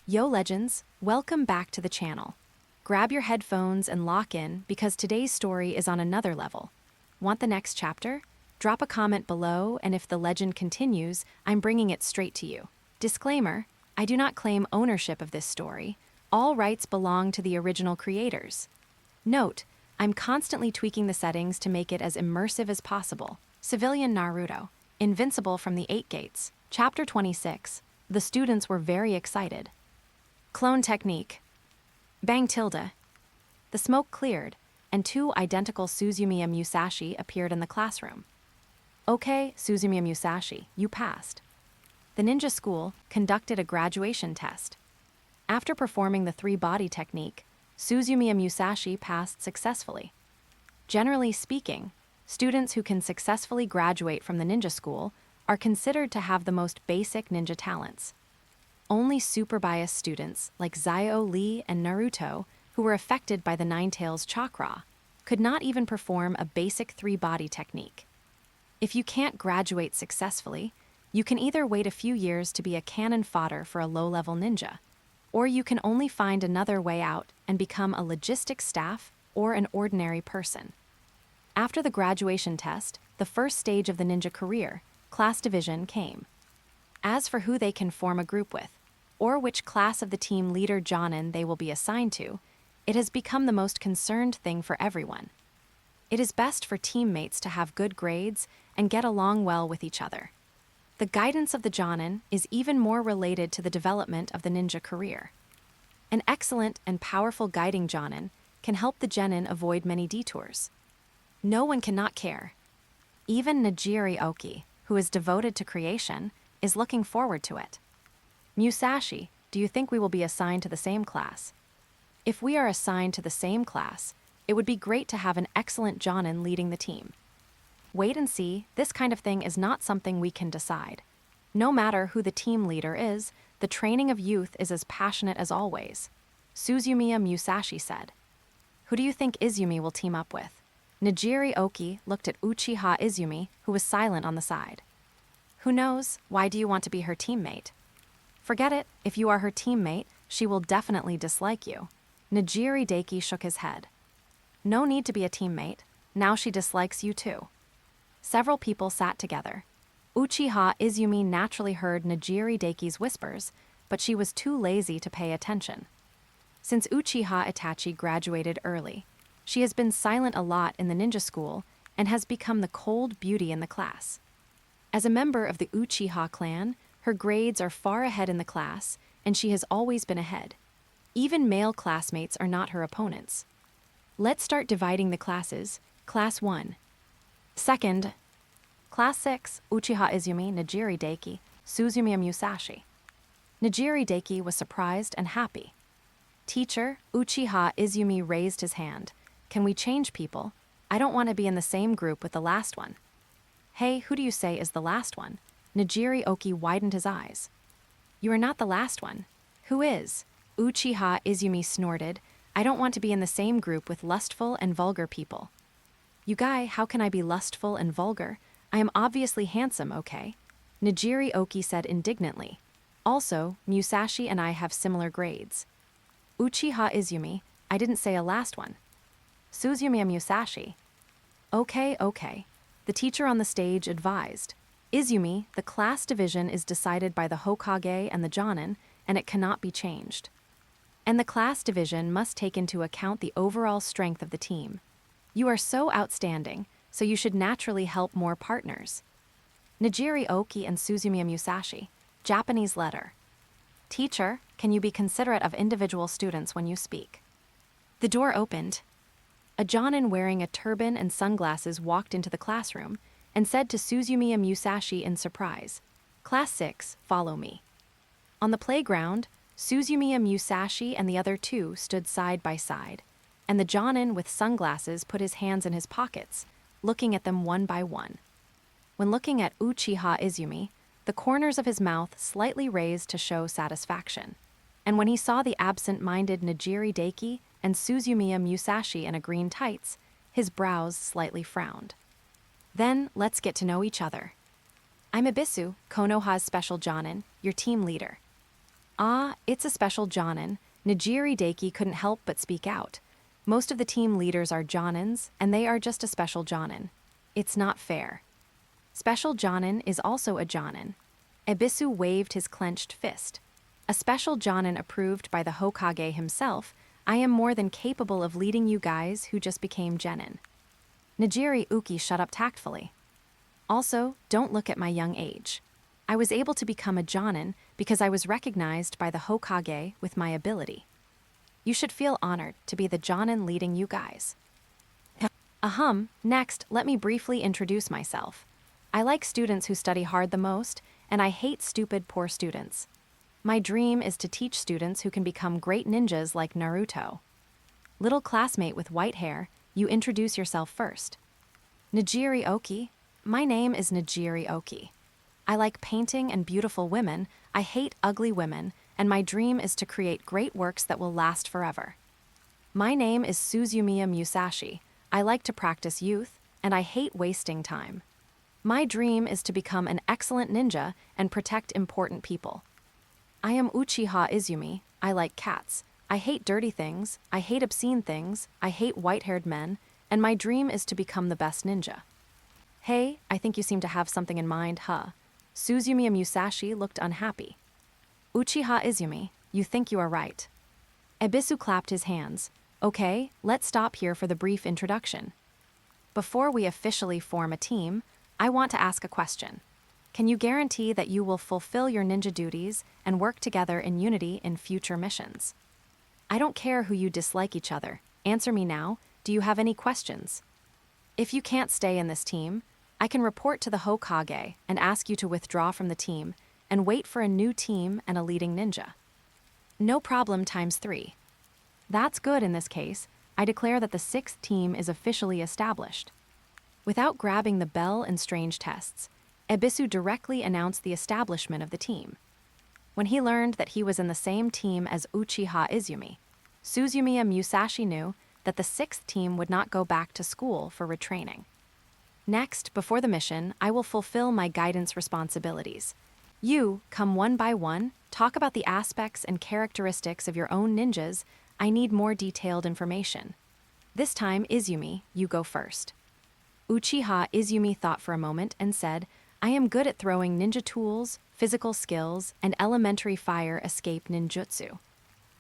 Yo legends, welcome back to the channel. Grab your headphones and lock in because today's story is on another level. Want the next chapter? Drop a comment below, and if the legend continues, I'm bringing it straight to you. Disclaimer, I do not claim ownership of this story. All rights belong to the original creators. Note, I'm constantly tweaking the settings to make it as immersive as possible. Civilian Naruto, Invincible from the Eight Gates. Chapter 26. The students were very excited. Clone technique. Bang tilde. The smoke cleared, and two identical Suzumiya Musashi appeared in the classroom. Okay, Suzumiya Musashi, you passed. The ninja school conducted a graduation test. After performing the three-body technique, Suzumiya Musashi passed successfully. Generally speaking, students who can successfully graduate from the ninja school are considered to have the most basic ninja talents. Only super biased students like Zio Lee and Naruto, who were affected by the Nine-Tails chakra, could not even perform a basic three-body technique. If you can't graduate successfully, you can either wait a few years to be a cannon fodder for a low-level ninja, or you can only find another way out and become a logistics staff or an ordinary person. After the graduation test, the first stage of the ninja career, class division, came. As for who they can form a group with, or which class of the team leader Jonin they will be assigned to, it has become the most concerned thing for everyone. It is best for teammates to have good grades and get along well with each other. The guidance of the Jonin is even more related to the development of the ninja career. An excellent and powerful guiding Jonin can help the genin avoid many detours. No one cannot care. Even Nijiri Oki, who is devoted to creation, is looking forward to it. Musashi, do you think we will be assigned to the same class? If we are assigned to the same class, it would be great to have an excellent Jonin leading the team. Wait and see, this kind of thing is not something we can decide. No matter who the team leader is, the training of youth is as passionate as always. Suzumiya Musashi said. Who do you think Izumi will team up with? Nijiri Oki looked at Uchiha Izumi, who was silent on the side. Who knows? Why do you want to be her teammate? Forget it, if you are her teammate, she will definitely dislike you. Nijiri Daiki shook his head. No need to be a teammate, now she dislikes you too. Several people sat together. Uchiha Izumi naturally heard Nijiri Daiki's whispers, but she was too lazy to pay attention. Since Uchiha Itachi graduated early, she has been silent a lot in the ninja school and has become the cold beauty in the class. As a member of the Uchiha clan, her grades are far ahead in the class, and she has always been ahead. Even male classmates are not her opponents. Let's start dividing the classes. Class 1. Second. Class 6, Uchiha Izumi, Nijiri Daiki, Suzumiya Musashi. Nijiri Daiki was surprised and happy. Teacher, Uchiha Izumi raised his hand. Can we change people? I don't want to be in the same group with the last one. Hey, who do you say is the last one? Nijiri Oki widened his eyes. You are not the last one. Who is? Uchiha Izumi snorted. I don't want to be in the same group with lustful and vulgar people. You guy, how can I be lustful and vulgar? I am obviously handsome, okay? Nijiri Oki said indignantly. Also, Musashi and I have similar grades. Uchiha Izumi, I didn't say a last one. Suzumiya Musashi. Okay. The teacher on the stage advised. Izumi, the class division is decided by the Hokage and the Jonin, and it cannot be changed. And the class division must take into account the overall strength of the team. You are so outstanding, so you should naturally help more partners. Nijiri Oki and Suzumiya Musashi. Japanese letter. Teacher, can you be considerate of individual students when you speak? The door opened. A Jonin wearing a turban and sunglasses walked into the classroom and said to Suzumiya Musashi in surprise, Class 6, follow me. On the playground, Suzumiya Musashi and the other two stood side by side, and the Jonin with sunglasses put his hands in his pockets, looking at them one by one. When looking at Uchiha Izumi, the corners of his mouth slightly raised to show satisfaction, and when he saw the absent-minded Nijiri Daiki and Suzumiya Musashi in a green tights, his brows slightly frowned. Then, let's get to know each other. I'm Ibisu, Konoha's special Jonin, your team leader. Ah, it's a special Jonin. Nijiri Daiki couldn't help but speak out. Most of the team leaders are Jonins, and they are just a special Jonin. It's not fair. Special Jonin is also a Jonin. Ebisu waved his clenched fist. A special Jonin approved by the Hokage himself, I am more than capable of leading you guys who just became Genin. Nijiri Uki shut up tactfully. Also, don't look at my young age. I was able to become a Jonin because I was recognized by the Hokage with my ability. You should feel honored to be the Jonin leading you guys. Next, let me briefly introduce myself. I like students who study hard the most, and I hate stupid, poor students. My dream is to teach students who can become great ninjas like Naruto. Little classmate with white hair, you introduce yourself first. Nijiri Oki. My name is Nijiri Oki. I like painting and beautiful women, I hate ugly women, and my dream is to create great works that will last forever. My name is Suzumiya Musashi. I like to practice youth, and I hate wasting time. My dream is to become an excellent ninja and protect important people. I am Uchiha Izumi. I like cats. I hate dirty things, I hate obscene things, I hate white-haired men, and my dream is to become the best ninja. Hey, I think you seem to have something in mind, huh? Suzumiya Musashi looked unhappy. Uchiha Izumi, you think you are right. Ebisu clapped his hands. Okay, let's stop here for the brief introduction. Before we officially form a team, I want to ask a question. Can you guarantee that you will fulfill your ninja duties and work together in unity in future missions? I don't care who you dislike each other. Answer me now. Do you have any questions? If you can't stay in this team, I can report to the Hokage and ask you to withdraw from the team and wait for a new team and a leading ninja. No problem ×3. That's good in this case. I declare that the 6th team is officially established. Without grabbing the bell and strange tests, Ebisu directly announced the establishment of the team. When he learned that he was in the same team as Uchiha Izumi, Suzumiya Musashi knew that the 6th team would not go back to school for retraining. Next, before the mission, I will fulfill my guidance responsibilities. You, come one by one, talk about the aspects and characteristics of your own ninjas. I need more detailed information. This time, Izumi, you go first. Uchiha Izumi thought for a moment and said, I am good at throwing ninja tools, physical skills, and elementary fire escape ninjutsu.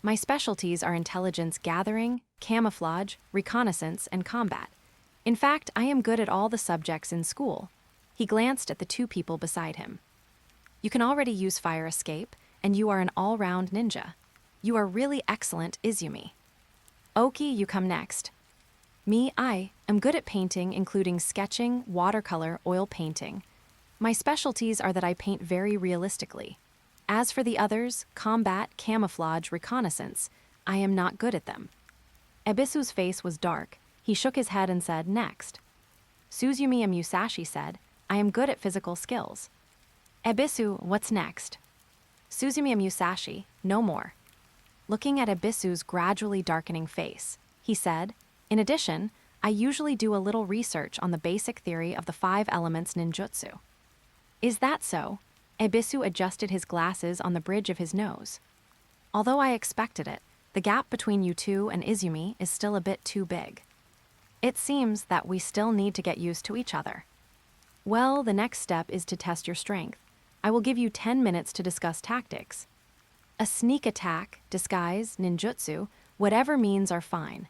My specialties are intelligence gathering, camouflage, reconnaissance, and combat. In fact, I am good at all the subjects in school. He glanced at the 2 people beside him. You can already use fire escape, and you are an all-round ninja. You are really excellent, Izumi. Oki, you come next. Me, I am good at painting, including sketching, watercolor, oil painting. My specialties are that I paint very realistically. As for the others, combat, camouflage, reconnaissance, I am not good at them. Ebisu's face was dark. He shook his head and said, next. Suzumiya Musashi said, I am good at physical skills. Ebisu, what's next? Suzumiya Musashi, no more. Looking at Ebisu's gradually darkening face, he said, in addition, I usually do a little research on the basic theory of the 5 elements ninjutsu. Is that so? Ebisu adjusted his glasses on the bridge of his nose. Although I expected it, the gap between you 2 and Izumi is still a bit too big. It seems that we still need to get used to each other. Well, the next step is to test your strength. I will give you 10 minutes to discuss tactics. A sneak attack, disguise, ninjutsu, whatever means are fine.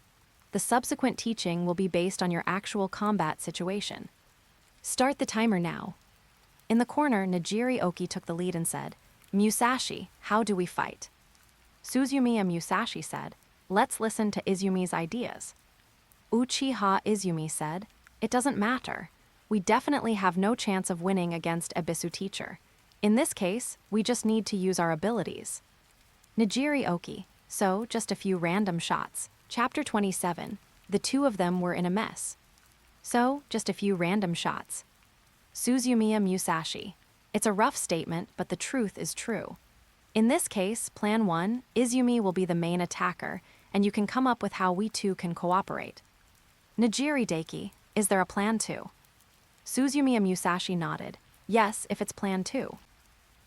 The subsequent teaching will be based on your actual combat situation. Start the timer now. In the corner, Nijiri Oki took the lead and said, Musashi, how do we fight? Suzumiya Musashi said, let's listen to Izumi's ideas. Uchiha Izumi said, it doesn't matter. We definitely have no chance of winning against Ebisu teacher. In this case, we just need to use our abilities. Nijiri Oki, so just a few random shots. Chapter 27, the 2 of them were in a mess. So, just a few random shots. Suzumiya Musashi, it's a rough statement, but the truth is true. In this case, Plan 1, Izumi will be the main attacker, and you can come up with how we 2 can cooperate. Nijiri Daiki, is there a Plan 2? Suzumiya Musashi nodded. Yes, if it's Plan 2.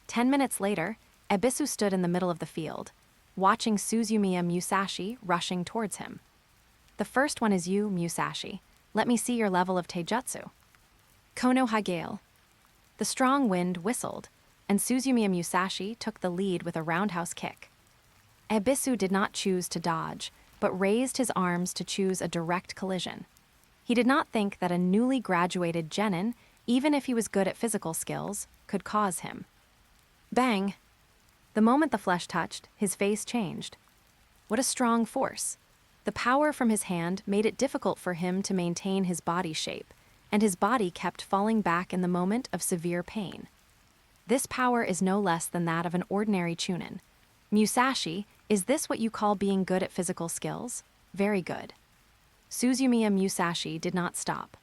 10 minutes later, Ebisu stood in the middle of the field, watching Suzumiya Musashi rushing towards him. The first one is you, Musashi. Let me see your level of taijutsu. Kono Hagale. The strong wind whistled, and Suzumiya Musashi took the lead with a roundhouse kick. Ebisu did not choose to dodge, but raised his arms to choose a direct collision. He did not think that a newly graduated genin, even if he was good at physical skills, could cause him. Bang! The moment the flesh touched, his face changed. What a strong force! The power from his hand made it difficult for him to maintain his body shape, and his body kept falling back in the moment of severe pain. This power is no less than that of an ordinary chunin. Musashi, is this what you call being good at physical skills? Very good. Suzumiya Musashi did not stop.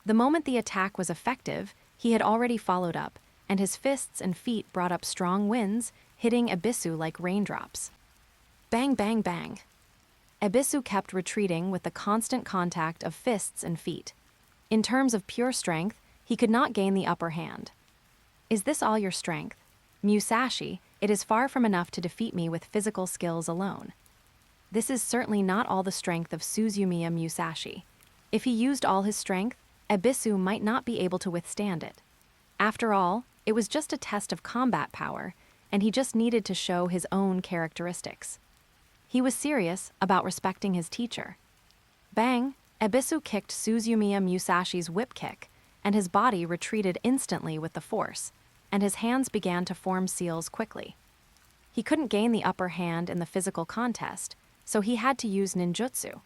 The moment the attack was effective, he had already followed up, and his fists and feet brought up strong winds, hitting Ebisu like raindrops. Bang, bang, bang. Ebisu kept retreating with the constant contact of fists and feet. In terms of pure strength, he could not gain the upper hand. Is this all your strength? Musashi, it is far from enough to defeat me with physical skills alone. This is certainly not all the strength of Suzumiya Musashi. If he used all his strength, Ebisu might not be able to withstand it. After all, it was just a test of combat power, and he just needed to show his own characteristics. He was serious about respecting his teacher. Bang! Ebisu kicked Suzumiya Musashi's whip kick, and his body retreated instantly with the force, and his hands began to form seals quickly. He couldn't gain the upper hand in the physical contest, so he had to use ninjutsu.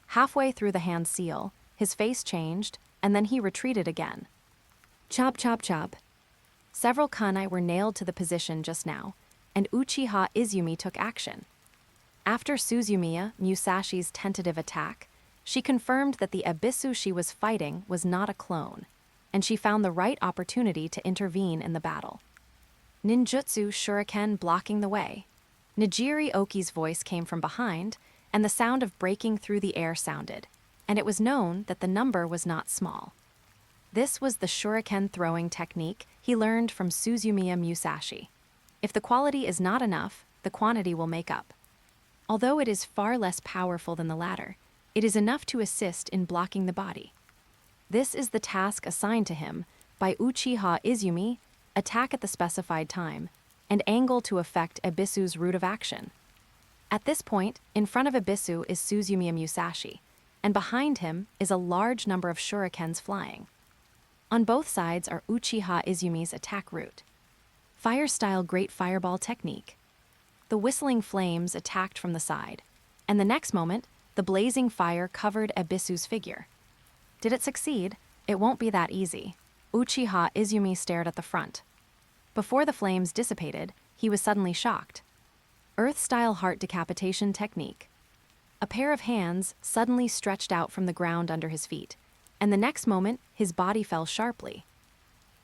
Halfway through the hand seal, his face changed, and then he retreated again. Chop, chop, chop. Several kunai were nailed to the position just now, and Uchiha Izumi took action. After Suzumiya Musashi's tentative attack, she confirmed that the Ebisu she was fighting was not a clone, and she found the right opportunity to intervene in the battle. Ninjutsu shuriken blocking the way. Nijiri Oki's voice came from behind, and the sound of breaking through the air sounded, and it was known that the number was not small. This was the shuriken throwing technique he learned from Suzumiya Musashi. If the quality is not enough, the quantity will make up. Although it is far less powerful than the latter, it is enough to assist in blocking the body. This is the task assigned to him by Uchiha Izumi: attack at the specified time, and angle to affect Ebisu's route of action. At this point, in front of Ebisu is Suzumiya Musashi, and behind him is a large number of shurikens flying. On both sides are Uchiha Izumi's attack route. Fire-style Great Fireball technique. The whistling flames attacked from the side, and the next moment, the blazing fire covered Ebisu's figure. Did it succeed? It won't be that easy. Uchiha Izumi stared at the front. Before the flames dissipated, he was suddenly shocked. Earth-style heart decapitation technique. A pair of hands suddenly stretched out from the ground under his feet, and the next moment, his body fell sharply.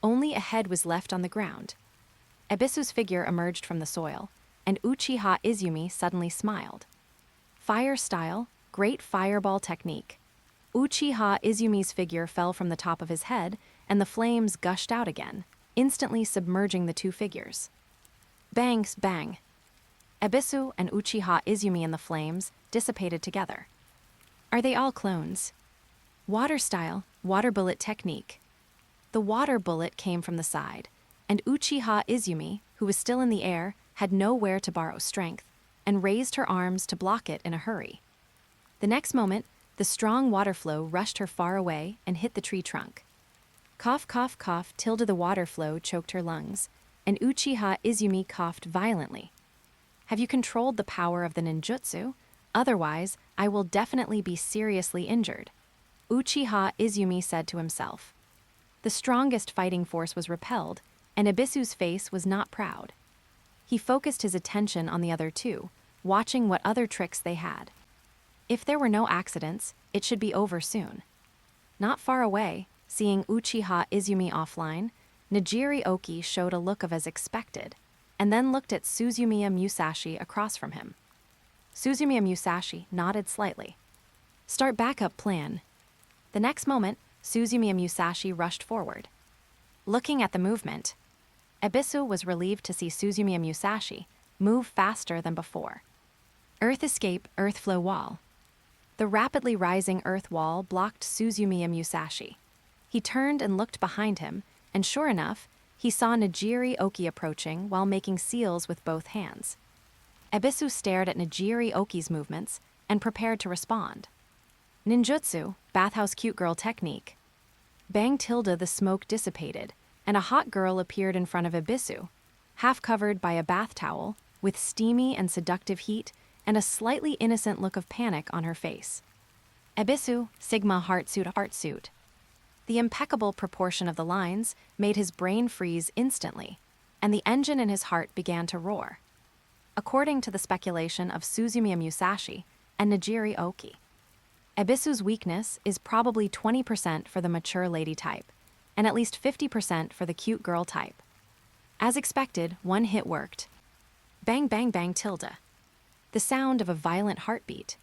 Only a head was left on the ground. Ebisu's figure emerged from the soil, and Uchiha Izumi suddenly smiled. Fire-style Great Fireball technique. Uchiha Izumi's figure fell from the top of his head, and the flames gushed out again, instantly submerging the two figures. Bangs, bang. Ebisu and Uchiha Izumi in the flames dissipated together. Are they all clones? Water-style Water Bullet technique. The water bullet came from the side, and Uchiha Izumi, who was still in the air, had nowhere to borrow strength, and raised her arms to block it in a hurry. The next moment, the strong water flow rushed her far away and hit the tree trunk. Cough, cough, cough, tilde the water flow choked her lungs, and Uchiha Izumi coughed violently. Have you controlled the power of the ninjutsu? Otherwise, I will definitely be seriously injured. Uchiha Izumi said to himself. The strongest fighting force was repelled, and Ebisu's face was not proud. He focused his attention on the other two, watching what other tricks they had. If there were no accidents, it should be over soon. Not far away, seeing Uchiha Izumi offline, Nijiri Oki showed a look of as expected, and then looked at Suzumiya Musashi across from him. Suzumiya Musashi nodded slightly. Start backup plan. The next moment, Suzumiya Musashi rushed forward. Looking at the movement, Ebisu was relieved to see Suzumiya Musashi move faster than before. Earth escape, earth flow wall. The rapidly rising earth wall blocked Suzumiya Musashi. He turned and looked behind him, and sure enough, he saw Nijiri Oki approaching while making seals with both hands. Ebisu stared at Nijiri Oki's movements and prepared to respond. Ninjutsu, bathhouse cute girl technique. Bang tilde, the smoke dissipated, and a hot girl appeared in front of Ebisu, half covered by a bath towel, with steamy and seductive heat and a slightly innocent look of panic on her face. Ebisu, Sigma heart suit. The impeccable proportion of the lines made his brain freeze instantly, and the engine in his heart began to roar. According to the speculation of Suzumiya Musashi and Nijiri Oki, Ebisu's weakness is probably 20% for the mature lady type, and at least 50% for the cute girl type. As expected, one hit worked. Bang bang bang tilde. The sound of a violent heartbeat.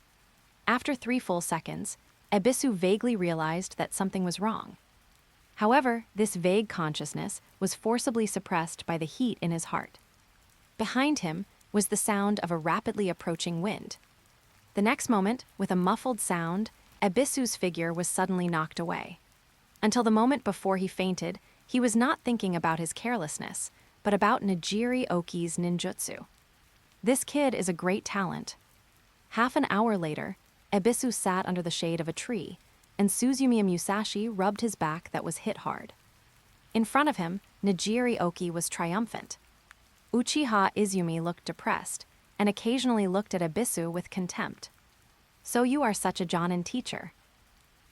After 3 full seconds, Ebisu vaguely realized that something was wrong. However, this vague consciousness was forcibly suppressed by the heat in his heart. Behind him was the sound of a rapidly approaching wind. The next moment, with a muffled sound, Ebisu's figure was suddenly knocked away. Until the moment before he fainted, he was not thinking about his carelessness, but about Nijiri Oki's ninjutsu. This kid is a great talent. Half an hour later, Ebisu sat under the shade of a tree, and Suzumiya Musashi rubbed his back that was hit hard. In front of him, Nijiri Oki was triumphant. Uchiha Izumi looked depressed, and occasionally looked at Ebisu with contempt. So you are such a Jonin teacher.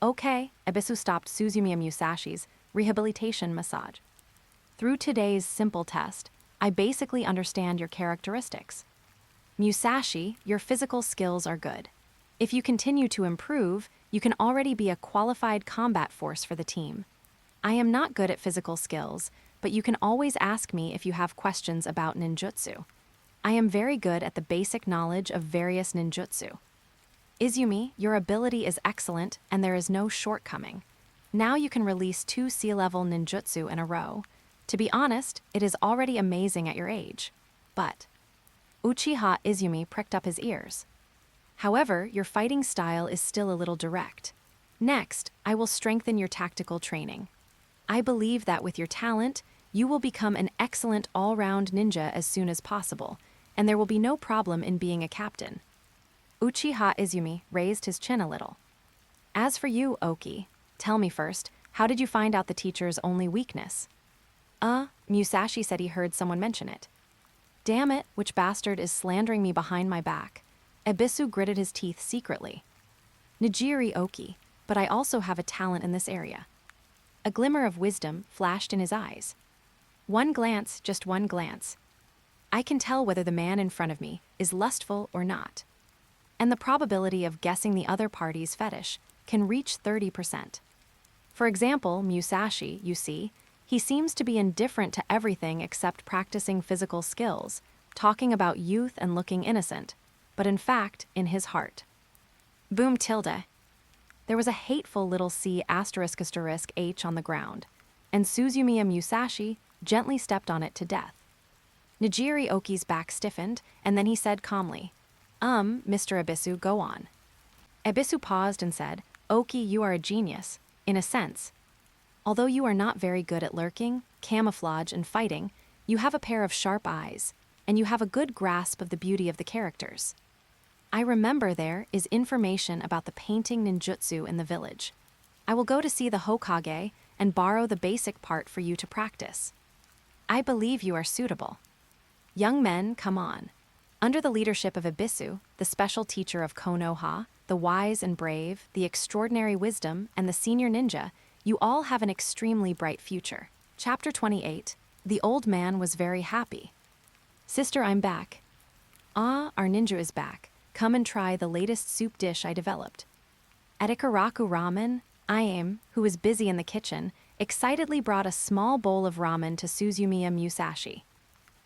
Okay, Ebisu stopped Suzumiya Musashi's rehabilitation massage. Through today's simple test, I basically understand your characteristics. Musashi, your physical skills are good. If you continue to improve, you can already be a qualified combat force for the team. I am not good at physical skills, but you can always ask me if you have questions about ninjutsu. I am very good at the basic knowledge of various ninjutsu. Izumi, your ability is excellent and there is no shortcoming. Now you can release 2 sea-level ninjutsu in a row. To be honest, it is already amazing at your age. But Uchiha Izumi pricked up his ears. However, your fighting style is still a little direct. Next, I will strengthen your tactical training. I believe that with your talent, you will become an excellent all-round ninja as soon as possible, and there will be no problem in being a captain. Uchiha Izumi raised his chin a little. As for you, Oki, tell me first, how did you find out the teacher's only weakness? Musashi said he heard someone mention it. Damn it, which bastard is slandering me behind my back? Ebisu gritted his teeth secretly. Nijiri Oki, but I also have a talent in this area. A glimmer of wisdom flashed in his eyes. One glance, just one glance. I can tell whether the man in front of me is lustful or not. And the probability of guessing the other party's fetish can reach 30%. For example, Musashi, you see, he seems to be indifferent to everything except practicing physical skills, talking about youth and looking innocent, but in fact, in his heart. Boom tilde. There was a hateful little C*** H on the ground, and Suzumiya Musashi gently stepped on it to death. Nijiri Oki's back stiffened, and then he said calmly, Mr. Ebisu, go on. Ebisu paused and said, Oki, you are a genius, in a sense. Although you are not very good at lurking, camouflage, and fighting, you have a pair of sharp eyes, and you have a good grasp of the beauty of the characters. I remember there is information about the painting ninjutsu in the village. I will go to see the Hokage and borrow the basic part for you to practice. I believe you are suitable. Young men, come on. Under the leadership of Ebisu, the special teacher of Konoha, the wise and brave, the extraordinary wisdom, and the senior ninja, you all have an extremely bright future. Chapter 28. The old man was very happy. Sister, I'm back. Our ninja is back. Come and try the latest soup dish I developed. At Ikaraku Ramen, Ayame, who was busy in the kitchen, excitedly brought a small bowl of ramen to Suzumiya Musashi.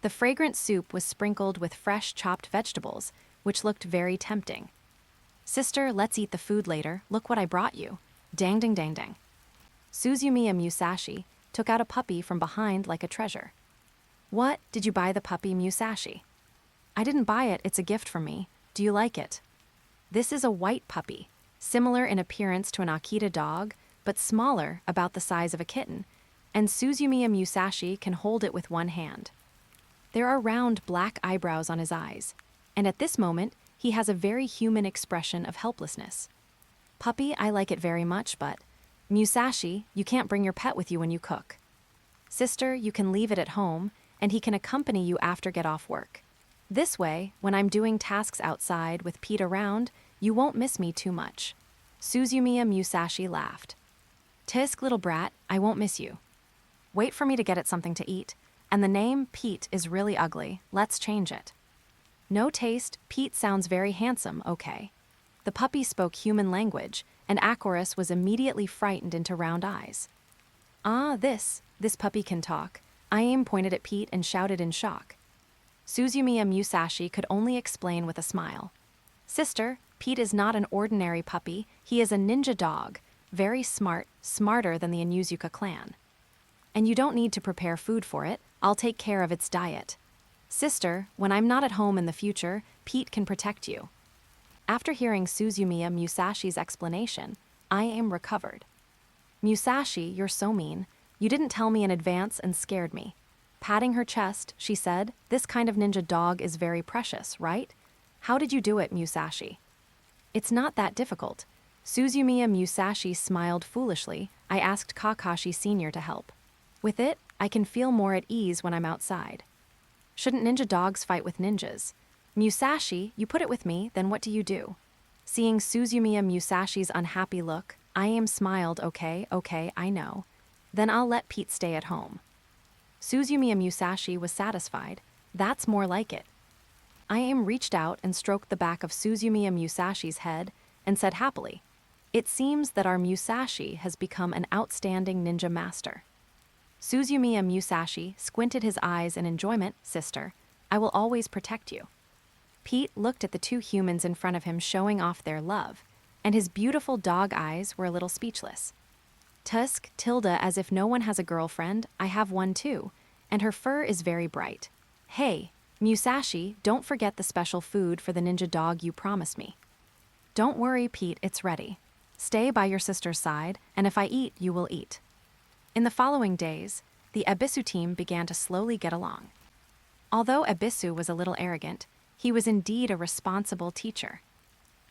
The fragrant soup was sprinkled with fresh chopped vegetables, which looked very tempting. Sister, let's eat the food later. Look what I brought you. Dang dang dang dang. Suzumiya Musashi took out a puppy from behind like a treasure. What, did you buy the puppy Musashi? I didn't buy it, it's a gift from me. Do you like it? This is a white puppy, similar in appearance to an Akita dog, but smaller, about the size of a kitten, and Suzumiya Musashi can hold it with one hand. There are round black eyebrows on his eyes, and at this moment, he has a very human expression of helplessness. Puppy, I like it very much, but Musashi, you can't bring your pet with you when you cook. Sister, you can leave it at home, and he can accompany you after get off work. This way, when I'm doing tasks outside with Pete around, you won't miss me too much. Suzumiya Musashi laughed. Tisk, little brat, I won't miss you. Wait for me to get it something to eat. And the name, Pete, is really ugly. Let's change it. No taste, Pete sounds very handsome, okay. The puppy spoke human language, and Acorus was immediately frightened into round eyes. Ah, this puppy can talk. Ayame pointed at Pete and shouted in shock. Suzumiya Musashi could only explain with a smile. Sister, Pete is not an ordinary puppy, he is a ninja dog, very smart, smarter than the Inuzuka clan. And you don't need to prepare food for it, I'll take care of its diet. Sister, when I'm not at home in the future, Pete can protect you. After hearing Suzumiya Musashi's explanation, Ayame recovered. Musashi, you're so mean. You didn't tell me in advance and scared me. Patting her chest, she said, this kind of ninja dog is very precious, right? How did you do it, Musashi? It's not that difficult. Suzumiya Musashi smiled foolishly. I asked Kakashi Sr. to help. With it, I can feel more at ease when I'm outside. Shouldn't ninja dogs fight with ninjas? Musashi, you put it with me, then what do you do? Seeing Suzumiya Musashi's unhappy look, Ayame smiled, okay, I know. Then I'll let Pete stay at home. Suzumiya Musashi was satisfied. That's more like it. Ayame reached out and stroked the back of Suzumiya Musashi's head and said happily, it seems that our Musashi has become an outstanding ninja master. Suzumiya Musashi squinted his eyes in enjoyment. Sister, I will always protect you. Pete looked at the two humans in front of him showing off their love, and his beautiful dog eyes were a little speechless. Tusk, Tilda, as if no one has a girlfriend, I have one too, and her fur is very bright. Hey, Musashi, don't forget the special food for the ninja dog you promised me. Don't worry, Pete, it's ready. Stay by your sister's side, and if I eat, you will eat. In the following days, the Ebisu team began to slowly get along. Although Ebisu was a little arrogant, he was indeed a responsible teacher.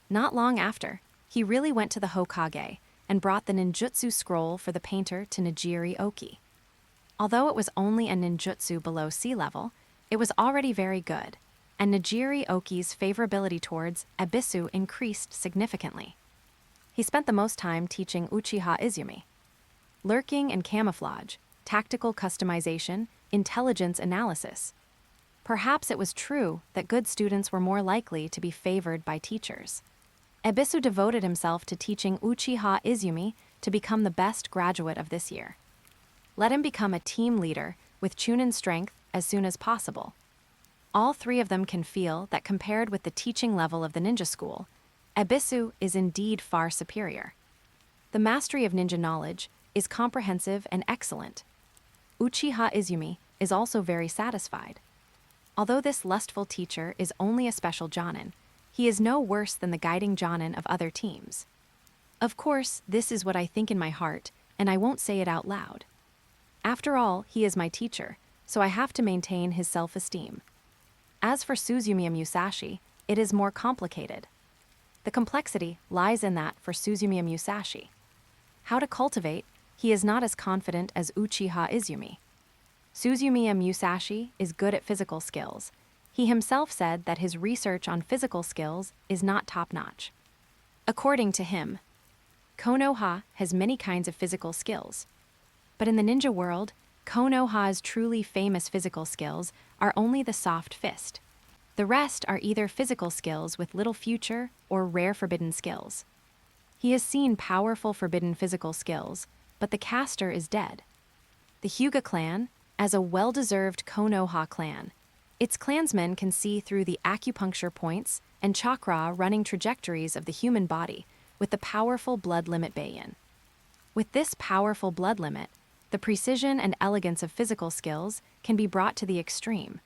Not long after, he really went to the Hokage and brought the ninjutsu scroll for the painter to Nijiri Oki. Although it was only a ninjutsu below sea level, it was already very good, and Nijiri Oki's favorability towards Ebisu increased significantly. He spent the most time teaching Uchiha Izumi. Lurking and camouflage, tactical customization, intelligence analysis. Perhaps it was true that good students were more likely to be favored by teachers. Ebisu devoted himself to teaching Uchiha Izumi to become the best graduate of this year. Let him become a team leader with Chunin strength as soon as possible. All three of them can feel that compared with the teaching level of the ninja school, Ebisu is indeed far superior. The mastery of ninja knowledge is comprehensive and excellent. Uchiha Izumi is also very satisfied. Although this lustful teacher is only a special Jonin, he is no worse than the guiding Jonin of other teams. Of course, this is what I think in my heart, and I won't say it out loud. After all, he is my teacher, so I have to maintain his self-esteem. As for Suzumiya Musashi, it is more complicated. The complexity lies in that for Suzumiya Musashi. How to cultivate, he is not as confident as Uchiha Izumi. Suzumiya Musashi is good at physical skills. He himself said that his research on physical skills is not top-notch. According to him, Konoha has many kinds of physical skills. But in the ninja world, Konoha's truly famous physical skills are only the soft fist. The rest are either physical skills with little future or rare forbidden skills. He has seen powerful forbidden physical skills, but the caster is dead. The Hyuga clan, as a well-deserved Konoha clan, its clansmen can see through the acupuncture points and chakra running trajectories of the human body with the powerful blood limit Beiyin. With this powerful blood limit, the precision and elegance of physical skills can be brought to the extreme.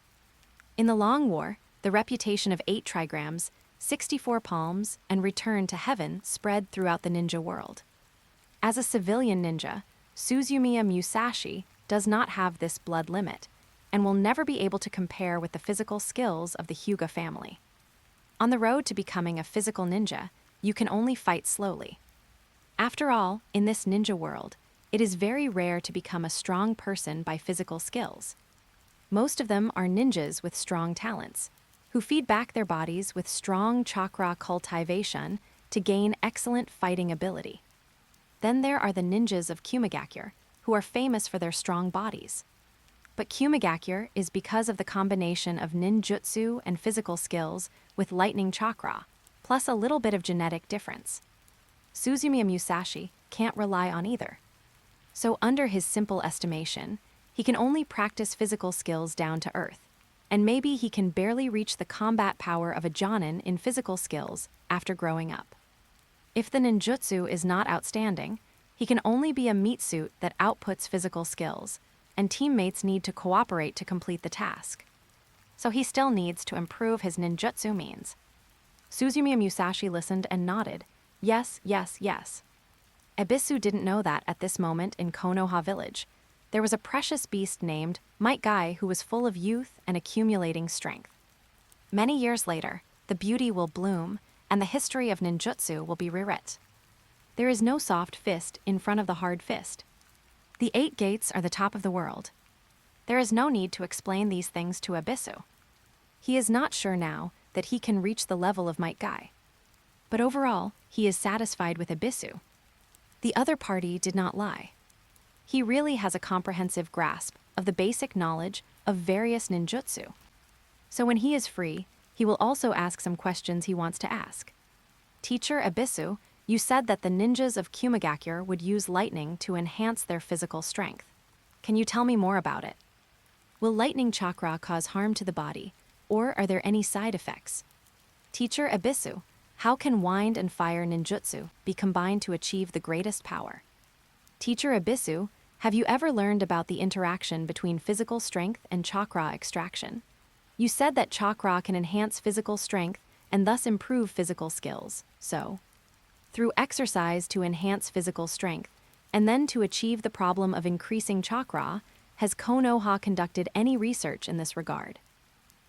In the Long War, the reputation of 8 trigrams, 64 palms, and return to heaven spread throughout the ninja world. As a civilian ninja, Suzumiya Musashi does not have this blood limit, and will never be able to compare with the physical skills of the Hyuga family. On the road to becoming a physical ninja, you can only fight slowly. After all, in this ninja world, it is very rare to become a strong person by physical skills. Most of them are ninjas with strong talents, who feed back their bodies with strong chakra cultivation to gain excellent fighting ability. Then there are the ninjas of Kumigakure, who are famous for their strong bodies. But Kumigakure is because of the combination of ninjutsu and physical skills with lightning chakra, plus a little bit of genetic difference. Suzumiya Musashi can't rely on either. So under his simple estimation, he can only practice physical skills down to earth, and maybe he can barely reach the combat power of a jonin in physical skills after growing up. If the ninjutsu is not outstanding, he can only be a meat suit that outputs physical skills, and teammates need to cooperate to complete the task. So he still needs to improve his ninjutsu means. Suzumiya Musashi listened and nodded. Yes, yes, yes. Ebisu didn't know that at this moment in Konoha village, there was a precious beast named Might Guy who was full of youth and accumulating strength. Many years later, the beauty will bloom, and the history of ninjutsu will be rewrit. There is no soft fist in front of the hard fist. The 8 gates are the top of the world. There is no need to explain these things to Ebisu. He is not sure now that he can reach the level of Might Guy. But overall, he is satisfied with Ebisu. The other party did not lie. He really has a comprehensive grasp of the basic knowledge of various ninjutsu. So when he is free, he will also ask some questions he wants to ask. Teacher Ebisu, you said that the ninjas of Kumigakure would use lightning to enhance their physical strength. Can you tell me more about it? Will lightning chakra cause harm to the body, or are there any side effects? Teacher Ebisu, how can wind and fire ninjutsu be combined to achieve the greatest power? Teacher Ebisu, have you ever learned about the interaction between physical strength and chakra extraction? You said that chakra can enhance physical strength and thus improve physical skills, so through exercise to enhance physical strength, and then to achieve the problem of increasing chakra, has Konoha conducted any research in this regard?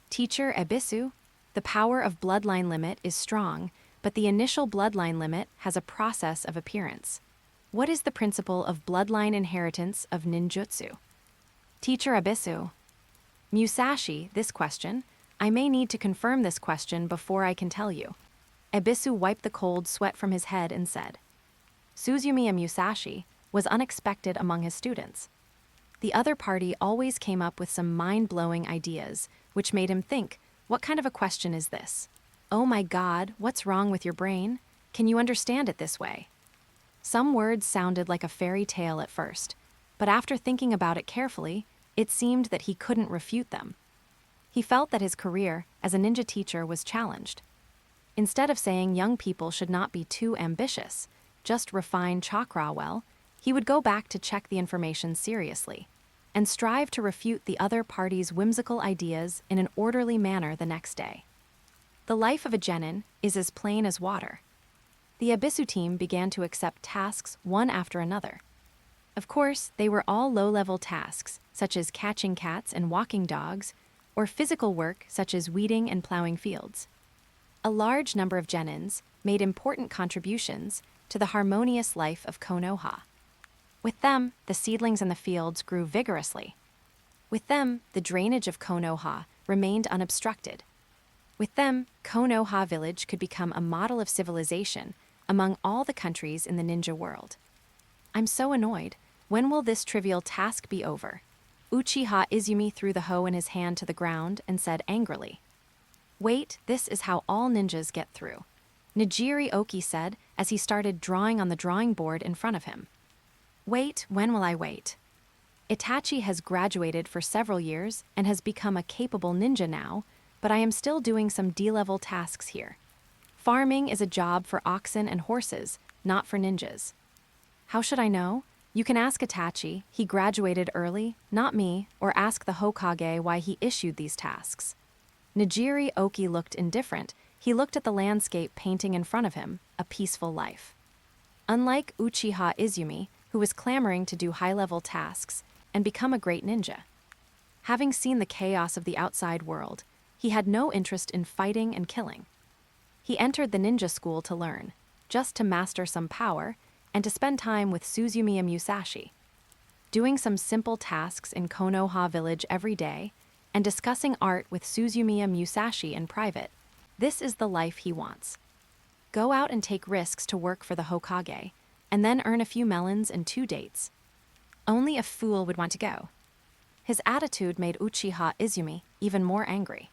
Teacher Ebisu, the power of bloodline limit is strong, but the initial bloodline limit has a process of appearance. What is the principle of bloodline inheritance of ninjutsu? Teacher Ebisu, Musashi, this question, I may need to confirm this question before I can tell you. Ebisu wiped the cold sweat from his head and said, Suzumiya Musashi was unexpected among his students. The other party always came up with some mind-blowing ideas, which made him think, what kind of a question is this? Oh my God, what's wrong with your brain? Can you understand it this way? Some words sounded like a fairy tale at first, but after thinking about it carefully, it seemed that he couldn't refute them. He felt that his career as a ninja teacher was challenged. Instead of saying young people should not be too ambitious, just refine chakra well, he would go back to check the information seriously and strive to refute the other party's whimsical ideas in an orderly manner the next day. The life of a genin is as plain as water. The Ebisu team began to accept tasks one after another. Of course, they were all low-level tasks, such as catching cats and walking dogs, or physical work such as weeding and plowing fields. A large number of genins made important contributions to the harmonious life of Konoha. With them, the seedlings in the fields grew vigorously. With them, the drainage of Konoha remained unobstructed. With them, Konoha village could become a model of civilization among all the countries in the ninja world. I'm so annoyed. When will this trivial task be over? Uchiha Izumi threw the hoe in his hand to the ground and said angrily. Wait, this is how all ninjas get through, Nijiri Oki said as he started drawing on the drawing board in front of him. Wait, when will I wait? Itachi has graduated for several years and has become a capable ninja now, but I am still doing some D-level tasks here. Farming is a job for oxen and horses, not for ninjas. How should I know? You can ask Itachi, he graduated early, not me, or ask the Hokage why he issued these tasks. Nijiri Oki looked indifferent. He looked at the landscape painting in front of him, a peaceful life. Unlike Uchiha Izumi, who was clamoring to do high-level tasks and become a great ninja. Having seen the chaos of the outside world, he had no interest in fighting and killing. He entered the ninja school to learn, just to master some power, and to spend time with Suzumiya Musashi. Doing some simple tasks in Konoha village every day, and discussing art with Suzumiya Musashi in private. This is the life he wants. Go out and take risks to work for the Hokage, and then earn a few melons and 2 dates. Only a fool would want to go. His attitude made Uchiha Izumi even more angry.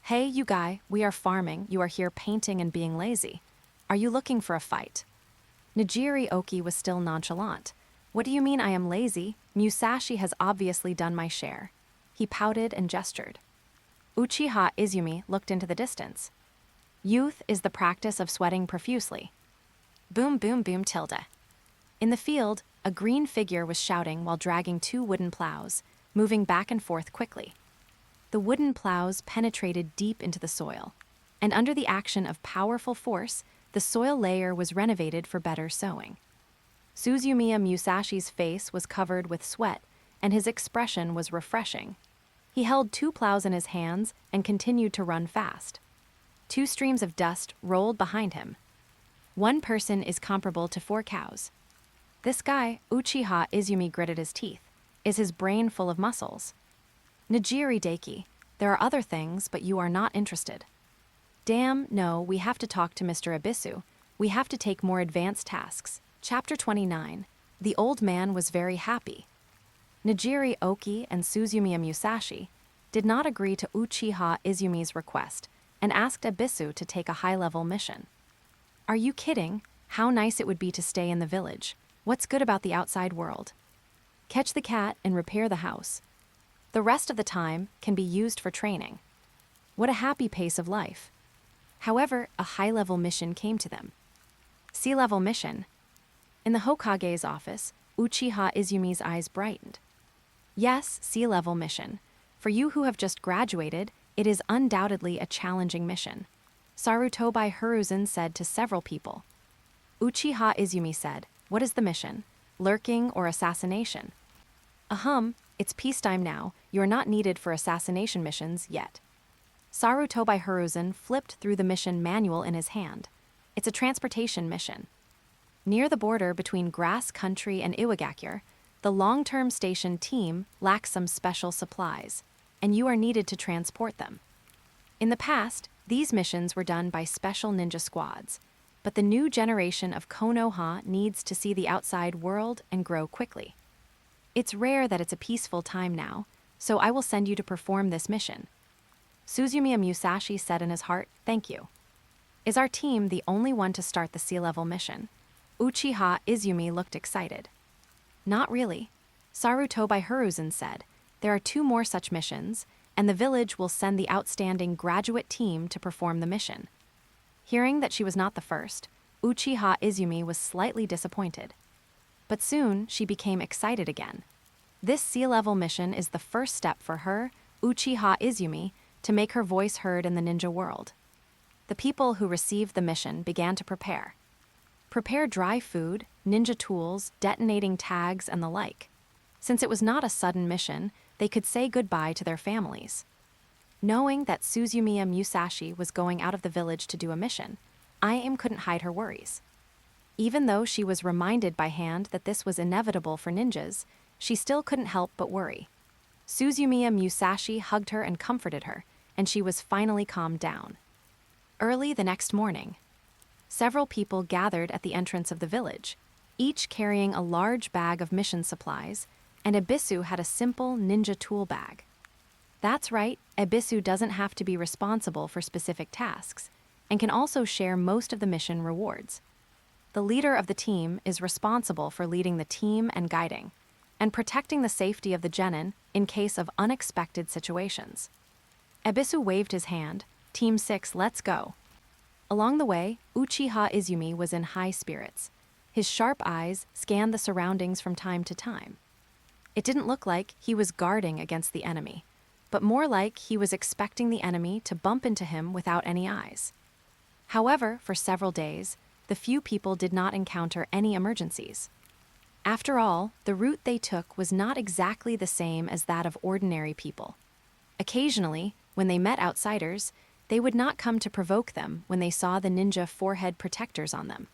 Hey, you guy, we are farming, you are here painting and being lazy. Are you looking for a fight? Nijiri Oki was still nonchalant. What do you mean I am lazy? Musashi has obviously done my share. He pouted and gestured. Uchiha Izumi looked into the distance. Youth is the practice of sweating profusely. Boom, boom, boom, tilde. In the field, a green figure was shouting while dragging 2 wooden plows, moving back and forth quickly. The wooden plows penetrated deep into the soil, and under the action of powerful force, the soil layer was renovated for better sowing. Suzumiya Musashi's face was covered with sweat, and his expression was refreshing. He held 2 plows in his hands and continued to run fast. 2 streams of dust rolled behind him. 1 person is comparable to 4 cows. This guy, Uchiha Izumi gritted his teeth. Is his brain full of muscles? Nijiri Deki, there are other things, but you are not interested. Damn, no, we have to talk to Mr. Abisu. We have to take more advanced tasks. Chapter 29. The old man was very happy. Nijiri Oki and Suzumiya Musashi did not agree to Uchiha Izumi's request and asked Abisu to take a high-level mission. Are you kidding? How nice it would be to stay in the village. What's good about the outside world? Catch the cat and repair the house. The rest of the time can be used for training. What a happy pace of life. However, a high-level mission came to them. Sea-level mission. In the Hokage's office, Uchiha Izumi's eyes brightened. Yes, sea-level mission. For you who have just graduated, it is undoubtedly a challenging mission. Sarutobi Hiruzen said to several people. Uchiha Izumi said, what is the mission? Lurking or assassination? It's peacetime now. You are not needed for assassination missions yet. Sarutobi Hiruzen flipped through the mission manual in his hand. It's a transportation mission. Near the border between Grass Country and Iwagakure, the long-term station team lacks some special supplies, and you are needed to transport them. In the past, these missions were done by special ninja squads, but the new generation of Konoha needs to see the outside world and grow quickly. It's rare that it's a peaceful time now, so I will send you to perform this mission. Suzumiya Musashi said in his heart, thank you. Is our team the only one to start the sea-level mission? Uchiha Izumi looked excited. Not really. Sarutobi Hiruzen said, there are 2 more such missions, and the village will send the outstanding graduate team to perform the mission. Hearing that she was not the first, Uchiha Izumi was slightly disappointed. But soon, she became excited again. This sea-level mission is the first step for her, Uchiha Izumi, to make her voice heard in the ninja world. The people who received the mission began to prepare. Prepare dry food, ninja tools, detonating tags, and the like. Since it was not a sudden mission, they could say goodbye to their families. Knowing that Suzumiya Musashi was going out of the village to do a mission, I.M. couldn't hide her worries. Even though she was reminded by hand that this was inevitable for ninjas, she still couldn't help but worry. Suzumiya Musashi hugged her and comforted her, and she was finally calmed down. Early the next morning, several people gathered at the entrance of the village, each carrying a large bag of mission supplies, and Ebisu had a simple ninja tool bag. That's right, Ebisu doesn't have to be responsible for specific tasks, and can also share most of the mission rewards. The leader of the team is responsible for leading the team and guiding, and protecting the safety of the genin in case of unexpected situations. Ebisu waved his hand. Team 6, let's go. Along the way, Uchiha Izumi was in high spirits. His sharp eyes scanned the surroundings from time to time. It didn't look like he was guarding against the enemy, but more like he was expecting the enemy to bump into him without any eyes. However, for several days, the few people did not encounter any emergencies. After all, the route they took was not exactly the same as that of ordinary people. Occasionally, when they met outsiders, they would not come to provoke them when they saw the ninja forehead protectors on them.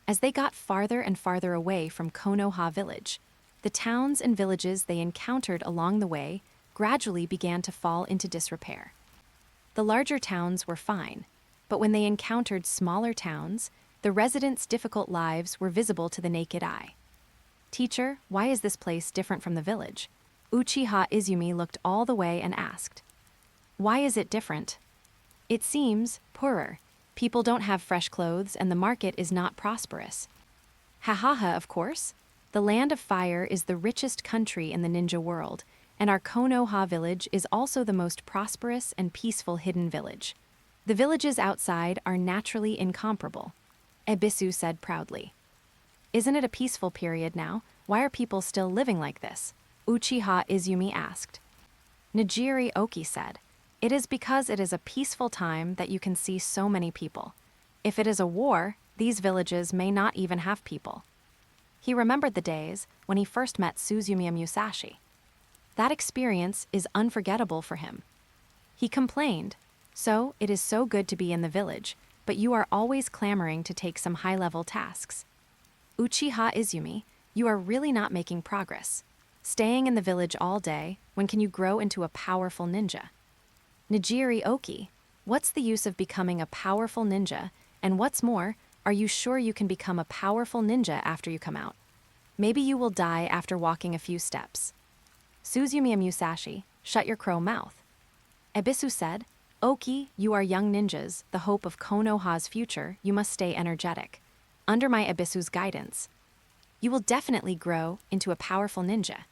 As they got farther and farther away from Konoha village, the towns and villages they encountered along the way gradually began to fall into disrepair. The larger towns were fine, but when they encountered smaller towns, the residents' difficult lives were visible to the naked eye. "Teacher, why is this place different from the village?" Uchiha Izumi looked all the way and asked. "Why is it different?" "It seems poorer. People don't have fresh clothes and the market is not prosperous." "Ha, of course. The Land of Fire is the richest country in the ninja world, and our Konoha village is also the most prosperous and peaceful hidden village. The villages outside are naturally incomparable," Ebisu said proudly. "Isn't it a peaceful period now? Why are people still living like this?" Uchiha Izumi asked. Nijiri Oki said, "It is because it is a peaceful time that you can see so many people. If it is a war, these villages may not even have people." He remembered the days when he first met Suzumiya Musashi. That experience is unforgettable for him. He complained, "So, it is so good to be in the village, but you are always clamoring to take some high-level tasks. Uchiha Izumi, you are really not making progress. Staying in the village all day, when can you grow into a powerful ninja?" Nijiri Oki, "What's the use of becoming a powerful ninja, and what's more, are you sure you can become a powerful ninja after you come out? Maybe you will die after walking a few steps." Suzumiya Musashi, "Shut your crow mouth." Ebisu said, "Oki, you are young ninjas, the hope of Konoha's future, you must stay energetic. Under my Ebisu's guidance, you will definitely grow into a powerful ninja."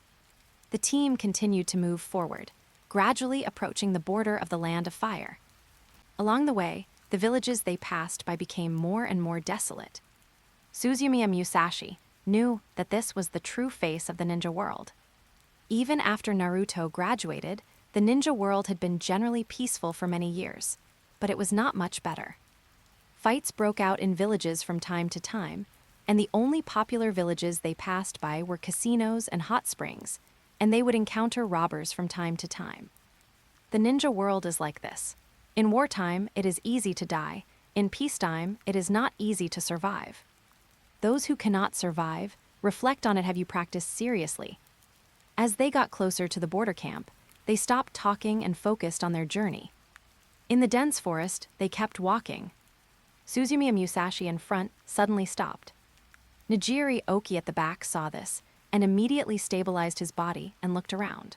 The team continued to move forward, gradually approaching the border of the Land of Fire. Along the way, the villages they passed by became more and more desolate. Suzumiya Musashi knew that this was the true face of the ninja world. Even after Naruto graduated, the ninja world had been generally peaceful for many years, but it was not much better. Fights broke out in villages from time to time, and the only popular villages they passed by were casinos and hot springs, and they would encounter robbers from time to time. The ninja world is like this. In wartime, it is easy to die. In peacetime, it is not easy to survive. Those who cannot survive, reflect on it. Have you practiced seriously? As they got closer to the border camp, they stopped talking and focused on their journey. In the dense forest, they kept walking. Suzumiya Musashi in front suddenly stopped. Nijiri Oki at the back saw this and immediately stabilized his body and looked around.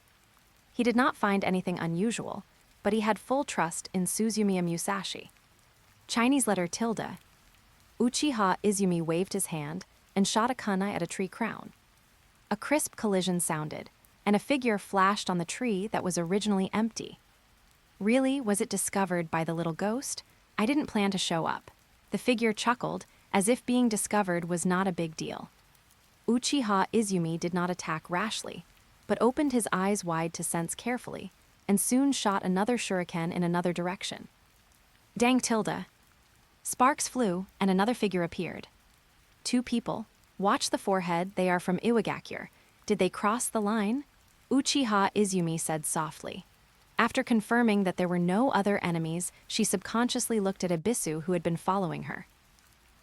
He did not find anything unusual, but he had full trust in Suzumiya Musashi. Chinese letter tilde. Uchiha Izumi waved his hand and shot a kunai at a tree crown. A crisp collision sounded, and a figure flashed on the tree that was originally empty. Really, was it discovered by the little ghost? I didn't plan to show up. The figure chuckled, as if being discovered was not a big deal. Uchiha Izumi did not attack rashly, but opened his eyes wide to sense carefully, and soon shot another shuriken in another direction. Dang tilde. Sparks flew, and another figure appeared. Two people. Watch the forehead, they are from Iwagakure. Did they cross the line? Uchiha Izumi said softly. After confirming that there were no other enemies, she subconsciously looked at Ebisu, who had been following her.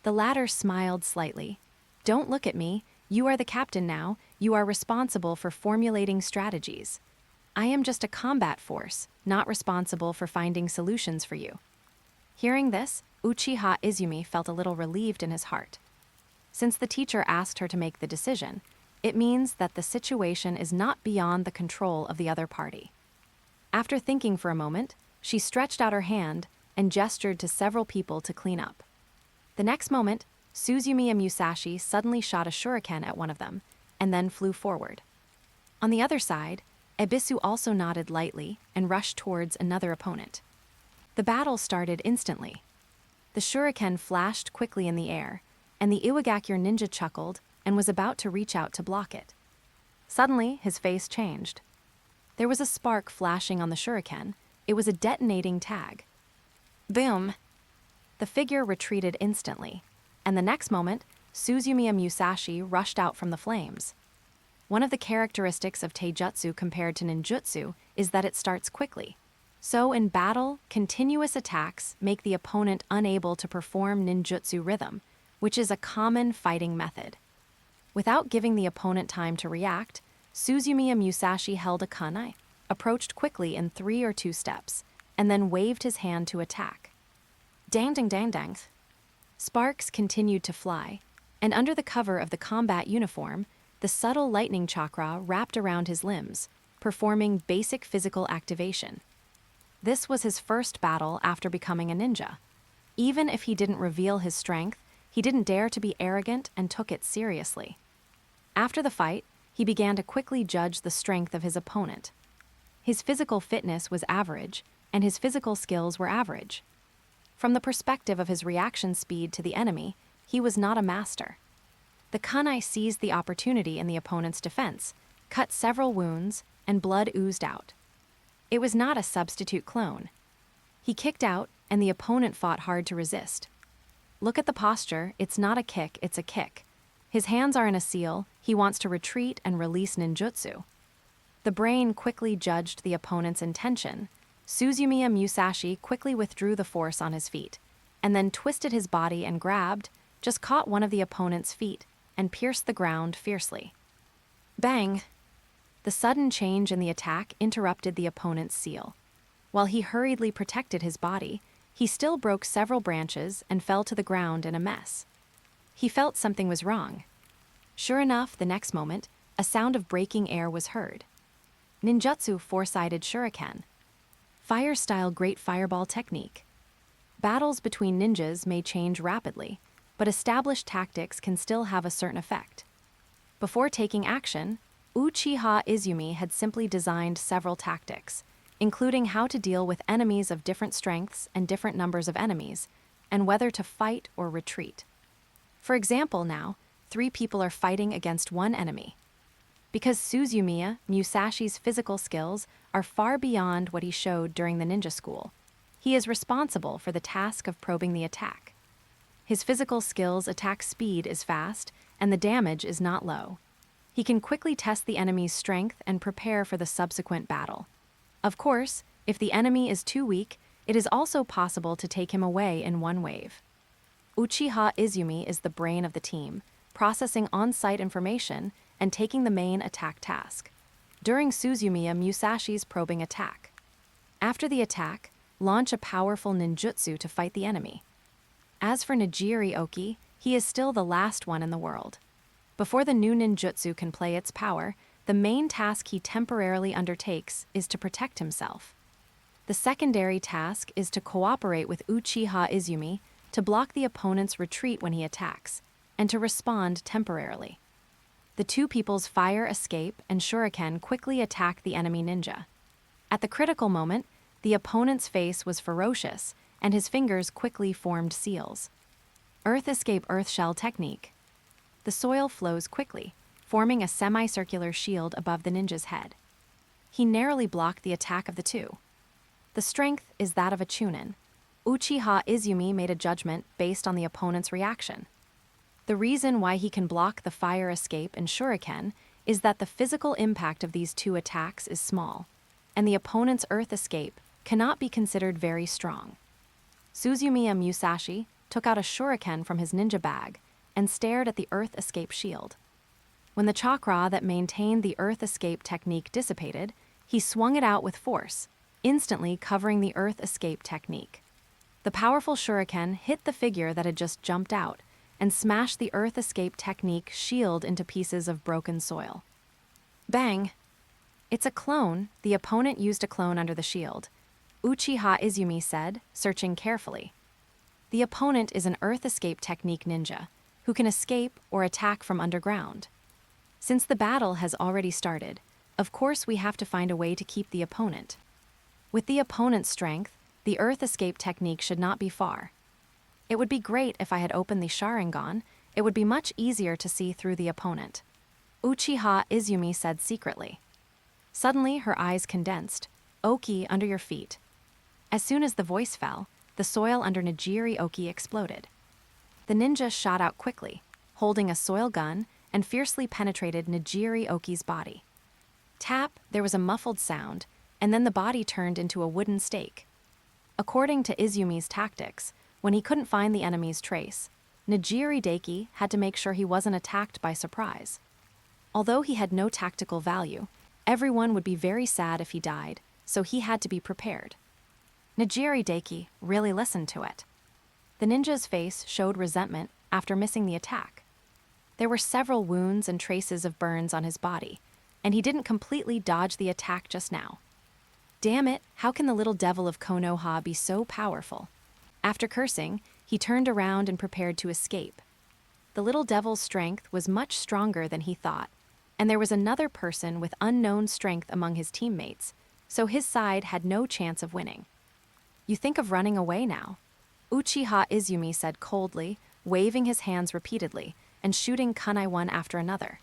The latter smiled slightly. "Don't look at me. You are the captain now. You are responsible for formulating strategies. I am just a combat force, not responsible for finding solutions for you." Hearing this, Uchiha Izumi felt a little relieved in his heart. Since the teacher asked her to make the decision, it means that the situation is not beyond the control of the other party. After thinking for a moment, she stretched out her hand and gestured to several people to clean up. The next moment, Suzumiya Musashi suddenly shot a shuriken at one of them, and then flew forward. On the other side, Ebisu also nodded lightly and rushed towards another opponent. The battle started instantly. The shuriken flashed quickly in the air, and the Iwagakure ninja chuckled and was about to reach out to block it. Suddenly, his face changed. There was a spark flashing on the shuriken. It was a detonating tag. Boom! The figure retreated instantly, and the next moment, Suzumiya Musashi rushed out from the flames. One of the characteristics of taijutsu compared to ninjutsu is that it starts quickly. So in battle, continuous attacks make the opponent unable to perform ninjutsu rhythm, which is a common fighting method. Without giving the opponent time to react, Suzumiya Musashi held a kunai, approached quickly in 3 or 2 steps, and then waved his hand to attack. Dang dang dang dang. Sparks continued to fly, and under the cover of the combat uniform, the subtle lightning chakra wrapped around his limbs, performing basic physical activation. This was his first battle after becoming a ninja. Even if he didn't reveal his strength, he didn't dare to be arrogant and took it seriously. After the fight, he began to quickly judge the strength of his opponent. His physical fitness was average, and his physical skills were average. From the perspective of his reaction speed to the enemy, he was not a master. The kunai seized the opportunity in the opponent's defense, cut several wounds, and blood oozed out. It was not a substitute clone. He kicked out, and the opponent fought hard to resist. Look at the posture, it's not a kick, it's a kick. His hands are in a seal, he wants to retreat and release ninjutsu. The brain quickly judged the opponent's intention. Suzumiya Musashi quickly withdrew the force on his feet, and then twisted his body and grabbed, just caught one of the opponent's feet, and pierced the ground fiercely. Bang! The sudden change in the attack interrupted the opponent's seal. While he hurriedly protected his body, he still broke several branches and fell to the ground in a mess. He felt something was wrong. Sure enough, the next moment, a sound of breaking air was heard. Ninjutsu four-sided shuriken. Fire-style great fireball technique. Battles between ninjas may change rapidly, but established tactics can still have a certain effect. Before taking action, Uchiha Izumi had simply designed several tactics, including how to deal with enemies of different strengths and different numbers of enemies, and whether to fight or retreat. For example now, 3 people are fighting against one enemy. Because Suzumiya Musashi's physical skills are far beyond what he showed during the ninja school, he is responsible for the task of probing the attack. His physical skills' attack speed is fast, and the damage is not low. He can quickly test the enemy's strength and prepare for the subsequent battle. Of course, if the enemy is too weak, it is also possible to take him away in one wave. Uchiha Izumi is the brain of the team, processing on-site information and taking the main attack task. During Suzumiya Musashi's probing attack. After the attack, launch a powerful ninjutsu to fight the enemy. As for Nijiri Oki, he is still the last one in the world. Before the new ninjutsu can play its power, the main task he temporarily undertakes is to protect himself. The secondary task is to cooperate with Uchiha Izumi to block the opponent's retreat when he attacks, and to respond temporarily. The 2 people's fire escape and shuriken quickly attack the enemy ninja. At the critical moment, the opponent's face was ferocious, and his fingers quickly formed seals. Earth escape earth shell technique. The soil flows quickly, forming a semicircular shield above the ninja's head. He narrowly blocked the attack of the 2. The strength is that of a chunin. Uchiha Izumi made a judgment based on the opponent's reaction. The reason why he can block the fire escape and shuriken is that the physical impact of these 2 attacks is small, and the opponent's earth escape cannot be considered very strong. Suzumiya Musashi took out a shuriken from his ninja bag and stared at the earth escape shield. When the chakra that maintained the earth escape technique dissipated, he swung it out with force, instantly covering the earth escape technique. The powerful shuriken hit the figure that had just jumped out and smashed the earth escape technique shield into pieces of broken soil. Bang! It's a clone. The opponent used a clone under the shield. Uchiha Izumi said, searching carefully. The opponent is an earth escape technique ninja, who can escape or attack from underground. Since the battle has already started, of course we have to find a way to keep the opponent. With the opponent's strength, the earth escape technique should not be far. It would be great if I had opened the Sharingan it would be much easier to see through the opponent. Uchiha Izumi said secretly. Suddenly, her eyes condensed. Oki, under your feet. As soon as the voice fell, the soil under Nijiri Oki exploded. The ninja shot out quickly, holding a soil gun, and fiercely penetrated Nijiri Oki's body. Tap, there was a muffled sound, and then the body turned into a wooden stake. According to Izumi's tactics, when he couldn't find the enemy's trace, Nijiri Deki had to make sure he wasn't attacked by surprise. Although he had no tactical value, everyone would be very sad if he died, so he had to be prepared. Nijiri Deki really listened to it. The ninja's face showed resentment after missing the attack. There were several wounds and traces of burns on his body, and he didn't completely dodge the attack just now. Damn it, how can the little devil of Konoha be so powerful? After cursing, he turned around and prepared to escape. The little devil's strength was much stronger than he thought, and there was another person with unknown strength among his teammates, so his side had no chance of winning. You think of running away now? Uchiha Izumi said coldly, waving his hands repeatedly and shooting kunai one after another.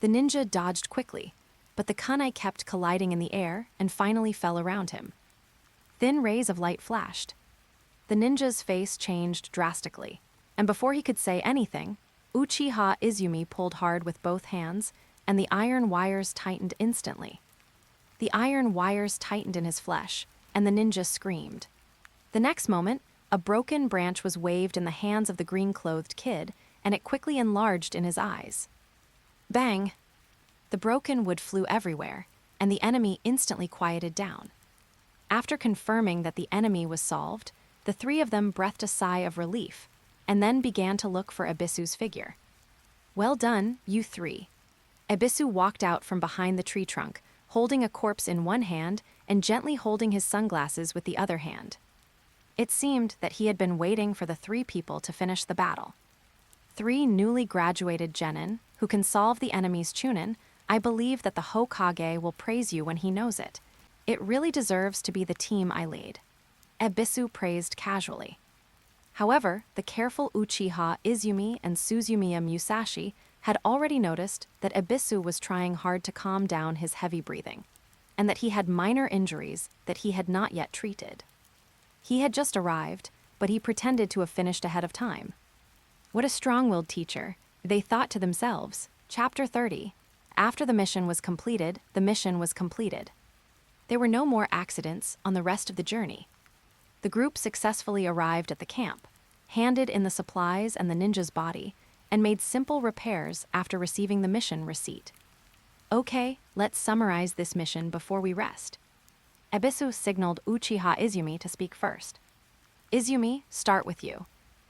The ninja dodged quickly, but the kunai kept colliding in the air and finally fell around him. Thin rays of light flashed. The ninja's face changed drastically, and before he could say anything, Uchiha Izumi pulled hard with both hands, and the iron wires tightened instantly. The iron wires tightened in his flesh, and the ninja screamed. The next moment, a broken branch was waved in the hands of the green-clothed kid, and it quickly enlarged in his eyes. Bang! The broken wood flew everywhere, and the enemy instantly quieted down. After confirming that the enemy was solved, the three of them breathed a sigh of relief, and then began to look for Ebisu's figure. Well done, you three. Ebisu walked out from behind the tree trunk, holding a corpse in one hand and gently holding his sunglasses with the other hand. It seemed that he had been waiting for the three people to finish the battle. Three newly graduated genin, who can solve the enemy's chunin. I believe that the Hokage will praise you when he knows it. It really deserves to be the team I lead. Ebisu praised casually. However, the careful Uchiha Izumi and Suzumiya Musashi had already noticed that Ebisu was trying hard to calm down his heavy breathing, and that he had minor injuries that he had not yet treated. He had just arrived, but he pretended to have finished ahead of time. What a strong-willed teacher, they thought to themselves. Chapter 30. After the mission was completed, the mission was completed. There were no more accidents on the rest of the journey. The group successfully arrived at the camp, handed in the supplies and the ninja's body, and made simple repairs after receiving the mission receipt. Okay, let's summarize this mission before we rest. Ebisu signaled Uchiha Izumi to speak first. Izumi, start with you.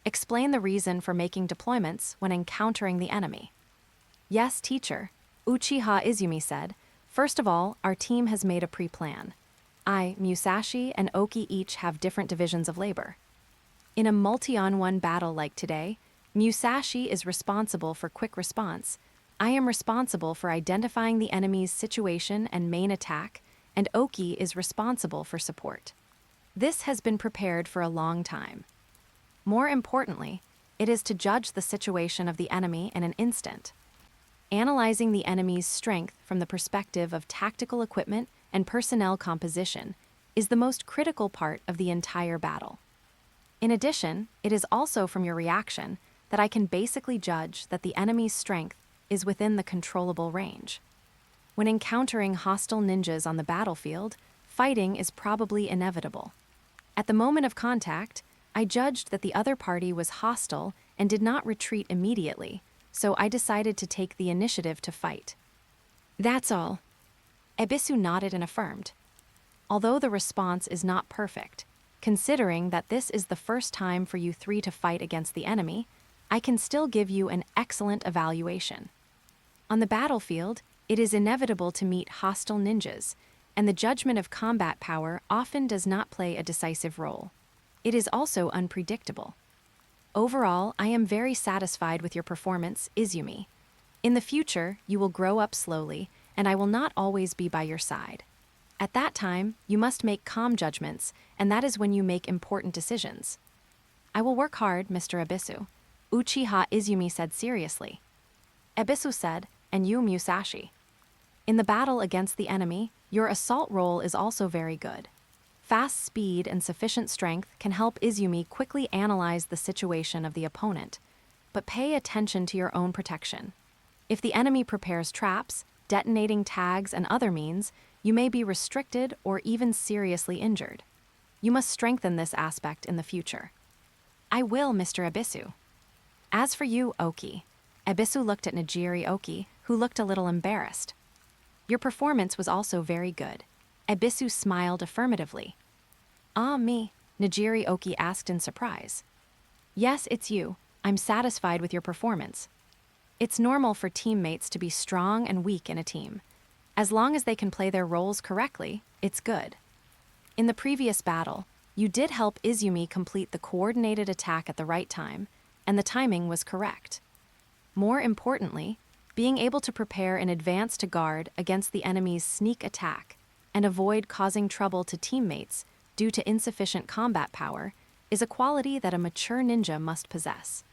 Explain the reason for making deployments when encountering the enemy. Yes, teacher, Uchiha Izumi said. First of all, our team has made a pre-plan. I, Musashi, and Oki each have different divisions of labor. In a multi-on-one battle like today, Musashi is responsible for quick response. I am responsible for identifying the enemy's situation and main attack, and Oki is responsible for support. This has been prepared for a long time. More importantly, it is to judge the situation of the enemy in an instant. Analyzing the enemy's strength from the perspective of tactical equipment and personnel composition is the most critical part of the entire battle. In addition, it is also from your reaction that I can basically judge that the enemy's strength is within the controllable range. When encountering hostile ninjas on the battlefield, fighting is probably inevitable. At the moment of contact, I judged that the other party was hostile and did not retreat immediately, so I decided to take the initiative to fight. That's all. Ebisu nodded and affirmed. Although the response is not perfect, considering that this is the first time for you three to fight against the enemy, I can still give you an excellent evaluation. On the battlefield, it is inevitable to meet hostile ninjas, and the judgment of combat power often does not play a decisive role. It is also unpredictable. Overall, I am very satisfied with your performance, Izumi. In the future, you will grow up slowly, and I will not always be by your side. At that time, you must make calm judgments, and that is when you make important decisions. I will work hard, Mr. Ebisu. Uchiha Izumi said seriously. Ebisu said, and you Musashi. In the battle against the enemy, your assault roll is also very good. Fast speed and sufficient strength can help Izumi quickly analyze the situation of the opponent, but pay attention to your own protection. If the enemy prepares traps, detonating tags, and other means, you may be restricted or even seriously injured. You must strengthen this aspect in the future. I will, Mr. Ebisu. As for you, Oki. Ebisu looked at Nijiri Oki, who looked a little embarrassed. Your performance was also very good. Ebisu smiled affirmatively. Ah, me? Nijiri Oki asked in surprise. Yes, it's you. I'm satisfied with your performance. It's normal for teammates to be strong and weak in a team. As long as they can play their roles correctly, it's good. In the previous battle, you did help Izumi complete the coordinated attack at the right time, and the timing was correct. More importantly, being able to prepare in advance to guard against the enemy's sneak attack and avoid causing trouble to teammates due to insufficient combat power is a quality that a mature ninja must possess.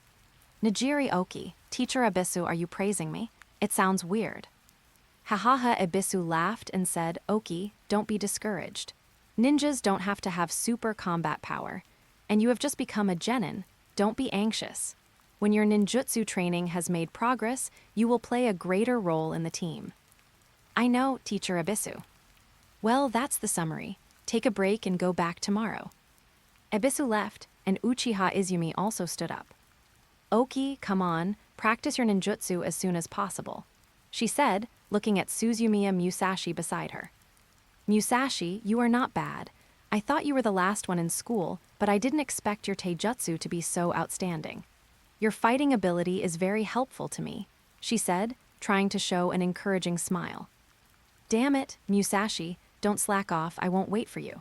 Nijiri Oki, Teacher Ebisu, are you praising me? It sounds weird. Hahaha, Ebisu laughed and said, Oki, don't be discouraged. Ninjas don't have to have super combat power, and you have just become a genin. Don't be anxious. When your ninjutsu training has made progress, you will play a greater role in the team. I know, Teacher Ebisu. Well, that's the summary. Take a break and go back tomorrow. Ebisu left, and Uchiha Izumi also stood up. Oki, come on, practice your ninjutsu as soon as possible, she said, looking at Suzumiya Musashi beside her. Musashi, you are not bad. I thought you were the last one in school, but I didn't expect your taijutsu to be so outstanding. Your fighting ability is very helpful to me, she said, trying to show an encouraging smile. Damn it, Musashi, don't slack off, I won't wait for you.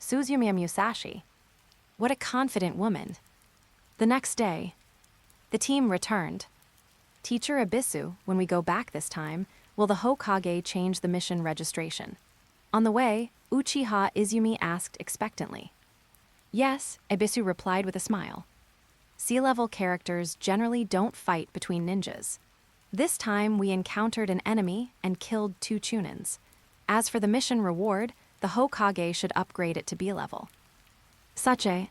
Suzumiya Musashi. What a confident woman. The next day, the team returned. Teacher Ebisu, when we go back this time, will the Hokage change the mission registration? On the way, Uchiha Izumi asked expectantly. Yes, Ebisu replied with a smile. Sea-level characters generally don't fight between ninjas. This time we encountered an enemy and killed 2 chunins. As for the mission reward, the Hokage should upgrade it to B-level. Sache.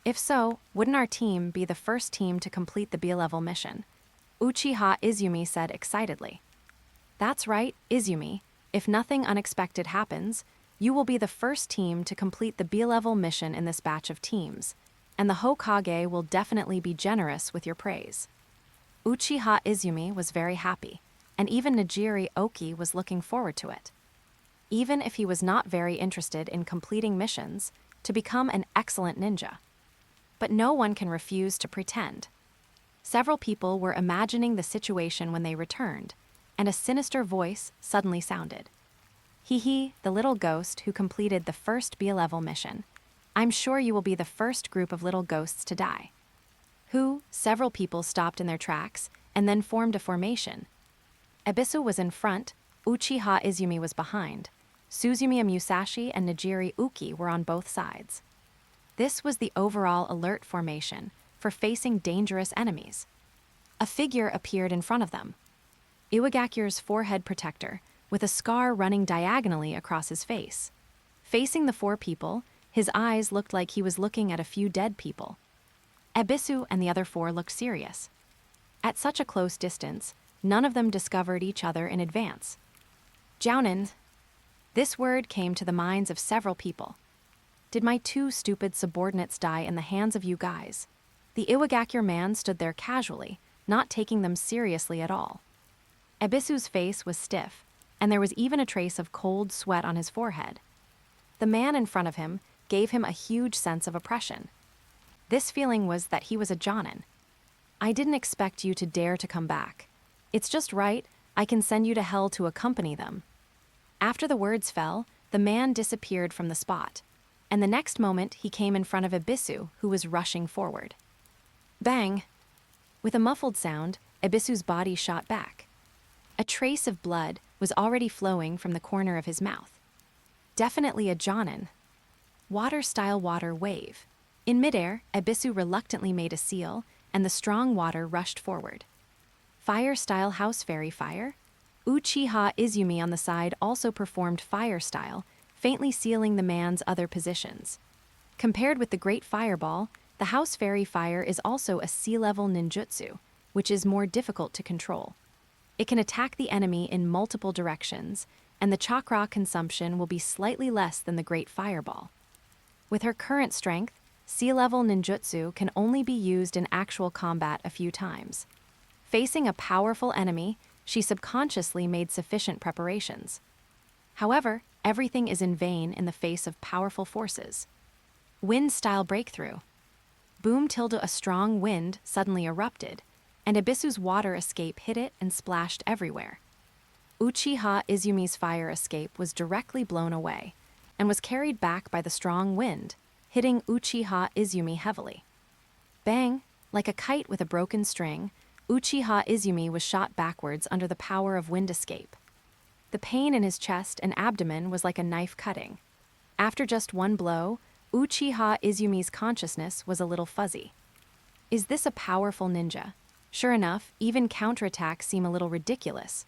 If so, wouldn't our team be the first team to complete the B-level mission? Uchiha Izumi said excitedly. That's right, Izumi. If nothing unexpected happens, you will be the first team to complete the B-level mission in this batch of teams, and the Hokage will definitely be generous with your praise. Uchiha Izumi was very happy, and even Nijiri Oki was looking forward to it. Even if he was not very interested in completing missions, to become an excellent ninja. But no one can refuse to pretend. Several people were imagining the situation when they returned, and a sinister voice suddenly sounded. Hee, the little ghost who completed the first B-level mission. I'm sure you will be the first group of little ghosts to die. Several people stopped in their tracks and then formed a formation. Ebisu was in front, Uchiha Izumi was behind, Suzumiya Musashi and Nijiri Uki were on both sides. This was the overall alert formation for facing dangerous enemies. A figure appeared in front of them. Iwagakure's forehead protector, with a scar running diagonally across his face. Facing the 4 people, his eyes looked like he was looking at a few dead people. Ebisu and the other 4 looked serious. At such a close distance, none of them discovered each other in advance. Jounin. This word came to the minds of several people. Did my 2 stupid subordinates die in the hands of you guys? The Iwagakure man stood there casually, not taking them seriously at all. Ebisu's face was stiff, and there was even a trace of cold sweat on his forehead. The man in front of him gave him a huge sense of oppression. This feeling was that he was a jonin. I didn't expect you to dare to come back. It's just right, I can send you to hell to accompany them. After the words fell, the man disappeared from the spot, and the next moment he came in front of Ebisu, who was rushing forward. Bang! With a muffled sound, Ebisu's body shot back. A trace of blood was already flowing from the corner of his mouth. Definitely a jonin. Water-style water wave. In midair, Ebisu reluctantly made a seal and the strong water rushed forward. Fire-style house fairy fire? Uchiha Izumi on the side also performed fire-style, faintly sealing the man's other positions. Compared with the Great Fireball, the house fairy fire is also a sea-level ninjutsu, which is more difficult to control. It can attack the enemy in multiple directions, and the chakra consumption will be slightly less than the Great Fireball. With her current strength, sea-level ninjutsu can only be used in actual combat a few times. Facing a powerful enemy, she subconsciously made sufficient preparations. However, everything is in vain in the face of powerful forces. Wind-style breakthrough. Boom tilde a strong wind suddenly erupted, and Ibisu's water escape hit it and splashed everywhere. Uchiha Izumi's fire escape was directly blown away, and was carried back by the strong wind, hitting Uchiha Izumi heavily. Bang! Like a kite with a broken string, Uchiha Izumi was shot backwards under the power of wind escape. The pain in his chest and abdomen was like a knife cutting. After just one blow, Uchiha Izumi's consciousness was a little fuzzy. Is this a powerful ninja? Sure enough, even counterattacks seem a little ridiculous.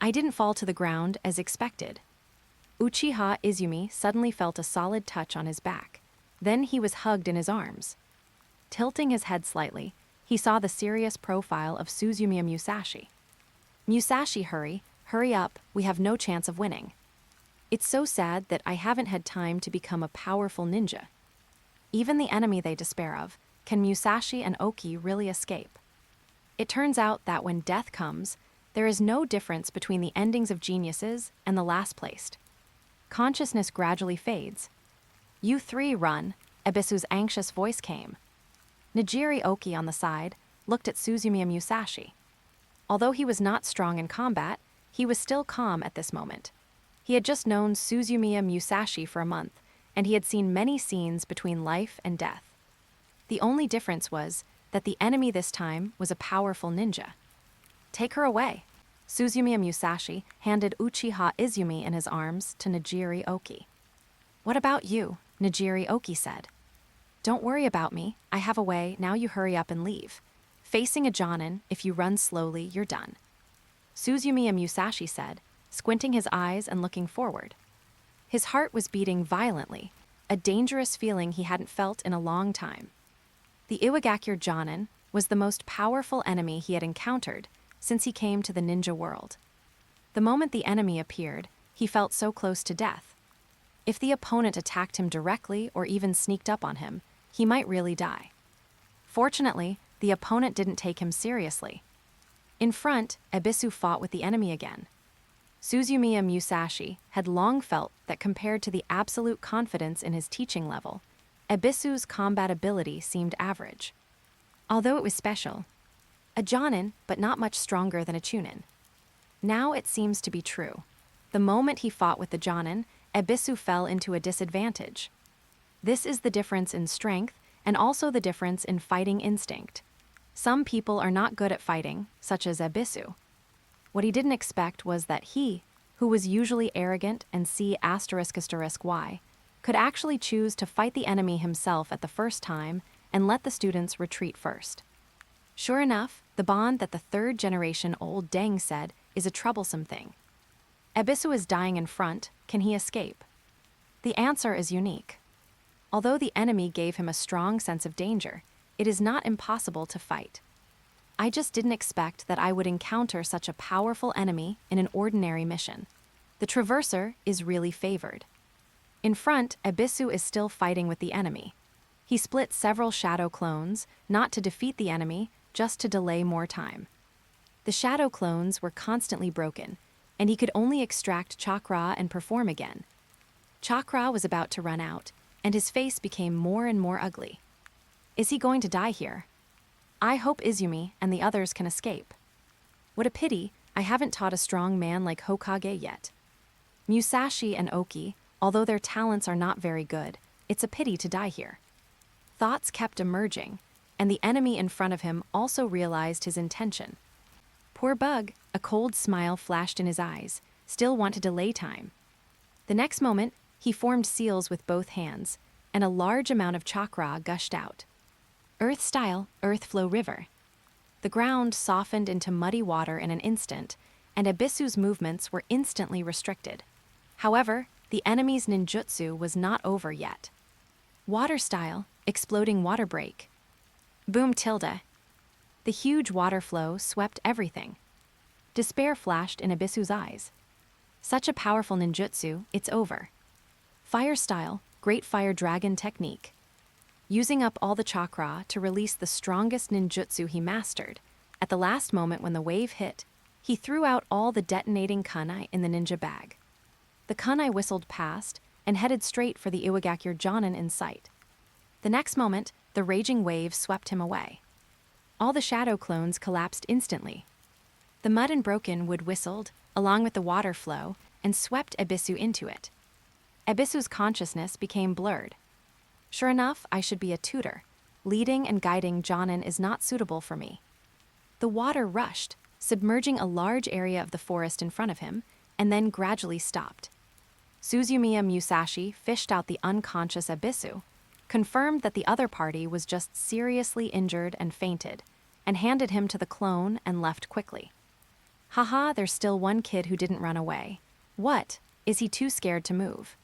I didn't fall to the ground as expected. Uchiha Izumi suddenly felt a solid touch on his back. Then he was hugged in his arms. Tilting his head slightly, he saw the serious profile of Suzumiya Musashi. Musashi, hurry up, we have no chance of winning. It's so sad that I haven't had time to become a powerful ninja. Even the enemy they despair of, can Musashi and Oki really escape? It turns out that when death comes, there is no difference between the endings of geniuses and the last placed. Consciousness gradually fades. You three run, Ibisu's anxious voice came. Nijiri Oki on the side looked at Suzumiya Musashi. Although he was not strong in combat, he was still calm at this moment. He had just known Suzumiya Musashi for a month, and he had seen many scenes between life and death. The only difference was that the enemy this time was a powerful ninja. Take her away. Suzumiya Musashi handed Uchiha Izumi in his arms to Nijiri Oki. What about you? Nijiri Oki said. Don't worry about me, I have a way, now you hurry up and leave. Facing a Jonin, if you run slowly, you're done. Suzumiya Musashi said, squinting his eyes and looking forward. His heart was beating violently, a dangerous feeling he hadn't felt in a long time. The Iwagakure Jonin was the most powerful enemy he had encountered since he came to the ninja world. The moment the enemy appeared, he felt so close to death. If the opponent attacked him directly or even sneaked up on him, he might really die. Fortunately, the opponent didn't take him seriously. In front, Ibisu fought with the enemy again. Suzumiya Musashi had long felt that compared to the absolute confidence in his teaching level, Ibisu's combat ability seemed average. Although it was special, a Jonin, but not much stronger than a Chunin. Now it seems to be true. The moment he fought with the Jonin, Ibisu fell into a disadvantage. This is the difference in strength and also the difference in fighting instinct. Some people are not good at fighting, such as Ibisu. What he didn't expect was that he, who was usually arrogant and C***y, could actually choose to fight the enemy himself at the first time and let the students retreat first. Sure enough, the bond that the third-generation old Deng said is a troublesome thing. Ibisu is dying in front, can he escape? The answer is unique. Although the enemy gave him a strong sense of danger, it is not impossible to fight. I just didn't expect that I would encounter such a powerful enemy in an ordinary mission. The Traverser is really favored. In front, Ibisu is still fighting with the enemy. He split several shadow clones, not to defeat the enemy, just to delay more time. The shadow clones were constantly broken, and he could only extract chakra and perform again. Chakra was about to run out, and his face became more and more ugly. Is he going to die here? I hope Izumi and the others can escape. What a pity, I haven't taught a strong man like Hokage yet. Musashi and Oki, although their talents are not very good, it's a pity to die here. Thoughts kept emerging, and the enemy in front of him also realized his intention. Poor Bug, a cold smile flashed in his eyes, still want to delay time. The next moment, he formed seals with both hands, and a large amount of chakra gushed out. Earth style, earth flow river. The ground softened into muddy water in an instant, and Abisu's movements were instantly restricted. However, the enemy's ninjutsu was not over yet. Water style, exploding water break. Boom tilde. The huge water flow swept everything. Despair flashed in Abisu's eyes. Such a powerful ninjutsu, it's over. Fire style, great fire dragon technique. Using up all the chakra to release the strongest ninjutsu he mastered, at the last moment when the wave hit, he threw out all the detonating kunai in the ninja bag. The kunai whistled past and headed straight for the Iwagakure Jonin in sight. The next moment, the raging wave swept him away. All the shadow clones collapsed instantly. The mud and broken wood whistled, along with the water flow, and swept Abisu into it. Abisu's consciousness became blurred. Sure enough, I should be a tutor. Leading and guiding Jonin is not suitable for me. The water rushed, submerging a large area of the forest in front of him, and then gradually stopped. Suzumiya Musashi fished out the unconscious Abisu, confirmed that the other party was just seriously injured and fainted, and handed him to the clone and left quickly. Haha, there's still one kid who didn't run away. What? Is he too scared to move?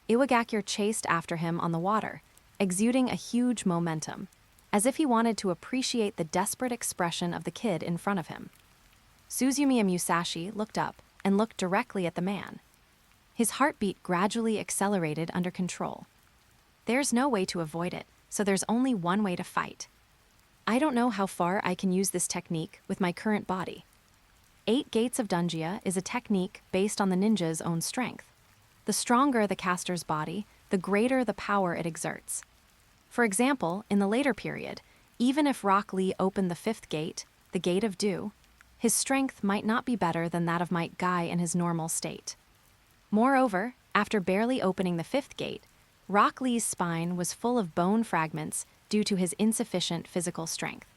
Iwagakure chased after him on the water, exuding a huge momentum, as if he wanted to appreciate the desperate expression of the kid in front of him. Suzumiya Musashi looked up and looked directly at the man. His heartbeat gradually accelerated under control. There's no way to avoid it, so there's only one way to fight. I don't know how far I can use this technique with my current body. 8 Gates of Dunjia is a technique based on the ninja's own strength. The stronger the caster's body, the greater the power it exerts. For example, in the later period, even if Rock Lee opened the 5th gate, the Gate of Dew, his strength might not be better than that of Might Guy in his normal state. Moreover, after barely opening the 5th gate, Rock Lee's spine was full of bone fragments due to his insufficient physical strength.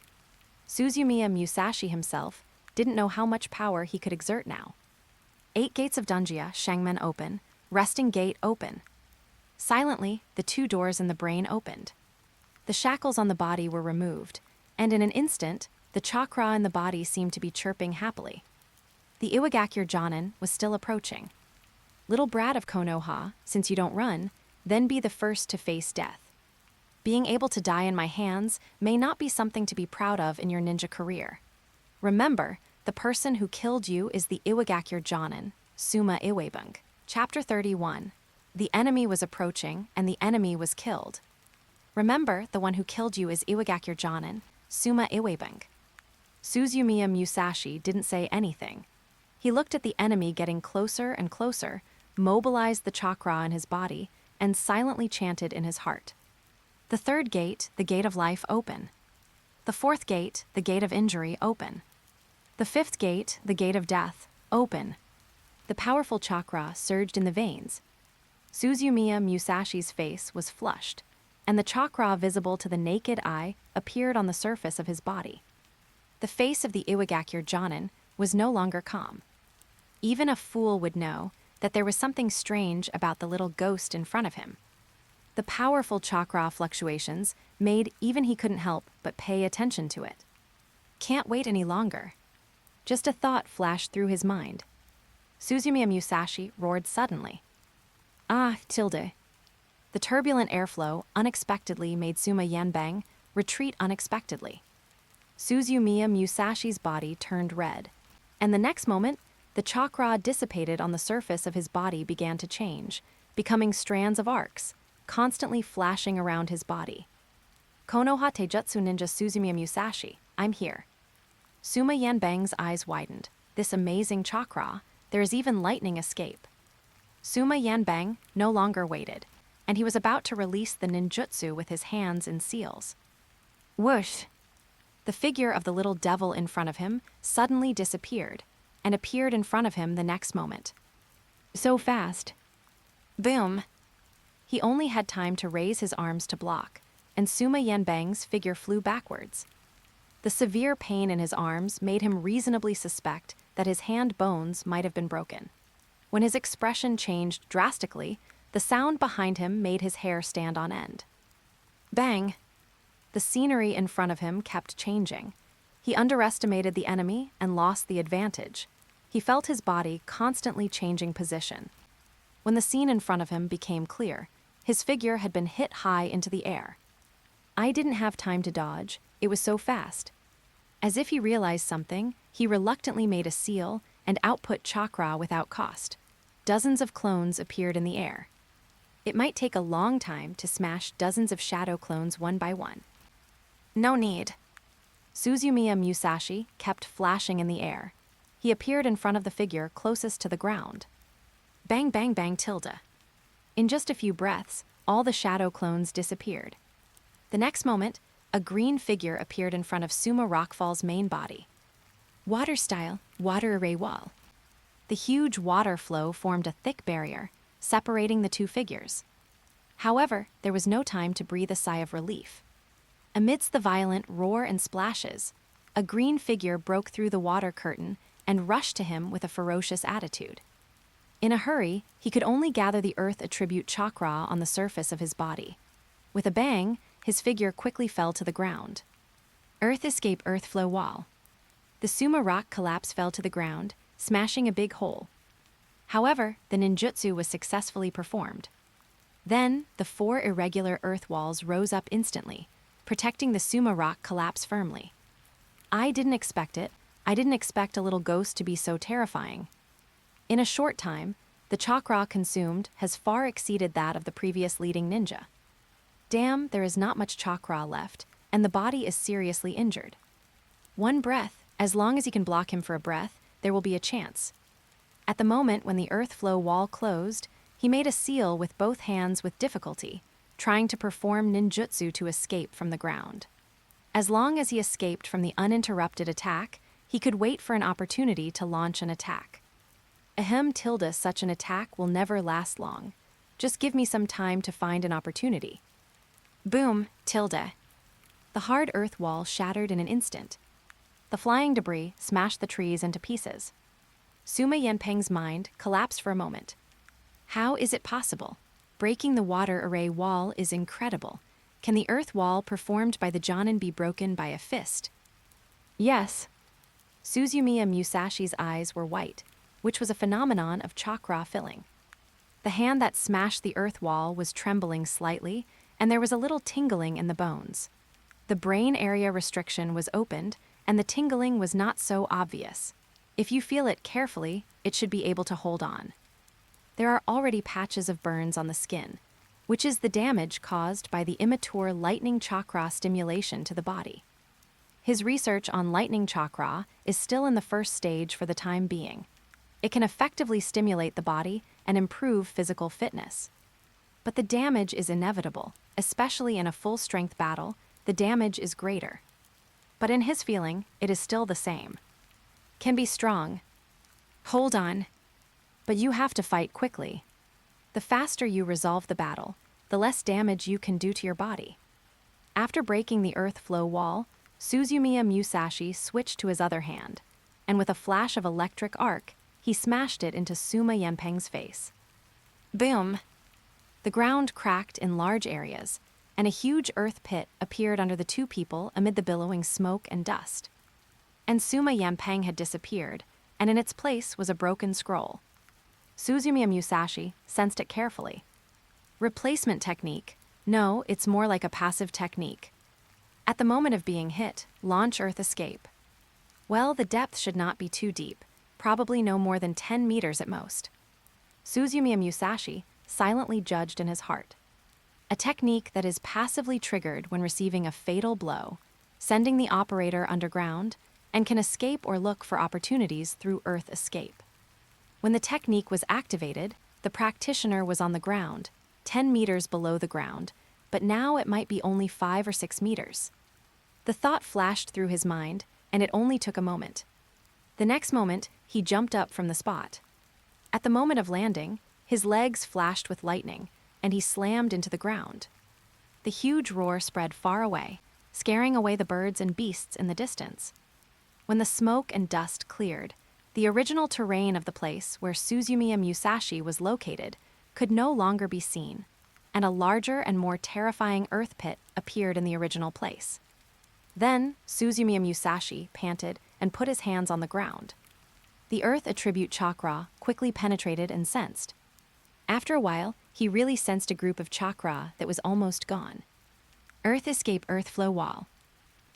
Suzumiya Musashi himself didn't know how much power he could exert now. 8 Gates of Dunjia, Shangmen open, Resting Gate open. Silently, the 2 doors in the brain opened. The shackles on the body were removed, and in an instant, the chakra in the body seemed to be chirping happily. The Iwagakure Jonin was still approaching. Little brat of Konoha, since you don't run, then be the first to face death. Being able to die in my hands may not be something to be proud of in your ninja career. Remember, the person who killed you is the Iwagakure Jonin, Suma Iwebung. Chapter 31. The enemy was approaching, and the enemy was killed. Remember, the one who killed you is Iwagakure Jonin, Suma Iwebung. Suzumiya Musashi didn't say anything. He looked at the enemy getting closer and closer, mobilized the chakra in his body, and silently chanted in his heart. The 3rd gate, the Gate of Life, open. The 4th gate, the Gate of Injury, open. The 5th gate, the Gate of Death, open. The powerful chakra surged in the veins. Suzumiya Musashi's face was flushed, and the chakra visible to the naked eye appeared on the surface of his body. The face of the Iwagakure Jonin was no longer calm. Even a fool would know that there was something strange about the little ghost in front of him. The powerful chakra fluctuations made even he couldn't help but pay attention to it. Can't wait any longer. Just a thought flashed through his mind. Suzumiya Musashi roared suddenly. Ah, tilde. The turbulent airflow unexpectedly made Suma Yanbang retreat unexpectedly. Suzumiya Musashi's body turned red, and the next moment, the chakra dissipated on the surface of his body began to change, becoming strands of arcs, constantly flashing around his body. Konoha Taijutsu Ninja Suzumiya Musashi, I'm here. Suma Yanbang's eyes widened. This amazing chakra, there is even lightning escape. Suma Yanbang no longer waited, and he was about to release the ninjutsu with his hands in seals. Whoosh! The figure of the little devil in front of him suddenly disappeared, and appeared in front of him the next moment. So fast. Boom! He only had time to raise his arms to block, and Suma Yanbang's figure flew backwards. The severe pain in his arms made him reasonably suspect that his hand bones might have been broken. When his expression changed drastically, the sound behind him made his hair stand on end. Bang! The scenery in front of him kept changing. He underestimated the enemy and lost the advantage. He felt his body constantly changing position. When the scene in front of him became clear, his figure had been hit high into the air. I didn't have time to dodge, it was so fast. As if he realized something, he reluctantly made a seal and output chakra without cost. Dozens of clones appeared in the air. It might take a long time to smash dozens of shadow clones one by one. No need. Suzumiya Musashi kept flashing in the air. He appeared in front of the figure closest to the ground. Bang bang bang tilde. In just a few breaths, all the shadow clones disappeared. The next moment, a green figure appeared in front of Suma Rockfall's main body. Water style, water array wall. The huge water flow formed a thick barrier, separating the two figures. However, there was no time to breathe a sigh of relief. Amidst the violent roar and splashes, a green figure broke through the water curtain and rushed to him with a ferocious attitude. In a hurry, he could only gather the earth attribute chakra on the surface of his body. With a bang, his figure quickly fell to the ground. Earth escape earth flow wall. The Suma rock collapse fell to the ground, smashing a big hole. However, the ninjutsu was successfully performed. Then, the 4 irregular earth walls rose up instantly, protecting the Suma rock collapse firmly. I didn't expect it. I didn't expect a little ghost to be so terrifying. In a short time, the chakra consumed has far exceeded that of the previous leading ninja. Damn, there is not much chakra left, and the body is seriously injured. One breath, as long as you can block him for a breath, there will be a chance. At the moment when the earth flow wall closed, he made a seal with both hands with difficulty, trying to perform ninjutsu to escape from the ground. As long as he escaped from the uninterrupted attack, he could wait for an opportunity to launch an attack. Ahem tilde, such an attack will never last long. Just give me some time to find an opportunity. Boom, tilde. The hard earth wall shattered in an instant. The flying debris smashed the trees into pieces. Suma Yenpeng's mind collapsed for a moment. How is it possible? Breaking the water array wall is incredible. Can the earth wall performed by the Jonin be broken by a fist? Yes. Suzumiya Musashi's eyes were white, which was a phenomenon of chakra filling. The hand that smashed the earth wall was trembling slightly, and there was a little tingling in the bones. The brain area restriction was opened, and the tingling was not so obvious. If you feel it carefully, it should be able to hold on. There are already patches of burns on the skin, which is the damage caused by the immature lightning chakra stimulation to the body. His research on lightning chakra is still in the first stage for the time being. It can effectively stimulate the body and improve physical fitness. But the damage is inevitable, especially in a full-strength battle, the damage is greater. But in his feeling, it is still the same. Can be strong. Hold on. But you have to fight quickly. The faster you resolve the battle, the less damage you can do to your body. After breaking the earth flow wall, Suzumiya Musashi switched to his other hand, and with a flash of electric arc, he smashed it into Suma Yenpeng's face. Boom! The ground cracked in large areas, and a huge earth pit appeared under the two people amid the billowing smoke and dust. And Suma Yenpeng had disappeared, and in its place was a broken scroll. Suzumiya Musashi sensed it carefully. Replacement technique? No, it's more like a passive technique. At the moment of being hit, launch earth escape. Well, the depth should not be too deep, probably no more than 10 meters at most. Suzumiya Musashi silently judged in his heart. A technique that is passively triggered when receiving a fatal blow, sending the operator underground, and can escape or look for opportunities through earth escape. When the technique was activated, the practitioner was on the ground, 10 meters below the ground, but now it might be only 5 or 6 meters. The thought flashed through his mind, and it only took a moment. The next moment, he jumped up from the spot. At the moment of landing, his legs flashed with lightning, and he slammed into the ground. The huge roar spread far away, scaring away the birds and beasts in the distance. When the smoke and dust cleared, the original terrain of the place where Suzumiya Musashi was located could no longer be seen. and a larger and more terrifying earth pit appeared in the original place. Then, Suzumiya Musashi panted and put his hands on the ground. The earth attribute chakra quickly penetrated and sensed. After a while, he really sensed a group of chakra that was almost gone. Earth escape earth flow wall.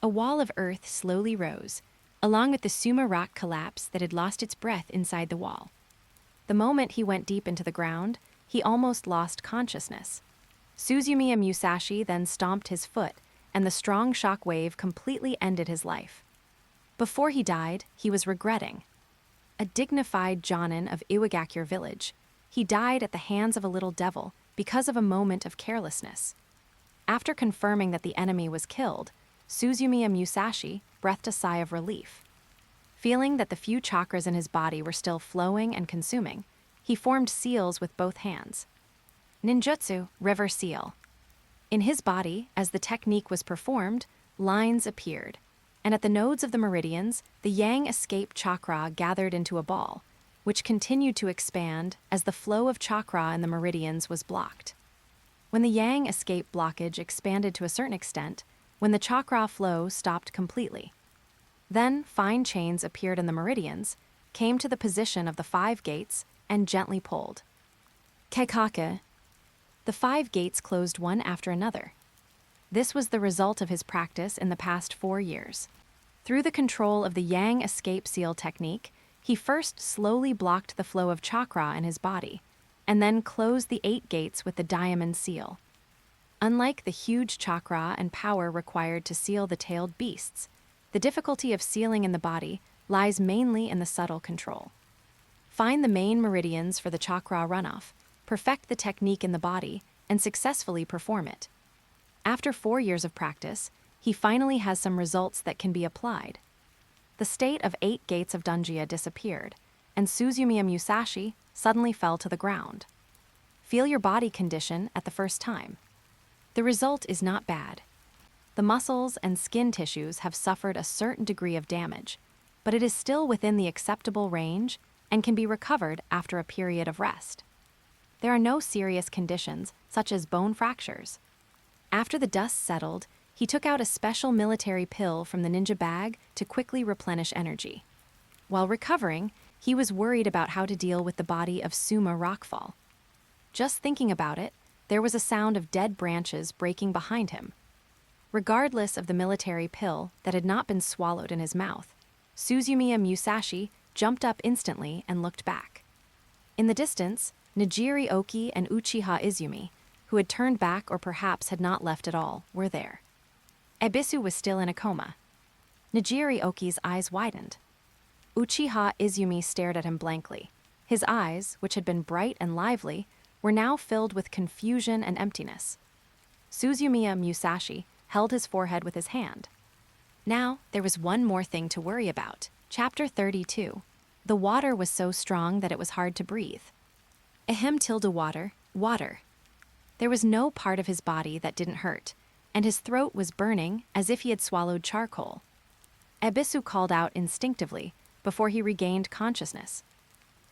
A wall of earth slowly rose, along with the Suma rock collapse that had lost its breath inside the wall. The moment he went deep into the ground, he almost lost consciousness. Suzumiya Musashi then stomped his foot, and the strong shock wave completely ended his life. Before he died, he was regretting. A dignified Jonin of Iwagakure village, he died at the hands of a little devil because of a moment of carelessness. After confirming that the enemy was killed, Suzumiya Musashi breathed a sigh of relief. Feeling that the few chakras in his body were still flowing and consuming, he formed seals with both hands. Ninjutsu, River Seal. In his body, as the technique was performed, lines appeared, and at the nodes of the meridians, the yang escape chakra gathered into a ball, which continued to expand as the flow of chakra in the meridians was blocked. When the yang escape blockage expanded to a certain extent, when the chakra flow stopped completely. Then fine chains appeared in the meridians, came to the position of the 5 gates, and gently pulled. Keikake. The 5 gates closed one after another. This was the result of his practice in the past 4 years. Through the control of the yang escape seal technique, he first slowly blocked the flow of chakra in his body, and then closed the 8 gates with the diamond seal. Unlike the huge chakra and power required to seal the tailed beasts, the difficulty of sealing in the body lies mainly in the subtle control. Find the main meridians for the chakra runoff, perfect the technique in the body, and successfully perform it. After 4 years of practice, he finally has some results that can be applied. The state of 8 gates of Dunjia disappeared, and Suzumiya Musashi suddenly fell to the ground. Feel your body condition at the first time. The result is not bad. The muscles and skin tissues have suffered a certain degree of damage, but it is still within the acceptable range and can be recovered after a period of rest. There are no serious conditions, such as bone fractures. After the dust settled, he took out a special military pill from the ninja bag to quickly replenish energy. While recovering, he was worried about how to deal with the body of Suma rockfall. Just thinking about it, there was a sound of dead branches breaking behind him. Regardless of the military pill that had not been swallowed in his mouth, Suzumiya Musashi jumped up instantly and looked back. In the distance, Nijiri Oki and Uchiha Izumi, who had turned back or perhaps had not left at all, were there. Ebisu was still in a coma. Nijiri Oki's eyes widened. Uchiha Izumi stared at him blankly. His eyes, which had been bright and lively, were now filled with confusion and emptiness. Suzumiya Musashi held his forehead with his hand. Now, there was one more thing to worry about. Chapter 32. The water was so strong that it was hard to breathe. Ahem tilde water, water. There was no part of his body that didn't hurt, and his throat was burning as if he had swallowed charcoal. Ebisu called out instinctively before he regained consciousness.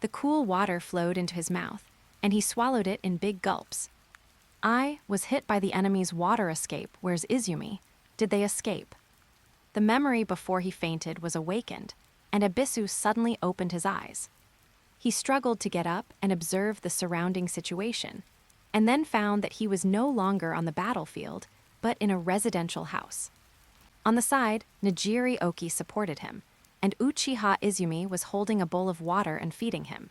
The cool water flowed into his mouth, and he swallowed it in big gulps. I was hit by the enemy's water escape. Where's Izumi? Did they escape? The memory before he fainted was awakened, and Ebisu suddenly opened his eyes. He struggled to get up and observe the surrounding situation, and then found that he was no longer on the battlefield, but in a residential house. On the side, Nijiri Oki supported him, and Uchiha Izumi was holding a bowl of water and feeding him.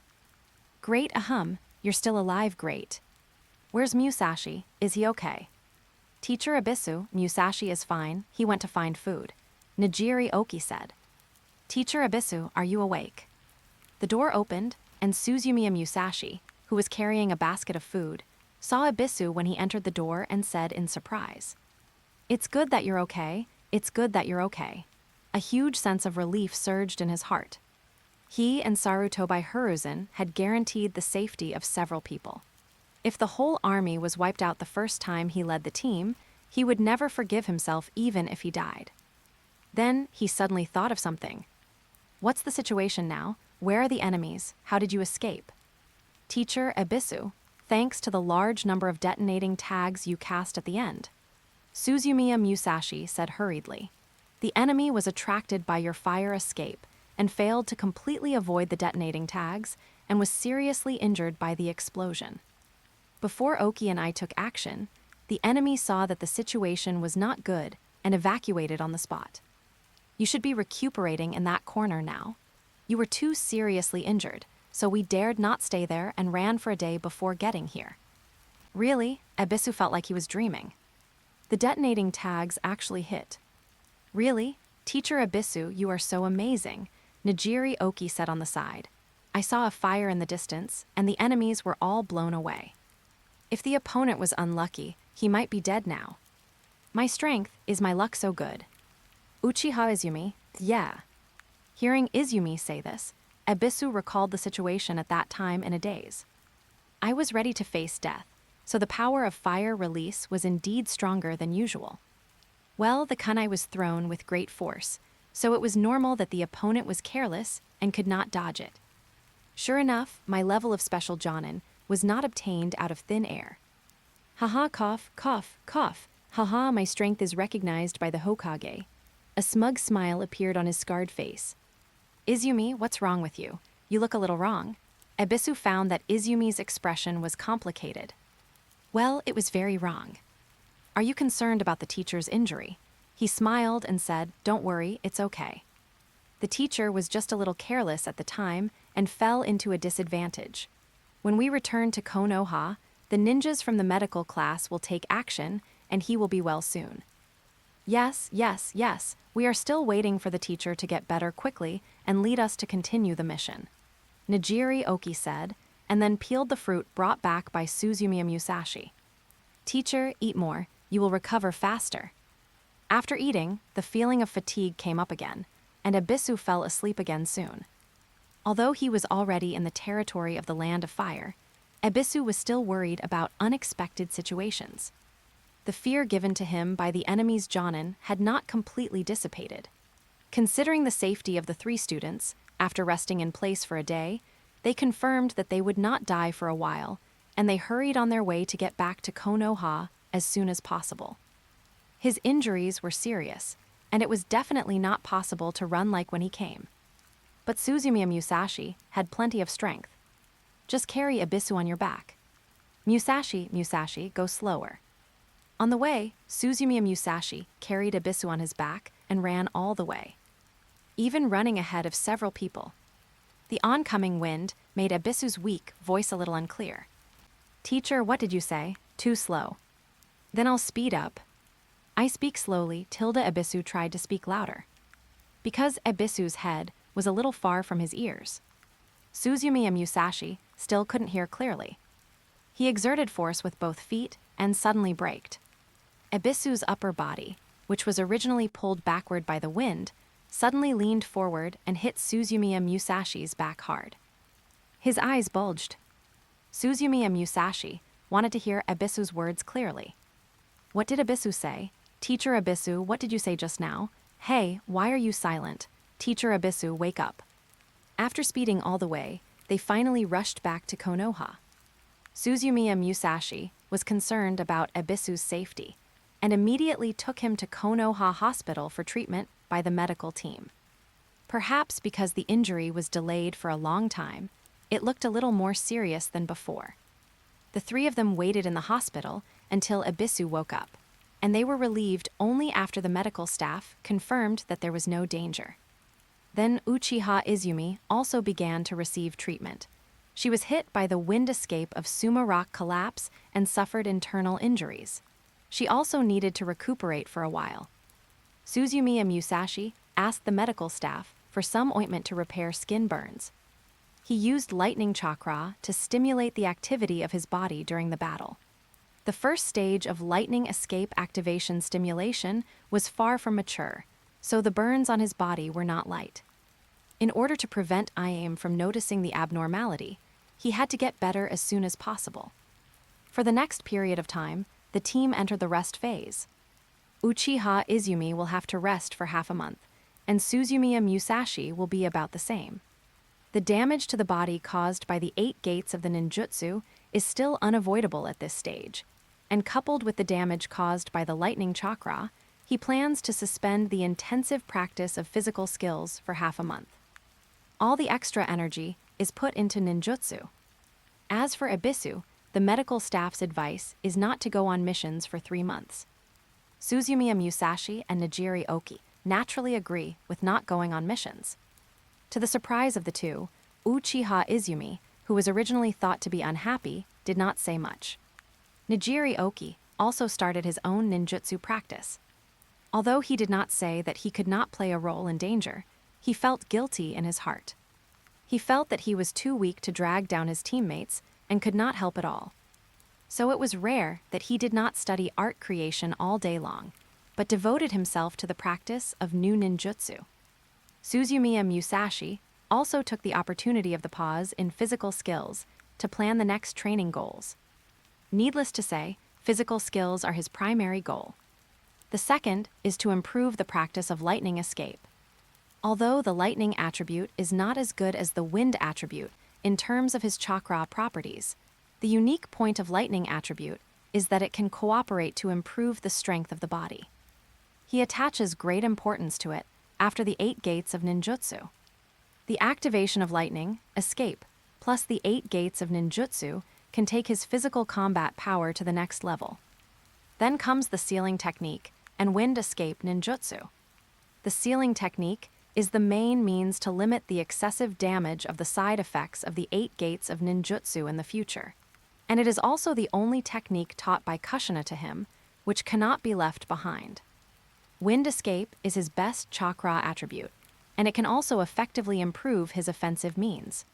Great ahum, you're still alive, great. Where's Musashi? Is he okay? Teacher Ebisu, Musashi is fine, he went to find food. Nijiri Oki said. Teacher Ebisu, are you awake? The door opened, and Suzumiya Musashi, who was carrying a basket of food, saw Ebisu when he entered the door and said in surprise, It's good that you're okay, it's good that you're okay. A huge sense of relief surged in his heart. He and Sarutobi Hiruzen had guaranteed the safety of several people. If the whole army was wiped out the first time he led the team, he would never forgive himself even if he died. Then he suddenly thought of something. What's the situation now? Where are the enemies? How did you escape? Teacher Ebisu, thanks to the large number of detonating tags you cast at the end. Suzumiya Musashi said hurriedly. The enemy was attracted by your fire escape and failed to completely avoid the detonating tags and was seriously injured by the explosion. Before Oki and I took action, the enemy saw that the situation was not good and evacuated on the spot. You should be recuperating in that corner now. You were too seriously injured, so we dared not stay there and ran for a day before getting here. Really, Ebisu felt like he was dreaming. The detonating tags actually hit. Really? Teacher Ebisu, you are so amazing, Nijiri Oki said on the side. I saw a fire in the distance, and the enemies were all blown away. If the opponent was unlucky, he might be dead now. My strength is my luck so good. Uchiha Izumi, yeah. Hearing Izumi say this, Ebisu recalled the situation at that time in a daze. I was ready to face death, so the power of fire release was indeed stronger than usual. Well, the kunai was thrown with great force, so it was normal that the opponent was careless and could not dodge it. Sure enough, my level of special jonin was not obtained out of thin air. Haha, cough, cough, cough. Haha, my strength is recognized by the Hokage. A smug smile appeared on his scarred face. Izumi, what's wrong with you? You look a little wrong. Ebisu found that Izumi's expression was complicated. Well, it was very wrong. Are you concerned about the teacher's injury? He smiled and said, don't worry, it's okay. The teacher was just a little careless at the time and fell into a disadvantage. When we return to Konoha, the ninjas from the medical class will take action and he will be well soon. Yes, yes, yes, we are still waiting for the teacher to get better quickly and lead us to continue the mission. Nijiri Oki said, and then peeled the fruit brought back by Suzumiya Musashi. Teacher, eat more, you will recover faster. After eating, the feeling of fatigue came up again, and Ebisu fell asleep again soon. Although he was already in the territory of the Land of Fire, Ebisu was still worried about unexpected situations. The fear given to him by the enemy's jonin had not completely dissipated. Considering the safety of the 3 students, after resting in place for a day, they confirmed that they would not die for a while, and they hurried on their way to get back to Konoha as soon as possible. His injuries were serious, and it was definitely not possible to run like when he came. But Suzumiya Musashi had plenty of strength. Just carry Ebisu on your back. Musashi, Musashi, go slower. On the way, Suzumiya Musashi carried Ebisu on his back and ran all the way, even running ahead of several people. The oncoming wind made Ebisu's weak voice a little unclear. Teacher, what did you say? Too slow. Then I'll speed up. I speak slowly. Ebisu tried to speak louder. Because Ebisu's head was a little far from his ears, Suzumiya Musashi still couldn't hear clearly. He exerted force with both feet and suddenly braked. Ebisu's upper body, which was originally pulled backward by the wind, suddenly leaned forward and hit Suzumiya Musashi's back hard. His eyes bulged. Suzumiya Musashi wanted to hear Ebisu's words clearly. What did Ebisu say? Teacher Ebisu, what did you say just now? Hey, why are you silent? Teacher Ebisu, wake up. After speeding all the way, they finally rushed back to Konoha. Suzumiya Musashi was concerned about Ebisu's safety and immediately took him to Konoha Hospital for treatment by the medical team. Perhaps because the injury was delayed for a long time, it looked a little more serious than before. The 3 of them waited in the hospital until Ebisu woke up, and they were relieved only after the medical staff confirmed that there was no danger. Then Uchiha Izumi also began to receive treatment. She was hit by the wind escape of Suma Rock collapse and suffered internal injuries. She also needed to recuperate for a while. Suzumiya Musashi asked the medical staff for some ointment to repair skin burns. He used lightning chakra to stimulate the activity of his body during the battle. The first stage of lightning escape activation stimulation was far from mature, so the burns on his body were not light. In order to prevent IAM from noticing the abnormality, he had to get better as soon as possible. For the next period of time, the team entered the rest phase. Uchiha Izumi will have to rest for half a month, and Suzumiya Musashi will be about the same. The damage to the body caused by the 8 gates of the ninjutsu is still unavoidable at this stage, and coupled with the damage caused by the lightning chakra, he plans to suspend the intensive practice of physical skills for half a month. All the extra energy is put into ninjutsu. As for Ebisu, the medical staff's advice is not to go on missions for 3 months. Suzumiya Musashi and Nijiri Oki naturally agree with not going on missions. To the surprise of the two, Uchiha Izumi, who was originally thought to be unhappy, did not say much. Nijiri Oki also started his own ninjutsu practice. Although he did not say that he could not play a role in danger, he felt guilty in his heart. He felt that he was too weak to drag down his teammates and could not help at all. So it was rare that he did not study art creation all day long, but devoted himself to the practice of new ninjutsu. Suzumiya Musashi also took the opportunity of the pause in physical skills to plan the next training goals. Needless to say, physical skills are his primary goal. The second is to improve the practice of lightning escape. Although the lightning attribute is not as good as the wind attribute in terms of his chakra properties, the unique point of lightning attribute is that it can cooperate to improve the strength of the body. He attaches great importance to it after the 8 gates of ninjutsu. The activation of lightning, escape, plus the 8 gates of ninjutsu can take his physical combat power to the next level. Then comes the sealing technique and wind escape ninjutsu. The sealing technique is the main means to limit the excessive damage of the side effects of the 8 gates of ninjutsu in the future, and it is also the only technique taught by Kushina to him, which cannot be left behind. Wind escape is his best chakra attribute, and it can also effectively improve his offensive means.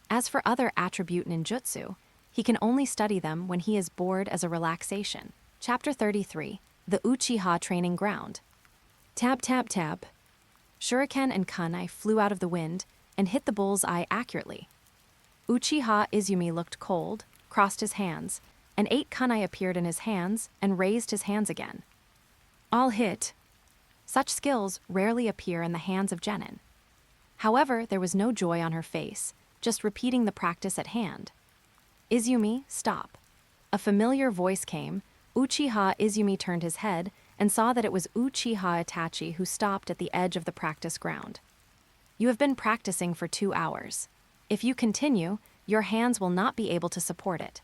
As for other attribute ninjutsu, he can only study them when he is bored as a relaxation. Chapter 33, The Uchiha Training Ground. Tab, tab, tab. Shuriken and kunai flew out of the wind and hit the bull's eye accurately. Uchiha Izumi looked cold, crossed his hands, and 8 kunai appeared in his hands and raised his hands again. All hit. Such skills rarely appear in the hands of genin. However, there was no joy on her face, just repeating the practice at hand. Izumi, stop. A familiar voice came. Uchiha Izumi turned his head and saw that it was Uchiha Itachi who stopped at the edge of the practice ground. You have been practicing for 2 hours. If you continue, your hands will not be able to support it.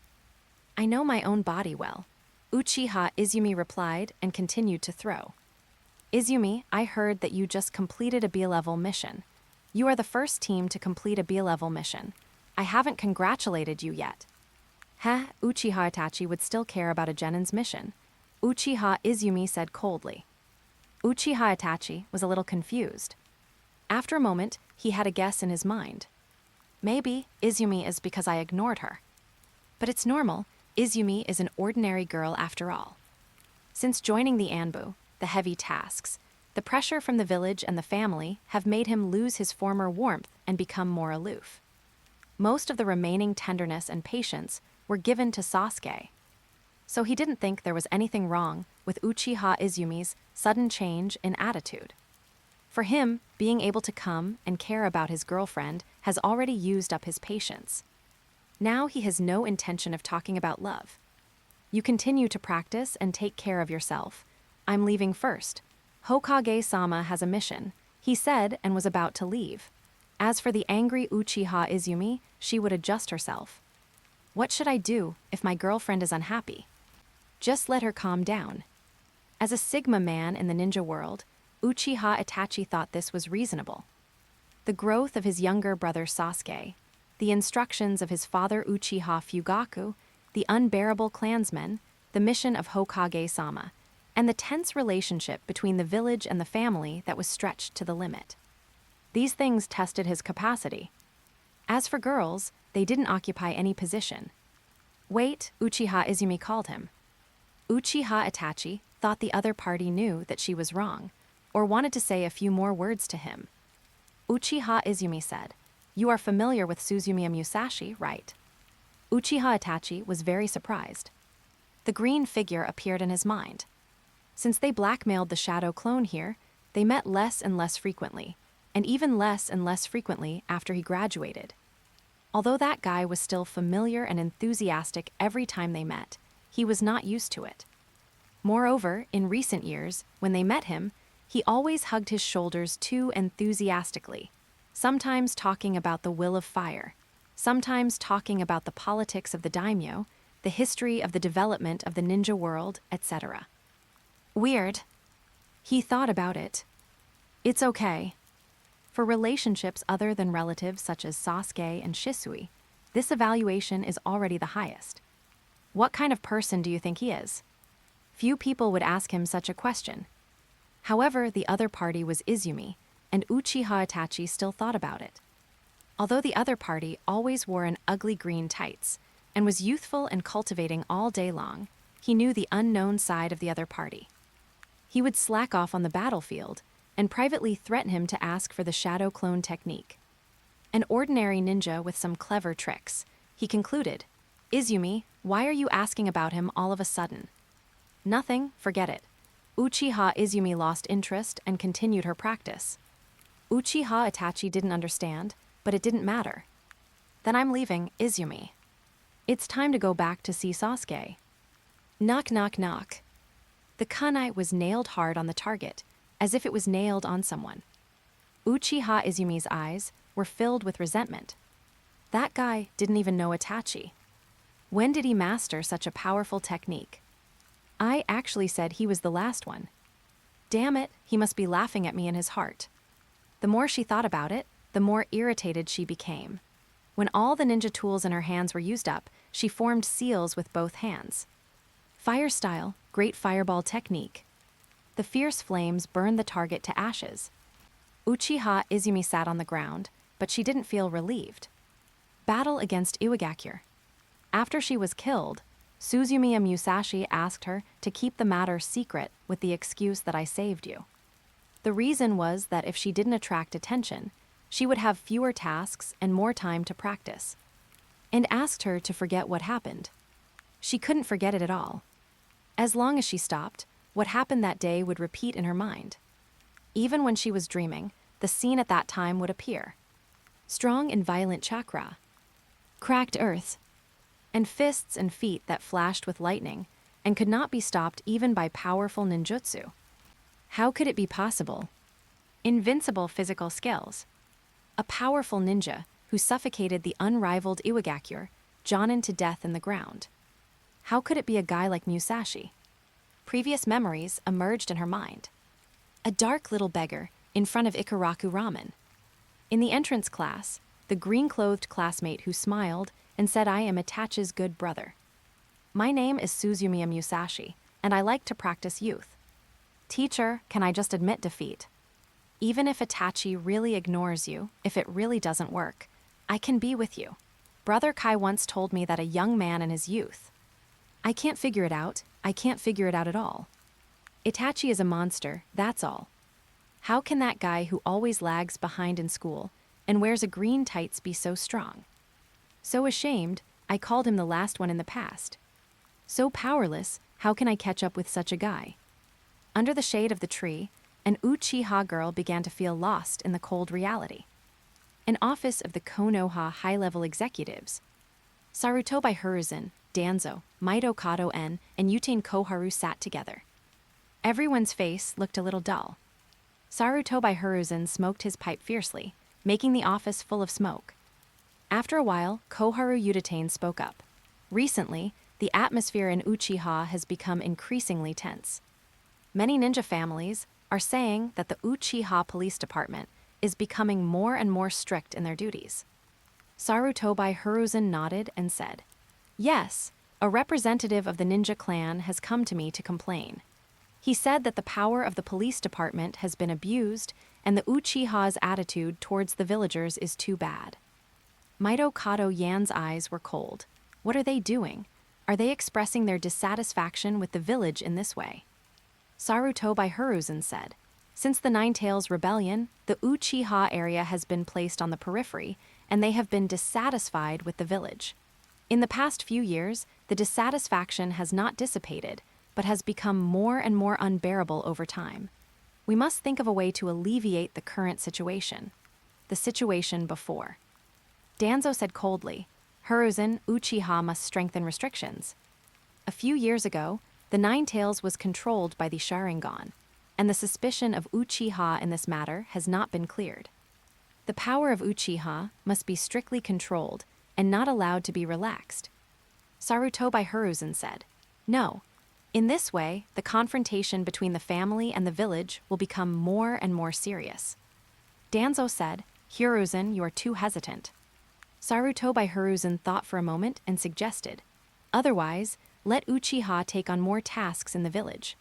I know my own body well. Uchiha Izumi replied and continued to throw. Izumi, I heard that you just completed a B-level mission. You are the first team to complete a B-level mission. I haven't congratulated you yet. Uchiha Itachi would still care about a genin's mission. Uchiha Izumi said coldly. Uchiha Itachi was a little confused. After a moment, he had a guess in his mind. Maybe Izumi is because I ignored her. But it's normal. Izumi is an ordinary girl after all. Since joining the Anbu, the heavy tasks, the pressure from the village and the family have made him lose his former warmth and become more aloof. Most of the remaining tenderness and patience were given to Sasuke. So he didn't think there was anything wrong with Uchiha Izumi's sudden change in attitude. For him, being able to come and care about his girlfriend has already used up his patience. Now he has no intention of talking about love. You continue to practice and take care of yourself. I'm leaving first. Hokage-sama has a mission, he said and was about to leave. As for the angry Uchiha Izumi, she would adjust herself. What should I do if my girlfriend is unhappy? Just let her calm down. As a Sigma man in the ninja world, Uchiha Itachi thought this was reasonable. The growth of his younger brother Sasuke, the instructions of his father Uchiha Fugaku, the unbearable clansmen, the mission of Hokage-sama, and the tense relationship between the village and the family that was stretched to the limit. These things tested his capacity. As for girls, they didn't occupy any position. Wait, Uchiha Izumi called him. Uchiha Itachi thought the other party knew that she was wrong, or wanted to say a few more words to him. Uchiha Izumi said, You are familiar with Suzumiya Musashi, right? Uchiha Itachi was very surprised. The green figure appeared in his mind. Since they blackmailed the shadow clone here, they met less and less frequently, and even less and less frequently after he graduated. Although that guy was still familiar and enthusiastic every time they met, he was not used to it. Moreover, in recent years, when they met him, he always hugged his shoulders too enthusiastically, sometimes talking about the will of fire, sometimes talking about the politics of the daimyo, the history of the development of the ninja world, etc. Weird. He thought about it. It's okay. For relationships other than relatives such as Sasuke and Shisui, this evaluation is already the highest. What kind of person do you think he is? Few people would ask him such a question. However, the other party was Izumi, and Uchiha Itachi still thought about it. Although the other party always wore an ugly green tights and was youthful and cultivating all day long, he knew the unknown side of the other party. He would slack off on the battlefield and privately threaten him to ask for the shadow clone technique. An ordinary ninja with some clever tricks, he concluded, "Izumi, why are you asking about him all of a sudden?" "Nothing, forget it." Uchiha Izumi lost interest and continued her practice. Uchiha Itachi didn't understand, but it didn't matter. "Then I'm leaving, Izumi. It's time to go back to see Sasuke." Knock, knock, knock. The kunai was nailed hard on the target, as if it was nailed on someone. Uchiha Izumi's eyes were filled with resentment. That guy didn't even know Itachi. When did he master such a powerful technique? I actually said he was the last one. Damn it, he must be laughing at me in his heart. The more she thought about it, the more irritated she became. When all the ninja tools in her hands were used up, she formed seals with both hands. Fire style, great fireball technique. The fierce flames burned the target to ashes. Uchiha Izumi sat on the ground, but she didn't feel relieved. Battle against Iwagakure. After she was killed, Suzumiya Musashi asked her to keep the matter secret with the excuse that I saved you. The reason was that if she didn't attract attention, she would have fewer tasks and more time to practice, and asked her to forget what happened. She couldn't forget it at all. As long as she stopped, what happened that day would repeat in her mind. Even when she was dreaming, the scene at that time would appear. Strong and violent chakra, cracked earth, and fists and feet that flashed with lightning and could not be stopped even by powerful ninjutsu. How could it be possible? Invincible physical skills. A powerful ninja who suffocated the unrivaled Iwagakure, Jonin to death in the ground. How could it be a guy like Musashi? Previous memories emerged in her mind. A dark little beggar in front of Ikaraku Ramen. In the entrance class, the green-clothed classmate who smiled and said I am Itachi's good brother. My name is Suzumiya Musashi, and I like to practice youth. Teacher, can I just admit defeat? Even if Itachi really ignores you, if it really doesn't work, I can be with you. Brother Kai once told me that a young man in his youth. I can't figure it out. I can't figure it out at all. Itachi is a monster, that's all. How can that guy who always lags behind in school and wears a green tights be so strong? So ashamed, I called him the last one in the past. So powerless, how can I catch up with such a guy? Under the shade of the tree, an Uchiha girl began to feel lost in the cold reality. An office of the Konoha high-level executives. Sarutobi Hiruzen, Danzo, Maido Kato-en, and Yutain Koharu sat together. Everyone's face looked a little dull. Sarutobi Hiruzen smoked his pipe fiercely, making the office full of smoke. After a while, Koharu Yutain spoke up. Recently, the atmosphere in Uchiha has become increasingly tense. Many ninja families are saying that the Uchiha Police Department is becoming more and more strict in their duties. Sarutobi Hiruzen nodded and said, "Yes, a representative of the ninja clan has come to me to complain. He said that the power of the police department has been abused and the Uchiha's attitude towards the villagers is too bad." Maido Kato Yan's eyes were cold. What are they doing? Are they expressing their dissatisfaction with the village in this way? Sarutobi Hiruzen said, "Since the Nine Tails Rebellion, the Uchiha area has been placed on the periphery, and they have been dissatisfied with the village. In the past few years, the dissatisfaction has not dissipated, but has become more and more unbearable over time. We must think of a way to alleviate the current situation. The situation before. Danzo said coldly, Hiruzen, Uchiha must strengthen restrictions. A few years ago, the Nine Tails was controlled by the Sharingan, and the suspicion of Uchiha in this matter has not been cleared. The power of Uchiha must be strictly controlled and not allowed to be relaxed. Sarutobi Hiruzen said, No. In this way, the confrontation between the family and the village will become more and more serious. Danzo said, Hiruzen, you are too hesitant. Sarutobi Hiruzen thought for a moment and suggested, Otherwise, let Uchiha take on more tasks in the village.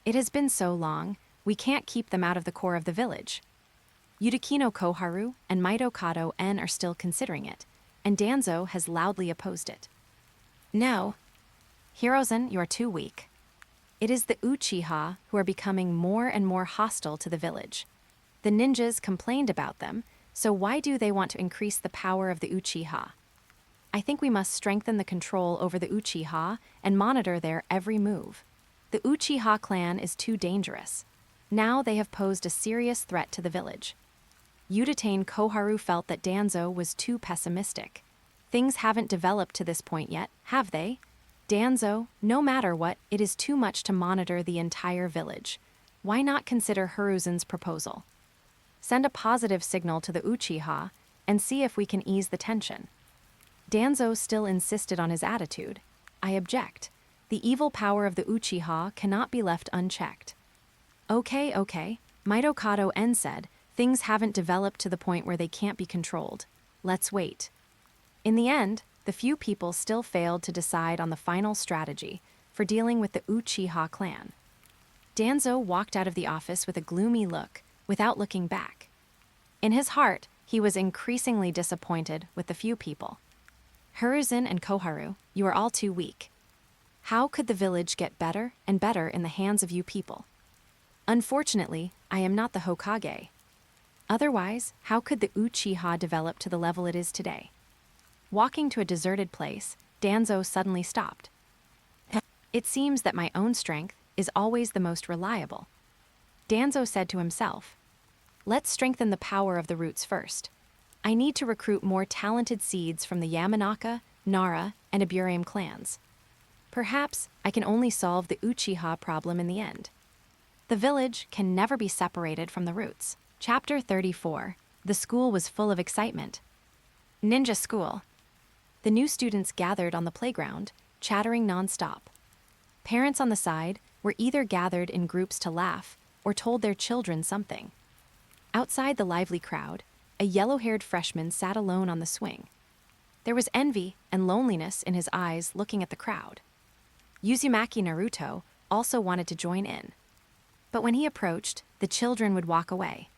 It has been so long, we can't keep them out of the core of the village. Yudikino Koharu and Maito Kato En are still considering it, and Danzo has loudly opposed it. No. Hiruzen, you are too weak. It is the Uchiha who are becoming more and more hostile to the village. The ninjas complained about them, so why do they want to increase the power of the Uchiha? I think we must strengthen the control over the Uchiha and monitor their every move. The Uchiha clan is too dangerous. Now they have posed a serious threat to the village. Uchiha Koharu felt that Danzo was too pessimistic. Things haven't developed to this point yet, have they? Danzo, no matter what, it is too much to monitor the entire village. Why not consider Hiruzen's proposal? Send a positive signal to the Uchiha and see if we can ease the tension. Danzo still insisted on his attitude. I object. The evil power of the Uchiha cannot be left unchecked. Okay, Maito Kato En said, things haven't developed to the point where they can't be controlled. Let's wait. In the end, the few people still failed to decide on the final strategy for dealing with the Uchiha clan. Danzo walked out of the office with a gloomy look, without looking back. In his heart, he was increasingly disappointed with the few people. Hiruzen and Koharu, you are all too weak. How could the village get better and better in the hands of you people? Unfortunately, I am not the Hokage. Otherwise, how could the Uchiha develop to the level it is today? Walking to a deserted place, Danzo suddenly stopped. It seems that my own strength is always the most reliable. Danzo said to himself, Let's strengthen the power of the roots first. I need to recruit more talented seeds from the Yamanaka, Nara, and Aburame clans. Perhaps I can only solve the Uchiha problem in the end. The village can never be separated from the roots. Chapter 34. The school was full of excitement. Ninja school. The new students gathered on the playground, chattering non-stop. Parents on the side were either gathered in groups to laugh or told their children something. Outside the lively crowd, a yellow-haired freshman sat alone on the swing. There was envy and loneliness in his eyes looking at the crowd. Uzumaki Naruto also wanted to join in. But when he approached, the children would walk away.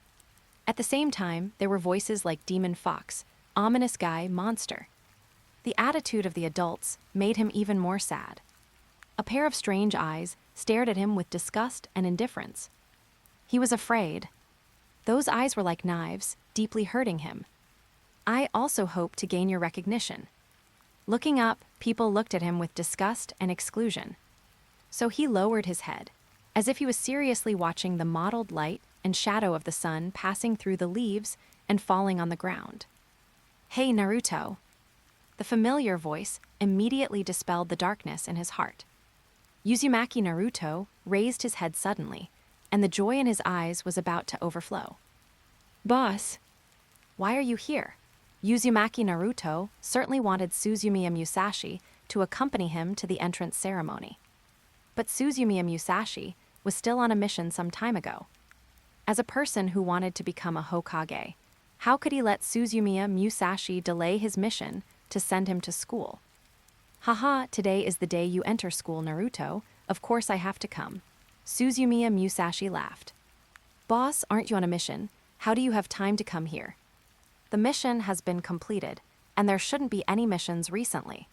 At the same time, there were voices like Demon Fox, Ominous Guy, Monster. The attitude of the adults made him even more sad. A pair of strange eyes stared at him with disgust and indifference. He was afraid. Those eyes were like knives, deeply hurting him. I also hope to gain your recognition. Looking up, people looked at him with disgust and exclusion. So he lowered his head, as if he was seriously watching the mottled light and shadow of the sun passing through the leaves and falling on the ground. Hey, Naruto. The familiar voice immediately dispelled the darkness in his heart. Uzumaki Naruto raised his head suddenly, and the joy in his eyes was about to overflow. Boss, why are you here? Uzumaki Naruto certainly wanted Suzumiya Musashi to accompany him to the entrance ceremony. But Suzumiya Musashi was still on a mission some time ago. As a person who wanted to become a Hokage, how could he let Suzumiya Musashi delay his mission to send him to school? Haha, today is the day you enter school, Naruto. Of course I have to come. Suzumiya Musashi laughed. Boss, aren't you on a mission? How do you have time to come here? The mission has been completed, and there shouldn't be any missions recently.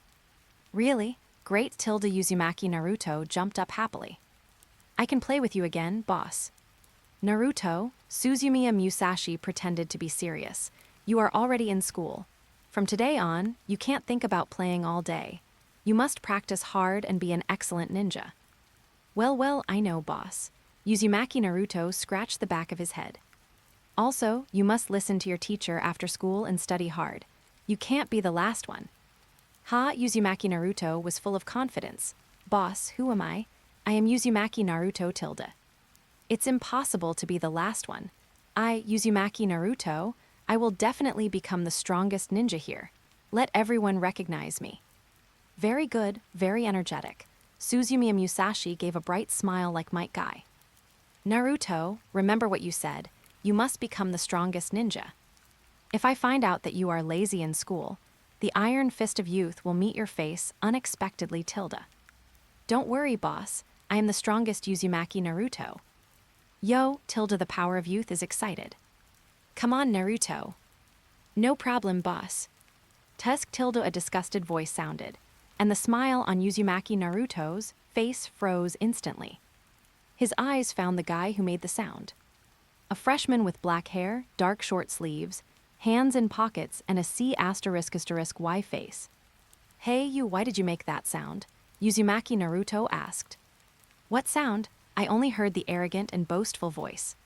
Really? Great. Uzumaki Naruto jumped up happily. I can play with you again, boss. Naruto, Suzumiya Musashi pretended to be serious. You are already in school. From today on, you can't think about playing all day. You must practice hard and be an excellent ninja. Well, I know, boss. Uzumaki Naruto scratched the back of his head. Also, you must listen to your teacher after school and study hard. You can't be the last one. Uzumaki Naruto was full of confidence. Boss, who am I? I am Uzumaki Naruto tilde. It's impossible to be the last one. Uzumaki Naruto, I will definitely become the strongest ninja here. Let everyone recognize me. Very good, very energetic. Suzumiya Musashi gave a bright smile like Might Guy. Naruto, remember what you said. You must become the strongest ninja. If I find out that you are lazy in school, the iron fist of youth will meet your face unexpectedly tilde. Don't worry, boss. I am the strongest Uzumaki Naruto. Yo, tilde the power of youth is excited. Come on, Naruto. No problem, boss. Tusk tilde a disgusted voice sounded, and the smile on Uzumaki Naruto's face froze instantly. His eyes found the guy who made the sound. A freshman with black hair, dark short sleeves, hands in pockets, and a C***Y face. Hey you, why did you make that sound? Uzumaki Naruto asked. What sound? I only heard the arrogant and boastful voice.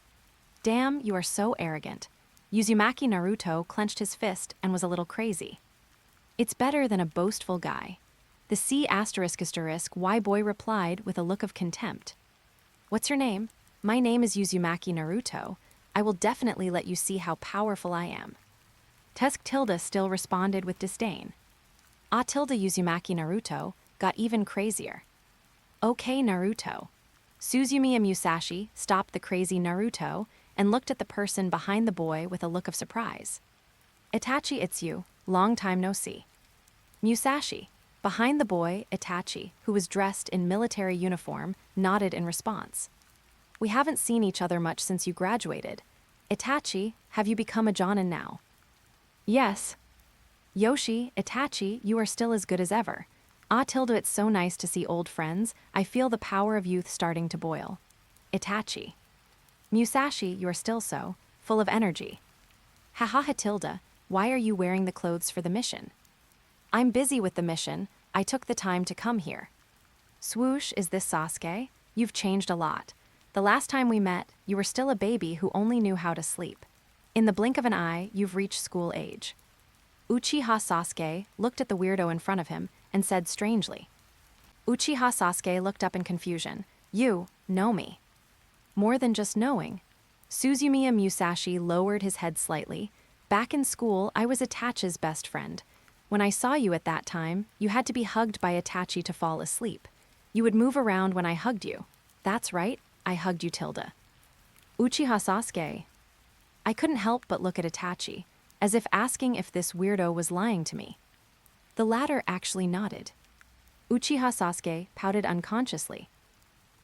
Damn, you are so arrogant. Uzumaki Naruto clenched his fist and was a little crazy. It's better than a boastful guy. The C***Y boy replied with a look of contempt. What's your name? My name is Uzumaki Naruto. I will definitely let you see how powerful I am. Tusk tilde still responded with disdain. Tilde Uzumaki Naruto got even crazier. Okay, Naruto. Suzumiya Musashi stopped the crazy Naruto and looked at the person behind the boy with a look of surprise. Itachi, it's you. Long time no see. Musashi, behind the boy, Itachi, who was dressed in military uniform, nodded in response. We haven't seen each other much since you graduated. Itachi, have you become a Jonin now? Yes. Yoshi, Itachi, you are still as good as ever. Tilde, it's so nice to see old friends. I feel the power of youth starting to boil. Itachi. Musashi, you are still so, full of energy. Tilde, why are you wearing the clothes for the mission? I'm busy with the mission. I took the time to come here. Swoosh, is this Sasuke? You've changed a lot. The last time we met, you were still a baby who only knew how to sleep. In the blink of an eye, you've reached school age. Uchiha Sasuke looked at the weirdo in front of him and said strangely. Uchiha Sasuke looked up in confusion. You know me. More than just knowing. Suzumiya Musashi lowered his head slightly. Back in school, I was Itachi's best friend. When I saw you at that time, you had to be hugged by Itachi to fall asleep. You would move around when I hugged you. That's right, I hugged you, Tilde. Uchiha Sasuke. I couldn't help but look at Itachi, as if asking if this weirdo was lying to me. The latter actually nodded. Uchiha Sasuke pouted unconsciously.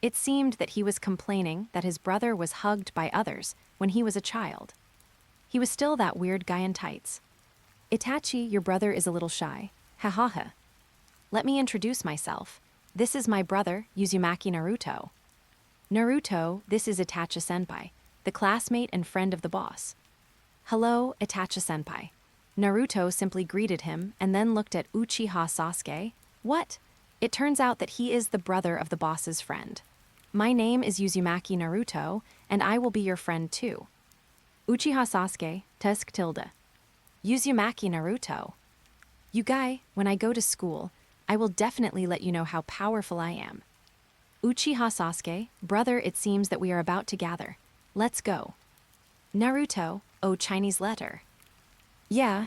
It seemed that he was complaining that his brother was hugged by others when he was a child. He was still that weird guy in tights. Itachi, your brother is a little shy. Let me introduce myself. This is my brother, Uzumaki Naruto. Naruto, this is Itachi-senpai, the classmate and friend of the boss. Hello, Itachi-senpai. Naruto simply greeted him and then looked at Uchiha Sasuke. What? It turns out that he is the brother of the boss's friend. My name is Uzumaki Naruto, and I will be your friend too. Uchiha Sasuke, Tusk tilde. Uzumaki Naruto. You guy, when I go to school, I will definitely let you know how powerful I am. Uchiha Sasuke, brother, it seems that we are about to gather. Let's go. Naruto, oh Chinese letter. Yeah.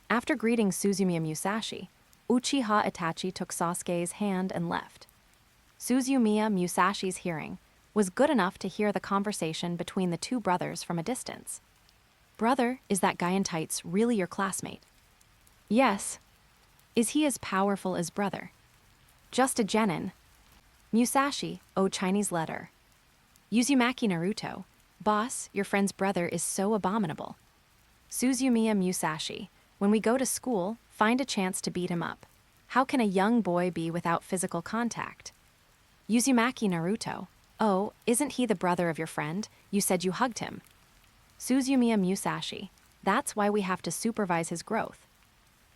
After greeting Suzumiya Musashi, Uchiha Itachi took Sasuke's hand and left. Suzumiya Musashi's hearing was good enough to hear the conversation between the two brothers from a distance. Brother, is that guy in tights really your classmate? Yes. Is he as powerful as brother? Just a genin. Musashi, oh Chinese letter. Uzumaki Naruto, boss, your friend's brother is so abominable. Suzumiya Musashi, when we go to school, find a chance to beat him up. How can a young boy be without physical contact? Uzumaki Naruto, oh, isn't he the brother of your friend? You said you hugged him. Suzumiya Musashi, that's why we have to supervise his growth.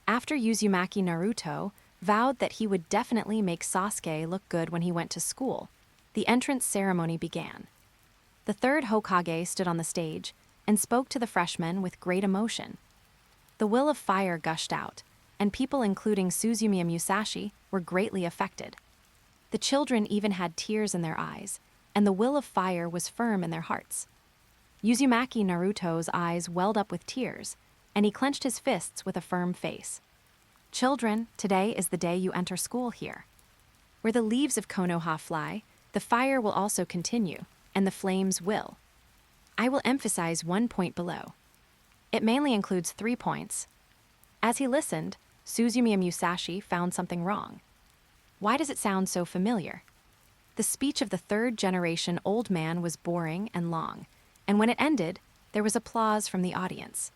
After Uzumaki Naruto vowed that he would definitely make Sasuke look good when he went to school, the entrance ceremony began. The third Hokage stood on the stage and spoke to the freshmen with great emotion. The will of fire gushed out, and people including Suzumiya Musashi were greatly affected. The children even had tears in their eyes, and the will of fire was firm in their hearts. Uzumaki Naruto's eyes welled up with tears, and he clenched his fists with a firm face. Children, today is the day you enter school here. Where the leaves of Konoha fly, the fire will also continue, and the flames will. I will emphasize one point below. It mainly includes 3 points. As he listened, Suzumiya Musashi found something wrong. Why does it sound so familiar? The speech of the third-generation old man was boring and long, and when it ended, there was applause from the audience.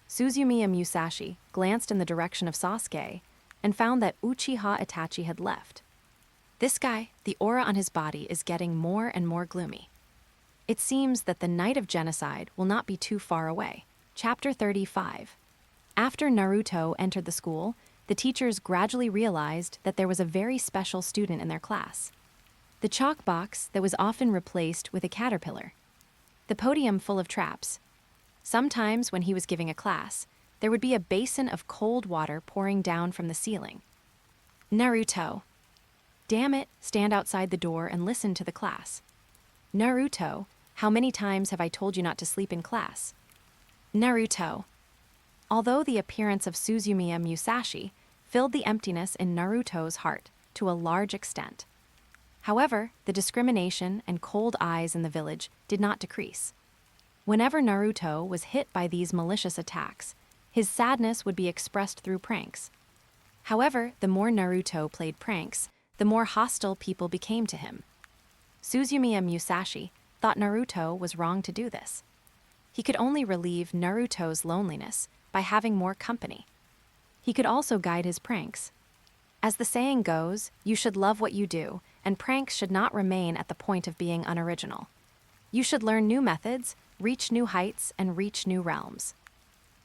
Suzumiya Musashi glanced in the direction of Sasuke and found that Uchiha Itachi had left. This guy, the aura on his body is getting more and more gloomy. It seems that the night of genocide will not be too far away. Chapter 35. After Naruto entered the school, the teachers gradually realized that there was a very special student in their class. The chalk box that was often replaced with a caterpillar. The podium full of traps. Sometimes when he was giving a class, there would be a basin of cold water pouring down from the ceiling. Naruto. Damn it, stand outside the door and listen to the class. Naruto, how many times have I told you not to sleep in class? Naruto. Although the appearance of Suzumiya Musashi filled the emptiness in Naruto's heart to a large extent. However, the discrimination and cold eyes in the village did not decrease. Whenever Naruto was hit by these malicious attacks, his sadness would be expressed through pranks. However, the more Naruto played pranks, the more hostile people became to him. Suzumiya Musashi thought Naruto was wrong to do this. He could only relieve Naruto's loneliness by having more company. He could also guide his pranks. As the saying goes, you should love what you do, and pranks should not remain at the point of being unoriginal. You should learn new methods, reach new heights, and reach new realms.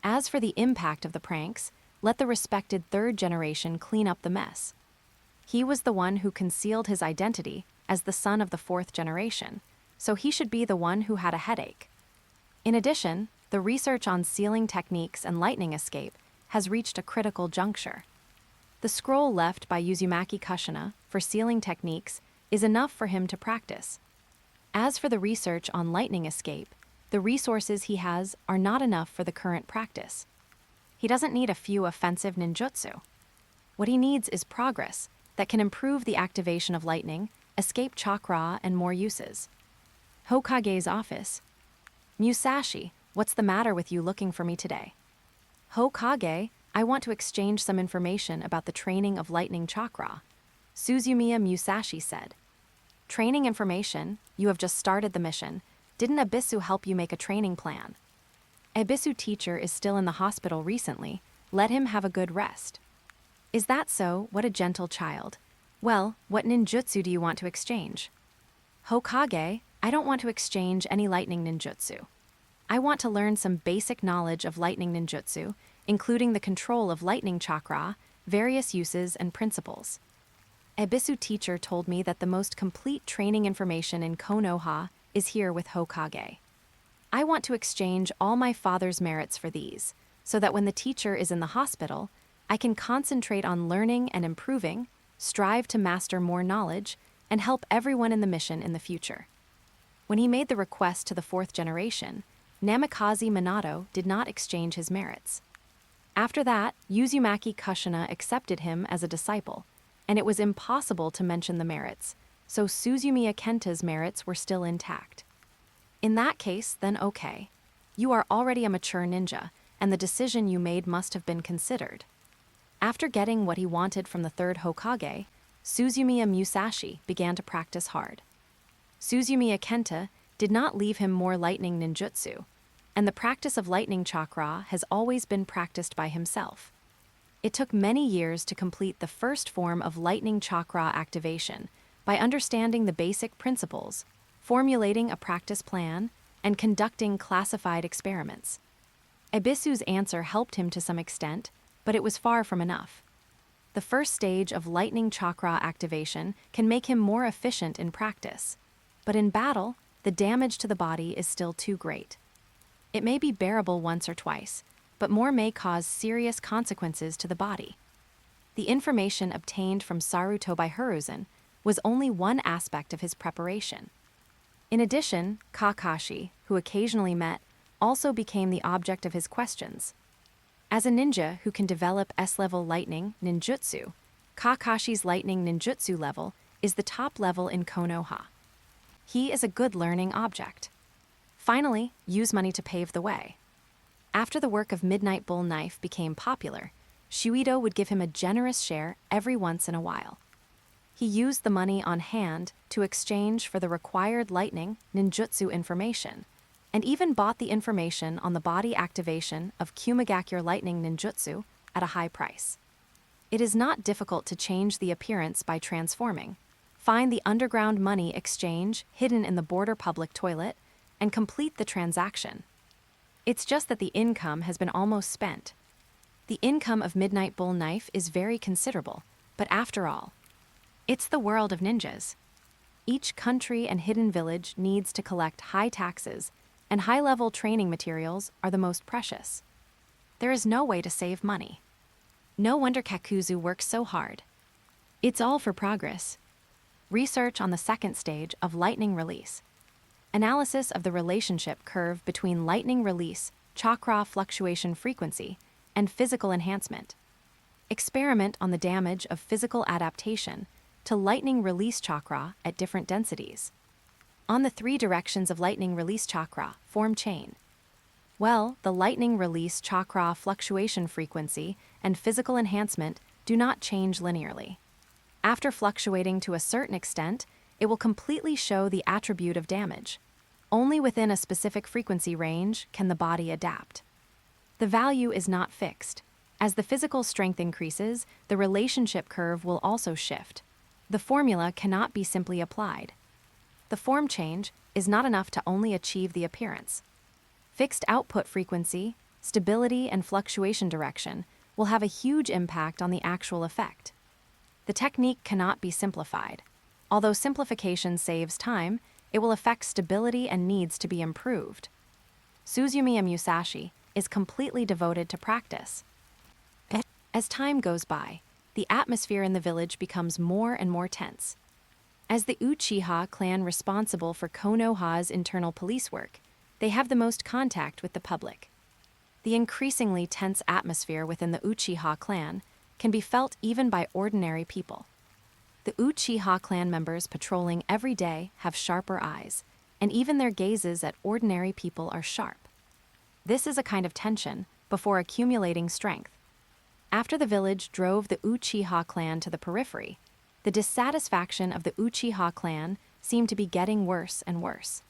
As for the impact of the pranks, let the respected third generation clean up the mess. He was the one who concealed his identity as the son of the fourth generation, so he should be the one who had a headache. In addition, the research on sealing techniques and lightning escape has reached a critical juncture. The scroll left by Uzumaki Kushina for sealing techniques is enough for him to practice. As for the research on lightning escape, the resources he has are not enough for the current practice. He doesn't need a few offensive ninjutsu. What he needs is progress that can improve the activation of lightning, escape chakra, and more uses. Hokage's office. Musashi, what's the matter with you looking for me today? Hokage, I want to exchange some information about the training of lightning chakra. Suzumiya Musashi said. Training information? You have just started the mission. Didn't Abisu help you make a training plan? Abisu teacher is still in the hospital recently. Let him have a good rest. Is that so? What a gentle child. Well, what ninjutsu do you want to exchange? Hokage, I don't want to exchange any lightning ninjutsu. I want to learn some basic knowledge of lightning ninjutsu, including the control of lightning chakra, various uses and principles. Abisu teacher told me that the most complete training information in Konoha is here with Hokage. I want to exchange all my father's merits for these, so that when the teacher is in the hospital, I can concentrate on learning and improving, strive to master more knowledge, and help everyone in the mission in the future. When he made the request to the fourth generation, Namikaze Minato did not exchange his merits. After that, Uzumaki Kushina accepted him as a disciple, and it was impossible to mention the merits, so Suzumiya Kenta's merits were still intact. In that case, then okay. You are already a mature ninja, and the decision you made must have been considered. After getting what he wanted from the third Hokage, Suzumiya Musashi began to practice hard. Suzumiya Kenta did not leave him more lightning ninjutsu, and the practice of lightning chakra has always been practiced by himself. It took many years to complete the first form of lightning chakra activation by understanding the basic principles, formulating a practice plan, and conducting classified experiments. Abisu's answer helped him to some extent, but it was far from enough. The first stage of lightning chakra activation can make him more efficient in practice. But in battle, the damage to the body is still too great. It may be bearable once or twice, but more may cause serious consequences to the body. The information obtained from Naruto by Hiruzen was only one aspect of his preparation. In addition, Kakashi, who occasionally met, also became the object of his questions. As a ninja who can develop S-level lightning ninjutsu, Kakashi's lightning ninjutsu level is the top level in Konoha. He is a good learning object. Finally, use money to pave the way. After the work of Midnight Bull Knife became popular, Shuido would give him a generous share every once in a while. He used the money on hand to exchange for the required lightning ninjutsu information, and even bought the information on the body activation of Kumagakure lightning ninjutsu at a high price. It is not difficult to change the appearance by transforming. Find the underground money exchange hidden in the border public toilet, and complete the transaction. It's just that the income has been almost spent. The income of Midnight Bull Knife is very considerable, but after all, it's the world of ninjas. Each country and hidden village needs to collect high taxes, and high-level training materials are the most precious. There is no way to save money. No wonder Kakuzu works so hard. It's all for progress. Research on the second stage of lightning release. Analysis of the relationship curve between lightning release, chakra fluctuation frequency, and physical enhancement. Experiment on the damage of physical adaptation to lightning release chakra at different densities. On the three directions of lightning release chakra, form chain. Well, the lightning release chakra fluctuation frequency and physical enhancement do not change linearly. After fluctuating to a certain extent, it will completely show the attribute of damage. Only within a specific frequency range can the body adapt. The value is not fixed. As the physical strength increases, the relationship curve will also shift. The formula cannot be simply applied. The form change is not enough to only achieve the appearance. Fixed output frequency, stability, and fluctuation direction will have a huge impact on the actual effect. The technique cannot be simplified. Although simplification saves time, it will affect stability and needs to be improved. Suzumiya Musashi is completely devoted to practice. As time goes by, the atmosphere in the village becomes more and more tense. As the Uchiha clan responsible for Konoha's internal police work, they have the most contact with the public. The increasingly tense atmosphere within the Uchiha clan can be felt even by ordinary people. The Uchiha clan members patrolling every day have sharper eyes, and even their gazes at ordinary people are sharp. This is a kind of tension before accumulating strength. After the village drove the Uchiha clan to the periphery, the dissatisfaction of the Uchiha clan seemed to be getting worse and worse.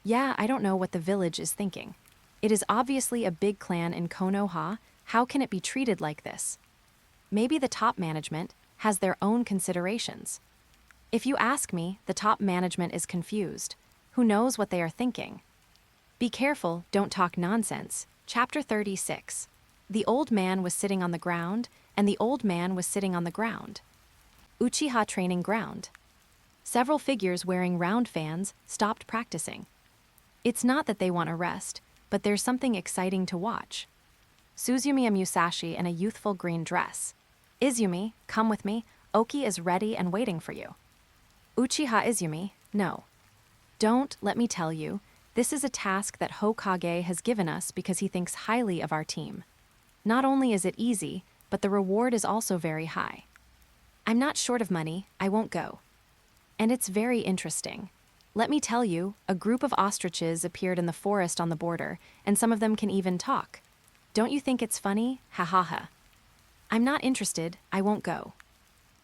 Yeah, I don't know what the village is thinking. It is obviously a big clan in Konoha. How can it be treated like this? Maybe the top management has their own considerations. If you ask me, the top management is confused. Who knows what they are thinking? Be careful, don't talk nonsense. Chapter 36. The old man was sitting on the ground, and the old man was sitting on the ground. Uchiha training ground. Several figures wearing round fans stopped practicing. It's not that they want a rest, but there's something exciting to watch. Suzumiya Musashi in a youthful green dress. Izumi, come with me. Oki is ready and waiting for you. Uchiha Izumi, no. Don't, let me tell you, this is a task that Hokage has given us because he thinks highly of our team. Not only is it easy, but the reward is also very high. I'm not short of money, I won't go. And it's very interesting. Let me tell you, a group of ostriches appeared in the forest on the border, and some of them can even talk. Don't you think it's funny? Ha ha ha. I'm not interested, I won't go.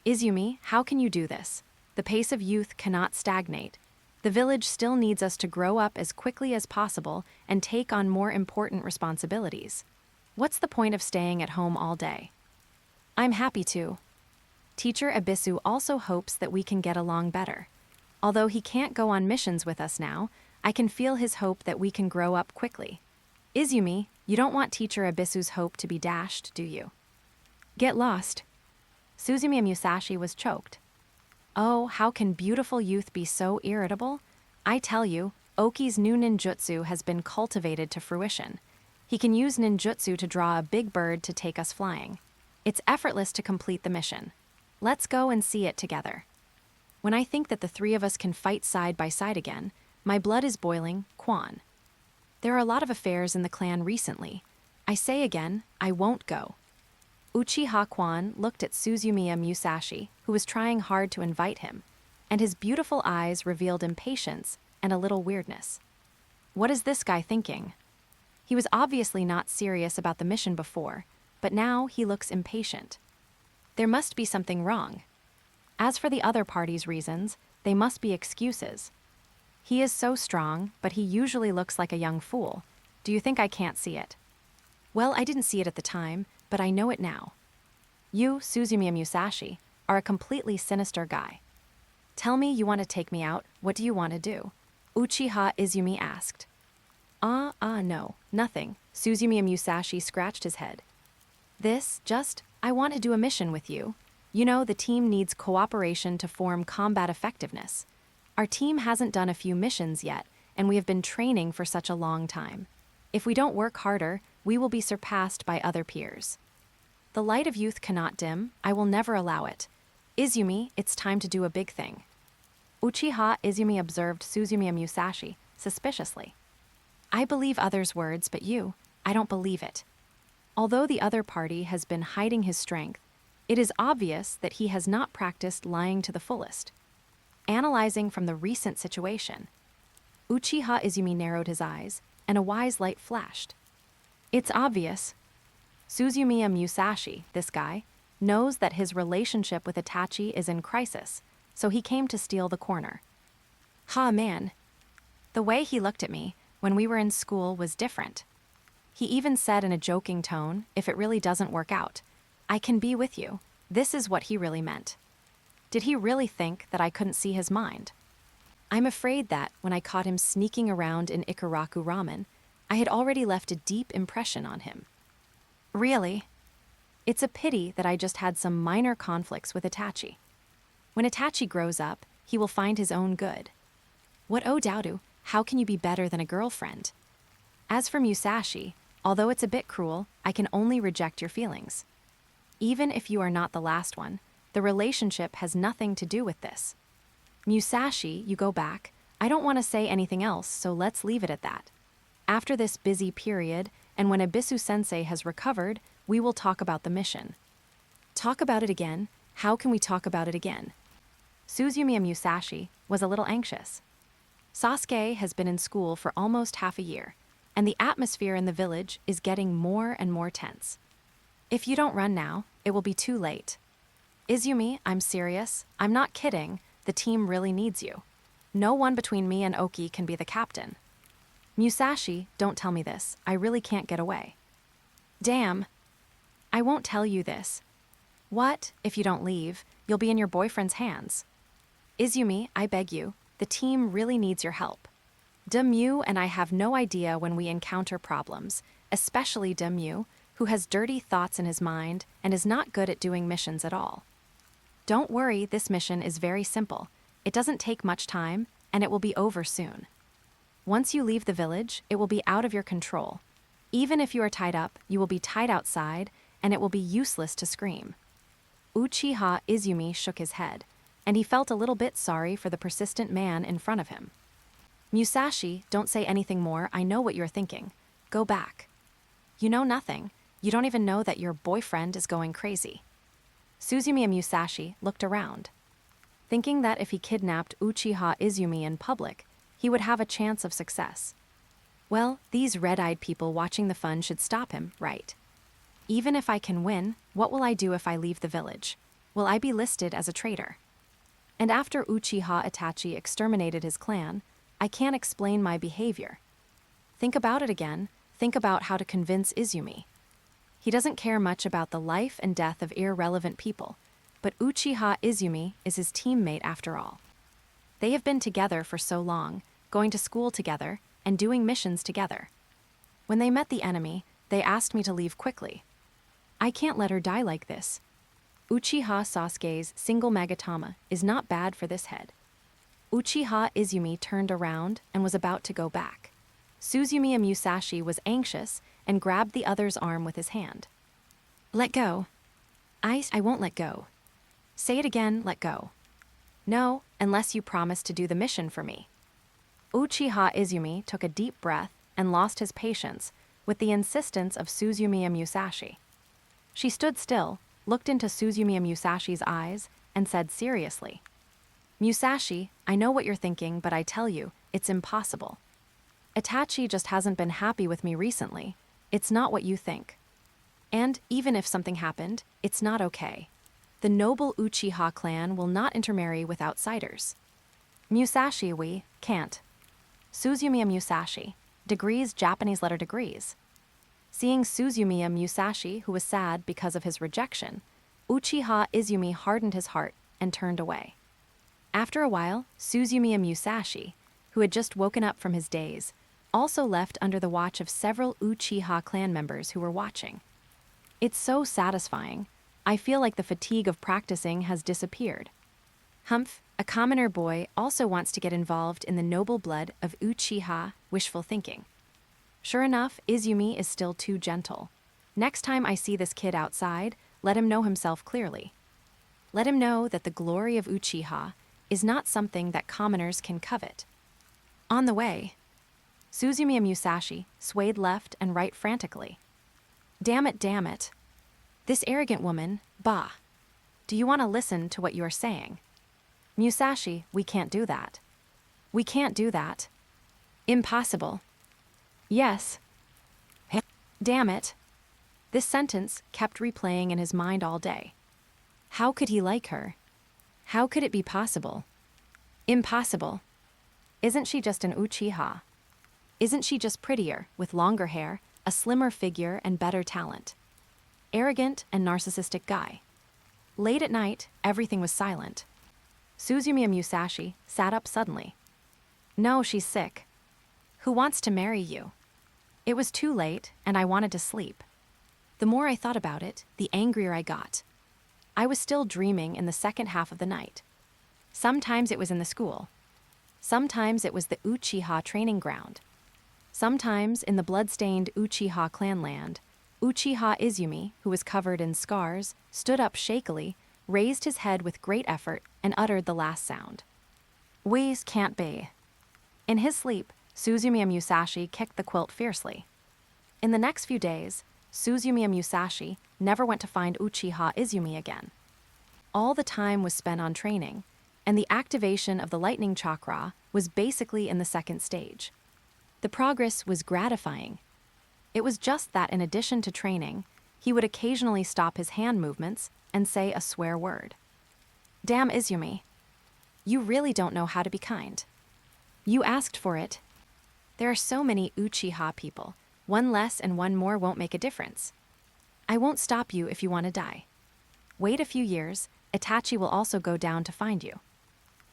Izumi, how can you do this? The pace of youth cannot stagnate. The village still needs us to grow up as quickly as possible and take on more important responsibilities. What's the point of staying at home all day? I'm happy to. Teacher Abisu also hopes that we can get along better. Although he can't go on missions with us now, I can feel his hope that we can grow up quickly. Izumi, you don't want Teacher Abisu's hope to be dashed, do you? Get lost. Suzumiya Musashi was choked. Oh, how can beautiful youth be so irritable? I tell you, Oki's new ninjutsu has been cultivated to fruition. He can use ninjutsu to draw a big bird to take us flying. It's effortless to complete the mission. Let's go and see it together. When I think that the three of us can fight side by side again, my blood is boiling, Quan. There are a lot of affairs in the clan recently. I say again, I won't go. Uchiha Quan looked at Suzumiya Musashi, who was trying hard to invite him, and his beautiful eyes revealed impatience and a little weirdness. What is this guy thinking? He was obviously not serious about the mission before, but now he looks impatient. There must be something wrong. As for the other party's reasons, they must be excuses. He is so strong, but he usually looks like a young fool. Do you think I can't see it? Well, I didn't see it at the time, but I know it now. You, Suzumiya Musashi, are a completely sinister guy. Tell me you want to take me out, what do you want to do? Uchiha Izumi asked. No, nothing. Suzumiya Musashi scratched his head. I want to do a mission with you. You know, the team needs cooperation to form combat effectiveness. Our team hasn't done a few missions yet, and we have been training for such a long time. If we don't work harder, we will be surpassed by other peers. The light of youth cannot dim. I will never allow it. Izumi, it's time to do a big thing. Uchiha Izumi observed Suzumiya Musashi suspiciously. I believe others' words, but you, I don't believe it. Although the other party has been hiding his strength, it is obvious that he has not practiced lying to the fullest. Analyzing from the recent situation, Uchiha Izumi narrowed his eyes, and a wise light flashed. It's obvious. Suzumiya Musashi, this guy, knows that his relationship with Itachi is in crisis, so he came to steal the corner. Man. The way he looked at me when we were in school was different. He even said in a joking tone, if it really doesn't work out, I can be with you. This is what he really meant. Did he really think that I couldn't see his mind? I'm afraid that, when I caught him sneaking around in Ikaraku Ramen, I had already left a deep impression on him. Really? It's a pity that I just had some minor conflicts with Itachi. When Itachi grows up, he will find his own good. What Odouru, how can you be better than a girlfriend? As for Musashi, although it's a bit cruel, I can only reject your feelings. Even if you are not the last one, the relationship has nothing to do with this. Musashi, you go back. I don't want to say anything else, so let's leave it at that. After this busy period, and when Abisu-sensei has recovered, we will talk about the mission. Talk about it again? How can we talk about it again? Suzumiya Musashi was a little anxious. Sasuke has been in school for almost half a year, and the atmosphere in the village is getting more and more tense. If you don't run now, it will be too late. Izumi, I'm serious. I'm not kidding. The team really needs you. No one between me and Oki can be the captain. Musashi, don't tell me this. I really can't get away. Damn. I won't tell you this. What, if you don't leave, you'll be in your boyfriend's hands. Izumi, I beg you, the team really needs your help. Demyu and I have no idea when we encounter problems, especially Demyu, who has dirty thoughts in his mind and is not good at doing missions at all. Don't worry, this mission is very simple. It doesn't take much time, and it will be over soon. Once you leave the village, it will be out of your control. Even if you are tied up, you will be tied outside, and it will be useless to scream. Uchiha Izumi shook his head, and he felt a little bit sorry for the persistent man in front of him. Musashi, don't say anything more. I know what you're thinking. Go back. You know nothing. You don't even know that your boyfriend is going crazy. Suzumiya Musashi looked around, thinking that if he kidnapped Uchiha Izumi in public, he would have a chance of success. Well, these red-eyed people watching the fun should stop him, right? Even if I can win, what will I do if I leave the village? Will I be listed as a traitor? And after Uchiha Itachi exterminated his clan, I can't explain my behavior. Think about it again. Think about how to convince Izumi. He doesn't care much about the life and death of irrelevant people, but Uchiha Izumi is his teammate after all. They have been together for so long, going to school together, and doing missions together. When they met the enemy, they asked me to leave quickly. I can't let her die like this. Uchiha Sasuke's single Magatama is not bad for this head. Uchiha Izumi turned around and was about to go back. Suzumiya Musashi was anxious and grabbed the other's arm with his hand. Let go. I won't let go. Say it again, let go. No, unless you promise to do the mission for me. Uchiha Izumi took a deep breath and lost his patience with the insistence of Suzumiya Musashi. She stood still, looked into Suzumiya Musashi's eyes, and said seriously, Musashi, I know what you're thinking, but I tell you, it's impossible. Itachi just hasn't been happy with me recently. It's not what you think. And even if something happened, it's not okay. The noble Uchiha clan will not intermarry with outsiders. Musashi, we can't. Suzumiya Musashi, degrees Japanese letter degrees. Seeing Suzumiya Musashi, who was sad because of his rejection, Uchiha Izumi hardened his heart and turned away. After a while, Suzumiya Musashi, who had just woken up from his daze, also left under the watch of several Uchiha clan members who were watching. It's so satisfying. I feel like the fatigue of practicing has disappeared. Humph, a commoner boy, also wants to get involved in the noble blood of Uchiha, wishful thinking. Sure enough, Izumi is still too gentle. Next time I see this kid outside, let him know himself clearly. Let him know that the glory of Uchiha is not something that commoners can covet. On the way, Suzumiya Musashi swayed left and right frantically. Damn it, damn it. This arrogant woman, bah. Do you want to listen to what you're saying? Musashi, we can't do that. We can't do that. Impossible. Yes. Damn it. This sentence kept replaying in his mind all day. How could he like her? How could it be possible? Impossible. Isn't she just an Uchiha? Isn't she just prettier, with longer hair, a slimmer figure, and better talent? Arrogant and narcissistic guy. Late at night, everything was silent. Suzumiya Musashi sat up suddenly. No, she's sick. Who wants to marry you? It was too late, and I wanted to sleep. The more I thought about it, the angrier I got. I was still dreaming in the second half of the night. Sometimes it was in the school. Sometimes it was the Uchiha training ground. Sometimes in the blood-stained Uchiha clanland, Uchiha Izumi, who was covered in scars, stood up shakily, raised his head with great effort, and uttered the last sound. We's can't be. In his sleep, Suzumiya Musashi kicked the quilt fiercely. In the next few days, Suzumiya Musashi never went to find Uchiha Izumi again. All the time was spent on training, and the activation of the lightning chakra was basically in the second stage. The progress was gratifying. It was just that in addition to training, he would occasionally stop his hand movements and say a swear word. Damn Izumi. You really don't know how to be kind. You asked for it. There are so many Uchiha people. One less and one more won't make a difference. I won't stop you if you want to die. Wait a few years, Itachi will also go down to find you.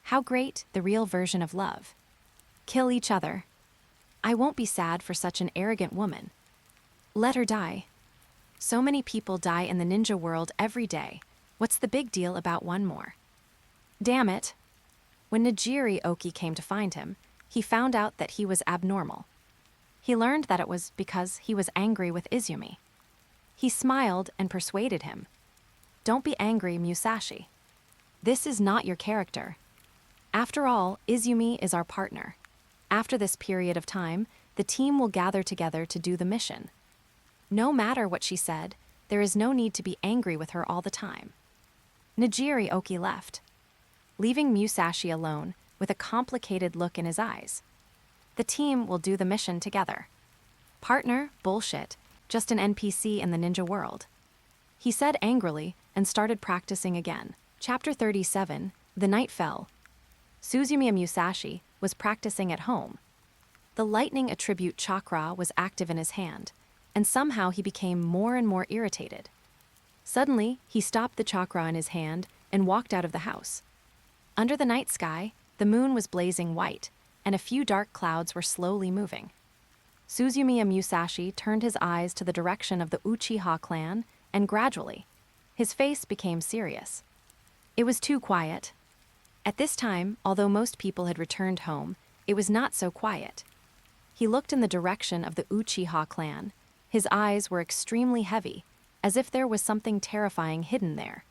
How great, the real version of love. Kill each other. I won't be sad for such an arrogant woman. Let her die. So many people die in the ninja world every day. What's the big deal about one more? Damn it. When Nijiri Oki came to find him, he found out that he was abnormal. He learned that it was because he was angry with Izumi. He smiled and persuaded him. Don't be angry, Musashi. This is not your character. After all, Izumi is our partner. After this period of time, the team will gather together to do the mission. No matter what she said, there is no need to be angry with her all the time. Nijiri Oki left, leaving Musashi alone with a complicated look in his eyes. The team will do the mission together. Partner? Bullshit. Just an NPC in the ninja world. He said angrily and started practicing again. Chapter 37, The Night Fell. Suzumiya Musashi was practicing at home. The lightning attribute chakra was active in his hand, and somehow he became more and more irritated. Suddenly, he stopped the chakra in his hand and walked out of the house. Under the night sky, the moon was blazing white, and a few dark clouds were slowly moving. Suzumiya Musashi turned his eyes to the direction of the Uchiha clan, and gradually, His face became serious. It was too quiet. At this time, although most people had returned home, it was not so quiet. He looked in the direction of the Uchiha clan. His eyes were extremely heavy, as if there was something terrifying hidden there.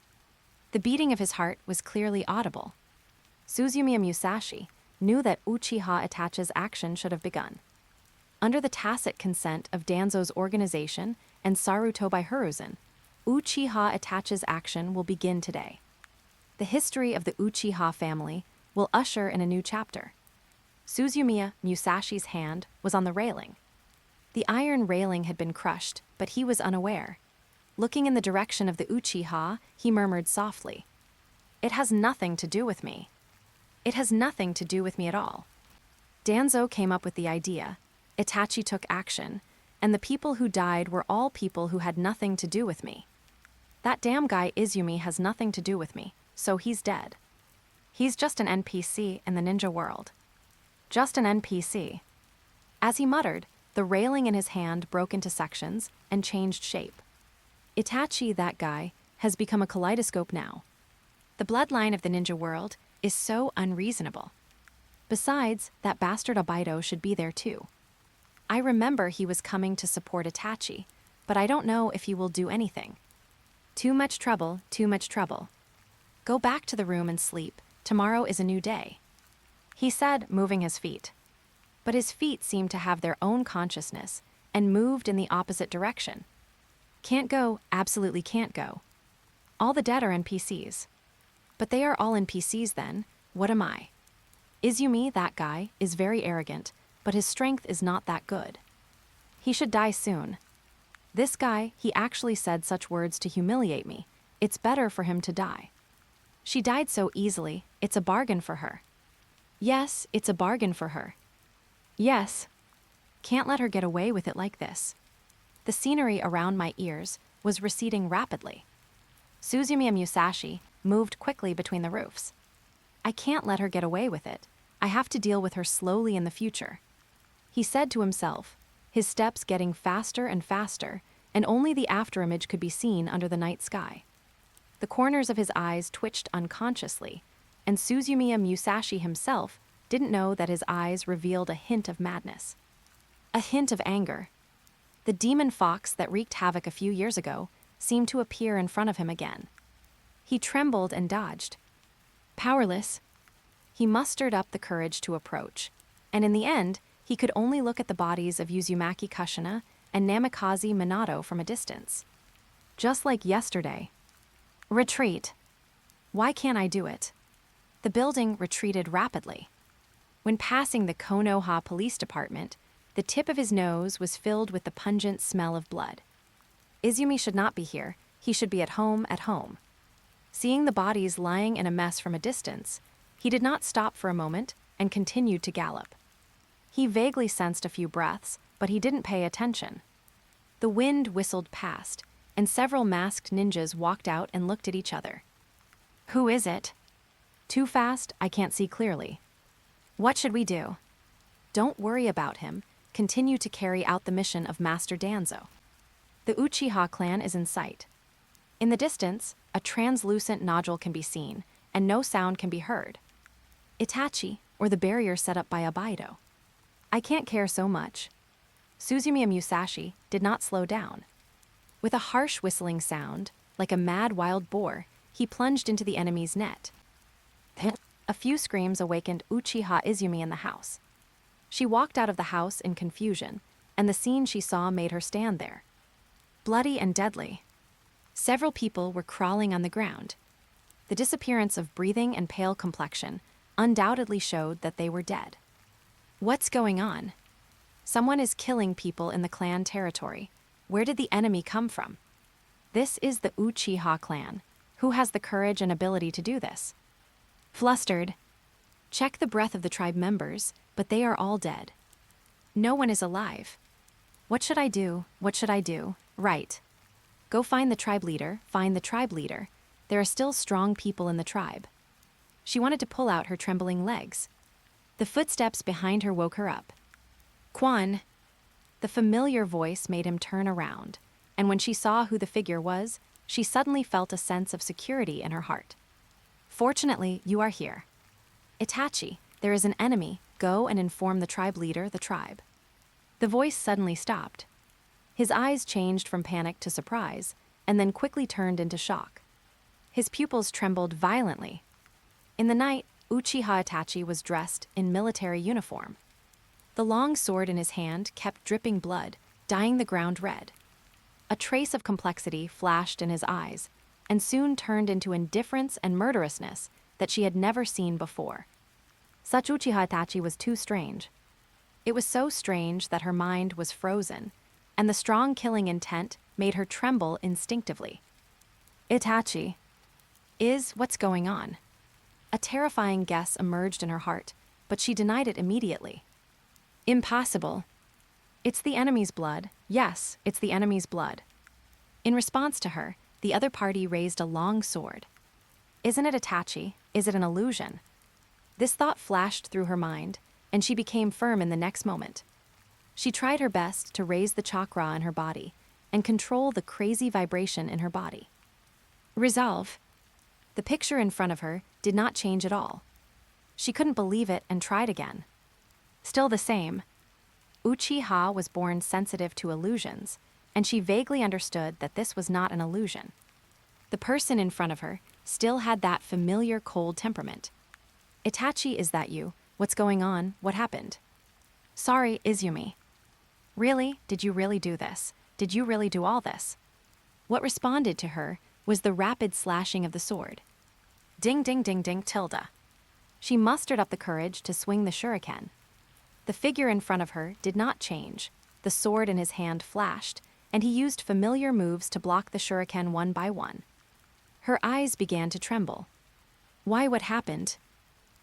The beating of his heart was clearly audible. Suzumiya Musashi knew that Uchiha Itachi's action should have begun. Under the tacit consent of Danzo's organization and Saruto by Hiruzen, Uchiha Itachi's action will begin today. The history of the Uchiha family will usher in a new chapter. Suzumiya Musashi's hand was on the railing. The iron railing had been crushed, but he was unaware. Looking in the direction of the Uchiha, he murmured softly, "It has nothing to do with me. It has nothing to do with me at all." Danzo came up with the idea. Itachi took action, and the people who died were all people who had nothing to do with me. That damn guy Izumi has nothing to do with me, so he's dead. He's just an NPC in the ninja world. Just an NPC. As he muttered, the railing in his hand broke into sections and changed shape. Itachi, that guy, has become a kaleidoscope now. The bloodline of the ninja world is so unreasonable. Besides, that bastard Obaido should be there too. I remember he was coming to support Itachi, but I don't know if he will do anything. Too much trouble, too much trouble. Go back to the room and sleep. Tomorrow is a new day, he said, moving his feet. But his feet seemed to have their own consciousness and moved in the opposite direction. Can't go, absolutely can't go. All the dead are NPCs. But they are all NPCs then, what am I? Izumi, that guy, is very arrogant, but his strength is not that good. He should die soon. This guy, he actually said such words to humiliate me. It's better for him to die. She died so easily, it's a bargain for her. Yes, it's a bargain for her. Yes. Can't let her get away with it like this. The scenery around my ears was receding rapidly. Suzumiya Musashi moved quickly between the roofs. I can't let her get away with it. I have to deal with her slowly in the future. He said to himself, his steps getting faster and faster, and only the afterimage could be seen under the night sky. The corners of his eyes twitched unconsciously, and Suzumiya Musashi himself didn't know that his eyes revealed a hint of madness. A hint of anger. The demon fox that wreaked havoc a few years ago seemed to appear in front of him again. He trembled and dodged. Powerless, he mustered up the courage to approach, and in the end, he could only look at the bodies of Uzumaki Kushina and Namikaze Minato from a distance. Just like yesterday. Retreat. Why can't I do it? The building retreated rapidly. When passing the Konoha Police Department, the tip of his nose was filled with the pungent smell of blood. Izumi should not be here. He should be at home. Seeing the bodies lying in a mess from a distance, he did not stop for a moment and continued to gallop. He vaguely sensed a few breaths, but he didn't pay attention. The wind whistled past, and several masked ninjas walked out and looked at each other. Who is it? Too fast, I can't see clearly. What should we do? Don't worry about him. Continue to carry out the mission of Master Danzo. The Uchiha clan is in sight. In the distance, a translucent nodule can be seen, and no sound can be heard. Itachi, or the barrier set up by Obaido. I can't care so much. Suzumiya Musashi did not slow down. With a harsh whistling sound, like a mad wild boar, he plunged into the enemy's net. A few screams awakened Uchiha Izumi in the house. She walked out of the house in confusion, and the scene she saw made her stand there. Bloody and deadly. Several people were crawling on the ground. The disappearance of breathing and pale complexion undoubtedly showed that they were dead. What's going on? Someone is killing people in the clan territory. Where did the enemy come from? This is the Uchiha clan. Who has the courage and ability to do this? Flustered. Check the breath of the tribe members, but they are all dead. No one is alive. What should I do? What should I do? Right. Go find the tribe leader, find the tribe leader. There are still strong people in the tribe. She wanted to pull out her trembling legs. The footsteps behind her woke her up. Quan. The familiar voice made him turn around, and when she saw who the figure was, she suddenly felt a sense of security in her heart. Fortunately, you are here. Itachi, there is an enemy. Go and inform the tribe leader, the tribe. The voice suddenly stopped. His eyes changed from panic to surprise, and then quickly turned into shock. His pupils trembled violently. In the night, Uchiha Itachi was dressed in military uniform. The long sword in his hand kept dripping blood, dyeing the ground red. A trace of complexity flashed in his eyes, and soon turned into indifference and murderousness that she had never seen before. Such Uchiha Itachi was too strange. It was so strange that her mind was frozen, and the strong killing intent made her tremble instinctively. Itachi. What's going on? A terrifying guess emerged in her heart, but she denied it immediately. Impossible. It's the enemy's blood. Yes, it's the enemy's blood. In response to her, the other party raised a long sword. Isn't it Itachi? Is it an illusion? This thought flashed through her mind, and she became firm in the next moment. She tried her best to raise the chakra in her body and control the crazy vibration in her body. Resolve. The picture in front of her did not change at all. She couldn't believe it and tried again. Still the same. Uchiha was born sensitive to illusions, and she vaguely understood that this was not an illusion. The person in front of her still had that familiar cold temperament. Itachi, is that you? What's going on? What happened? Sorry, Izumi. Really? Did you really do this? Did you really do all this? What responded to her was the rapid slashing of the sword. Ding ding ding ding tilde. She mustered up the courage to swing the shuriken. The figure in front of her did not change. The sword in his hand flashed, and he used familiar moves to block the shuriken one by one. Her eyes began to tremble. Why, what happened?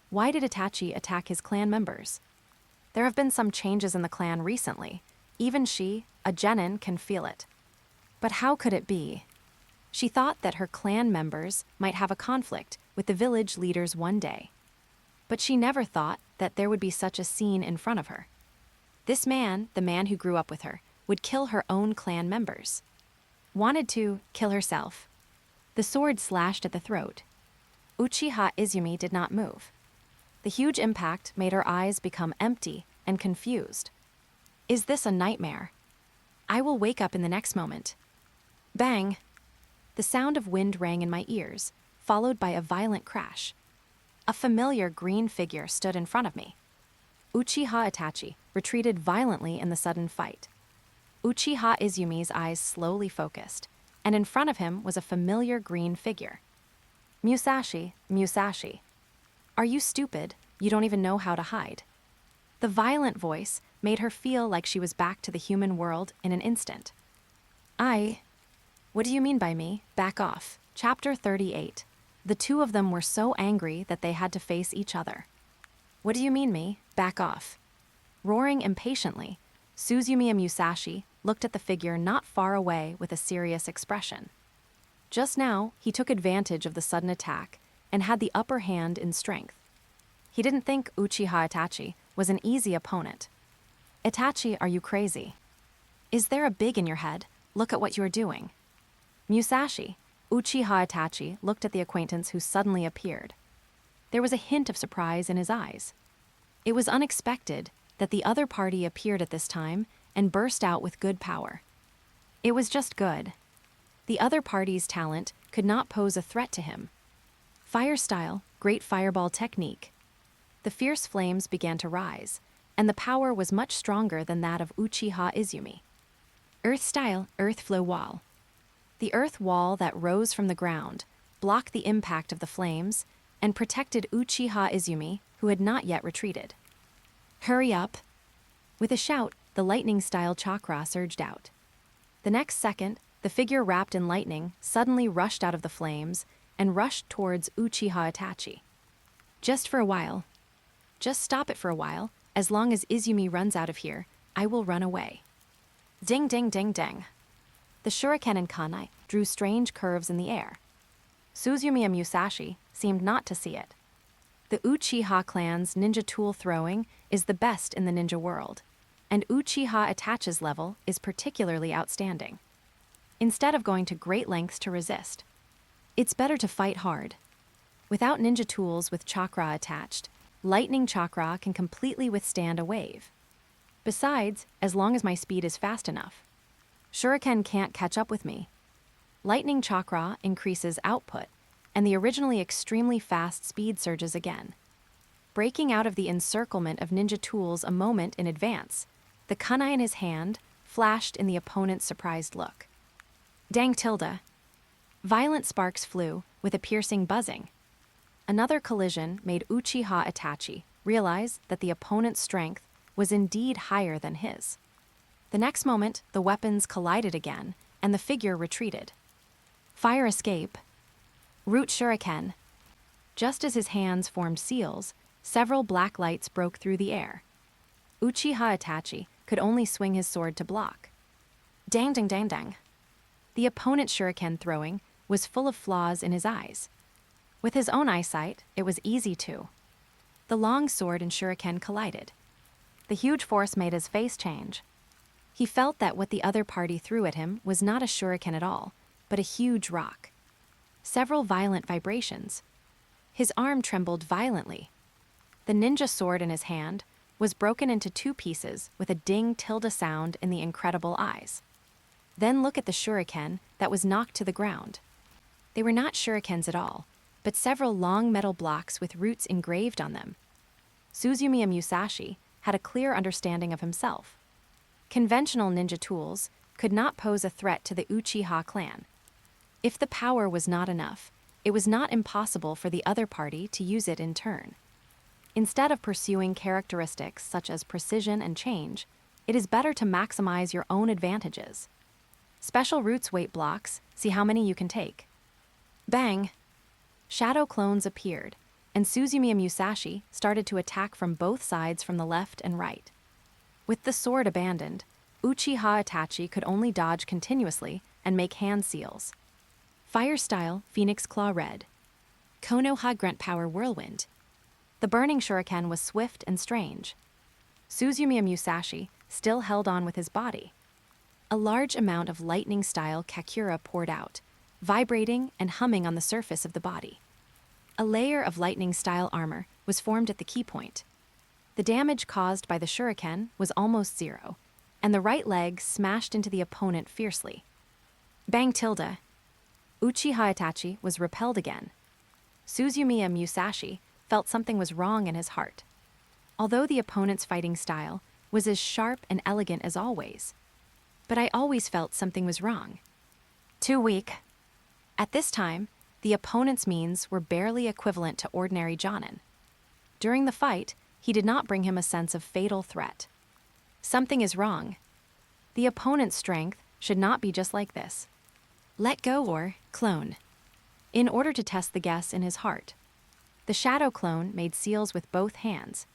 Why did Itachi attack his clan members? There have been some changes in the clan recently. Even she, a genin, can feel it. But how could it be? She thought that her clan members might have a conflict with the village leaders one day. But she never thought that there would be such a scene in front of her. This man, the man who grew up with her, would kill her own clan members. Wanted to kill herself. The sword slashed at the throat. Uchiha Izumi did not move. The huge impact made her eyes become empty and confused. Is this a nightmare? I will wake up in the next moment. Bang! The sound of wind rang in my ears, followed by a violent crash. A familiar green figure stood in front of me. Uchiha Itachi retreated violently in the sudden fight. Uchiha Izumi's eyes slowly focused, and in front of him was a familiar green figure. Musashi, Musashi. Are you stupid? You don't even know how to hide. The violent voice made her feel like she was back to the human world in an instant. What do you mean by me? Back off. Chapter 38. The two of them were so angry that they had to face each other. What do you mean me? Back off. Roaring impatiently, Suzumiya Musashi looked at the figure not far away with a serious expression. Just now, he took advantage of the sudden attack and had the upper hand in strength. He didn't think Uchiha Itachi was an easy opponent. Itachi, are you crazy? Is there a big in your head? Look at what you are doing. Musashi, Uchiha Itachi looked at the acquaintance who suddenly appeared. There was a hint of surprise in his eyes. It was unexpected that the other party appeared at this time and burst out with good power. It was just good. The other party's talent could not pose a threat to him. Fire style, great fireball technique. The fierce flames began to rise, and the power was much stronger than that of Uchiha Izumi. Earth style, earth flow wall. The earth wall that rose from the ground blocked the impact of the flames and protected Uchiha Izumi, who had not yet retreated. Hurry up! With a shout, the lightning-style chakra surged out. The next second, the figure wrapped in lightning suddenly rushed out of the flames and rushed towards Uchiha Itachi. Just for a while. Just stop it for a while. As long as Izumi runs out of here, I will run away. Ding ding ding ding. The shuriken and kunai drew strange curves in the air. Suzumiya Musashi seemed not to see it. The Uchiha clan's ninja tool throwing is the best in the ninja world, and Uchiha Itachi's level is particularly outstanding. instead of going to great lengths to resist. It's better to fight hard. Without ninja tools with chakra attached, lightning chakra can completely withstand a wave. Besides, as long as my speed is fast enough, shuriken can't catch up with me. Lightning chakra increases output, and the originally extremely fast speed surges again. Breaking out of the encirclement of ninja tools a moment in advance, the kunai in his hand flashed in the opponent's surprised look. Dang tilde. Violent sparks flew, with a piercing buzzing. Another collision made Uchiha Itachi realize that the opponent's strength was indeed higher than his. The next moment, the weapons collided again, and the figure retreated. Fire escape. Root shuriken. Just as his hands formed seals, several black lights broke through the air. Uchiha Itachi could only swing his sword to block. Dang dang dang dang. The opponent's shuriken throwing was full of flaws in his eyes. With his own eyesight, it was easy to. The long sword and shuriken collided. The huge force made his face change. He felt that what the other party threw at him was not a shuriken at all, but a huge rock. Several violent vibrations. His arm trembled violently. The ninja sword in his hand was broken into two pieces with a ding tilde sound in the incredible eyes. Then look at the shuriken that was knocked to the ground. They were not shurikens at all, but several long metal blocks with roots engraved on them. Suzumiya Musashi had a clear understanding of himself. Conventional ninja tools could not pose a threat to the Uchiha clan. If the power was not enough, it was not impossible for the other party to use it in turn. Instead of pursuing characteristics such as precision and change, it is better to maximize your own advantages. Special roots weight blocks, see how many you can take. Bang! Shadow clones appeared, and Suzumiya Musashi started to attack from both sides from the left and right. With the sword abandoned, Uchiha Itachi could only dodge continuously and make hand seals. Fire style, Phoenix Claw Red. Konoha Grunt Power Whirlwind. The burning shuriken was swift and strange. Suzumiya Musashi still held on with his body. A large amount of lightning-style kakura poured out, vibrating and humming on the surface of the body. A layer of lightning-style armor was formed at the key point. The damage caused by the shuriken was almost zero, and the right leg smashed into the opponent fiercely. Bang tilde. Uchiha Itachi was repelled again. Suzumiya Musashi felt something was wrong in his heart. Although the opponent's fighting style was as sharp and elegant as always, but I always felt something was wrong. Too weak. At this time, the opponent's means were barely equivalent to ordinary jonin. During the fight, he did not bring him a sense of fatal threat. Something is wrong. The opponent's strength should not be just like this. Let go or clone. In order to test the guess in his heart, the shadow clone made seals with both hands.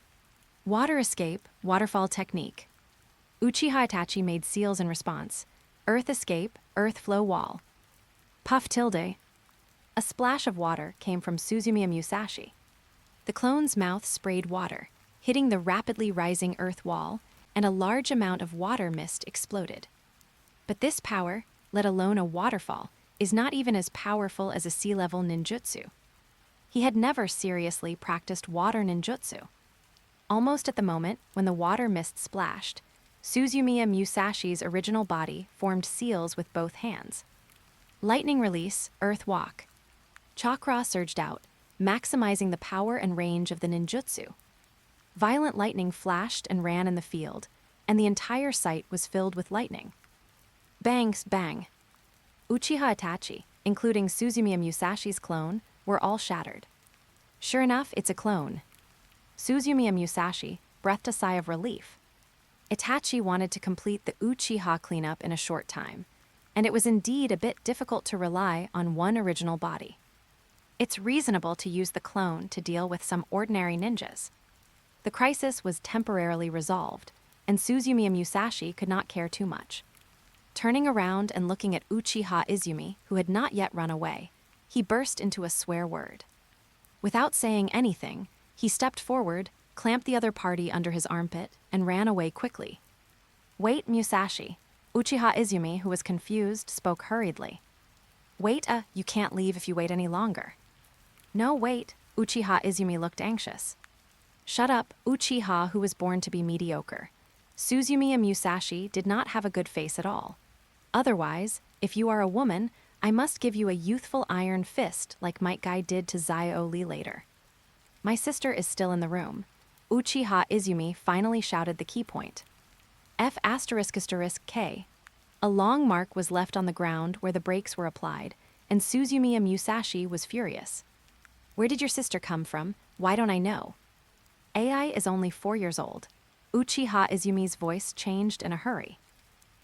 Water escape, waterfall technique. Uchiha Itachi made seals in response. Earth escape, earth flow wall. Puff tilde. A splash of water came from Suzumiya Musashi. The clone's mouth sprayed water, hitting the rapidly rising earth wall, and a large amount of water mist exploded. But this power, let alone a waterfall, is not even as powerful as a sea-level ninjutsu. He had never seriously practiced water ninjutsu. Almost at the moment when the water mist splashed, Suzumiya Musashi's original body formed seals with both hands. Lightning release, earth walk. Chakra surged out, maximizing the power and range of the ninjutsu. Violent lightning flashed and ran in the field, and the entire site was filled with lightning. Bangs, bang. Uchiha Itachi, including Suzumiya Musashi's clone, were all shattered. Sure enough, it's a clone. Suzumiya Musashi breathed a sigh of relief. Itachi wanted to complete the Uchiha cleanup in a short time, and it was indeed a bit difficult to rely on one original body. It's reasonable to use the clone to deal with some ordinary ninjas. The crisis was temporarily resolved, and Suzumiya Musashi could not care too much. Turning around and looking at Uchiha Izumi, who had not yet run away, he burst into a swear word. Without saying anything, he stepped forward, clamped the other party under his armpit, and ran away quickly. Wait, Musashi. Uchiha Izumi, who was confused, spoke hurriedly. Wait, you can't leave if you wait any longer. No, wait, Uchiha Izumi looked anxious. Shut up, Uchiha, who was born to be mediocre. Suzumiya Musashi did not have a good face at all. Otherwise, if you are a woman, I must give you a youthful iron fist like Might Guy did to Zio Lee later. My sister is still in the room. Uchiha Izumi finally shouted the key point. F***K. A long mark was left on the ground where the brakes were applied, and Suzumiya Musashi was furious. Where did your sister come from? Why don't I know? Ai is only 4 years old. Uchiha Izumi's voice changed in a hurry.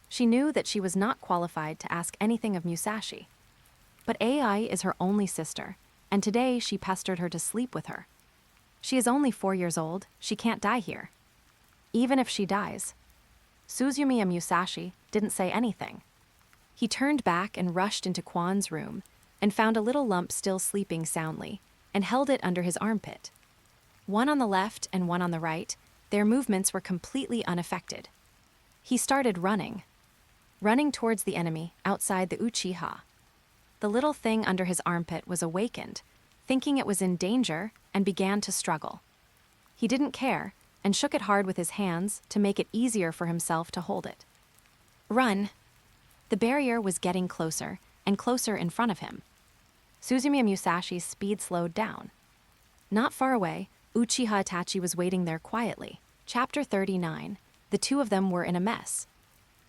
She knew that she was not qualified to ask anything of Musashi. But Ai is her only sister, and today she pestered her to sleep with her. She is only 4 years old, she can't die here. Even if she dies. Suzumiya Musashi didn't say anything. He turned back and rushed into Kwan's room, and found a little lump still sleeping soundly, and held it under his armpit. One on the left and one on the right, their movements were completely unaffected. He started running towards the enemy outside the Uchiha. The little thing under his armpit was awakened, thinking it was in danger, and began to struggle. He didn't care, and shook it hard with his hands to make it easier for himself to hold it. Run! The barrier was getting closer, and closer in front of him. Suzumiya Musashi's speed slowed down. Not far away, Uchiha Itachi was waiting there quietly. Chapter 39. The two of them were in a mess.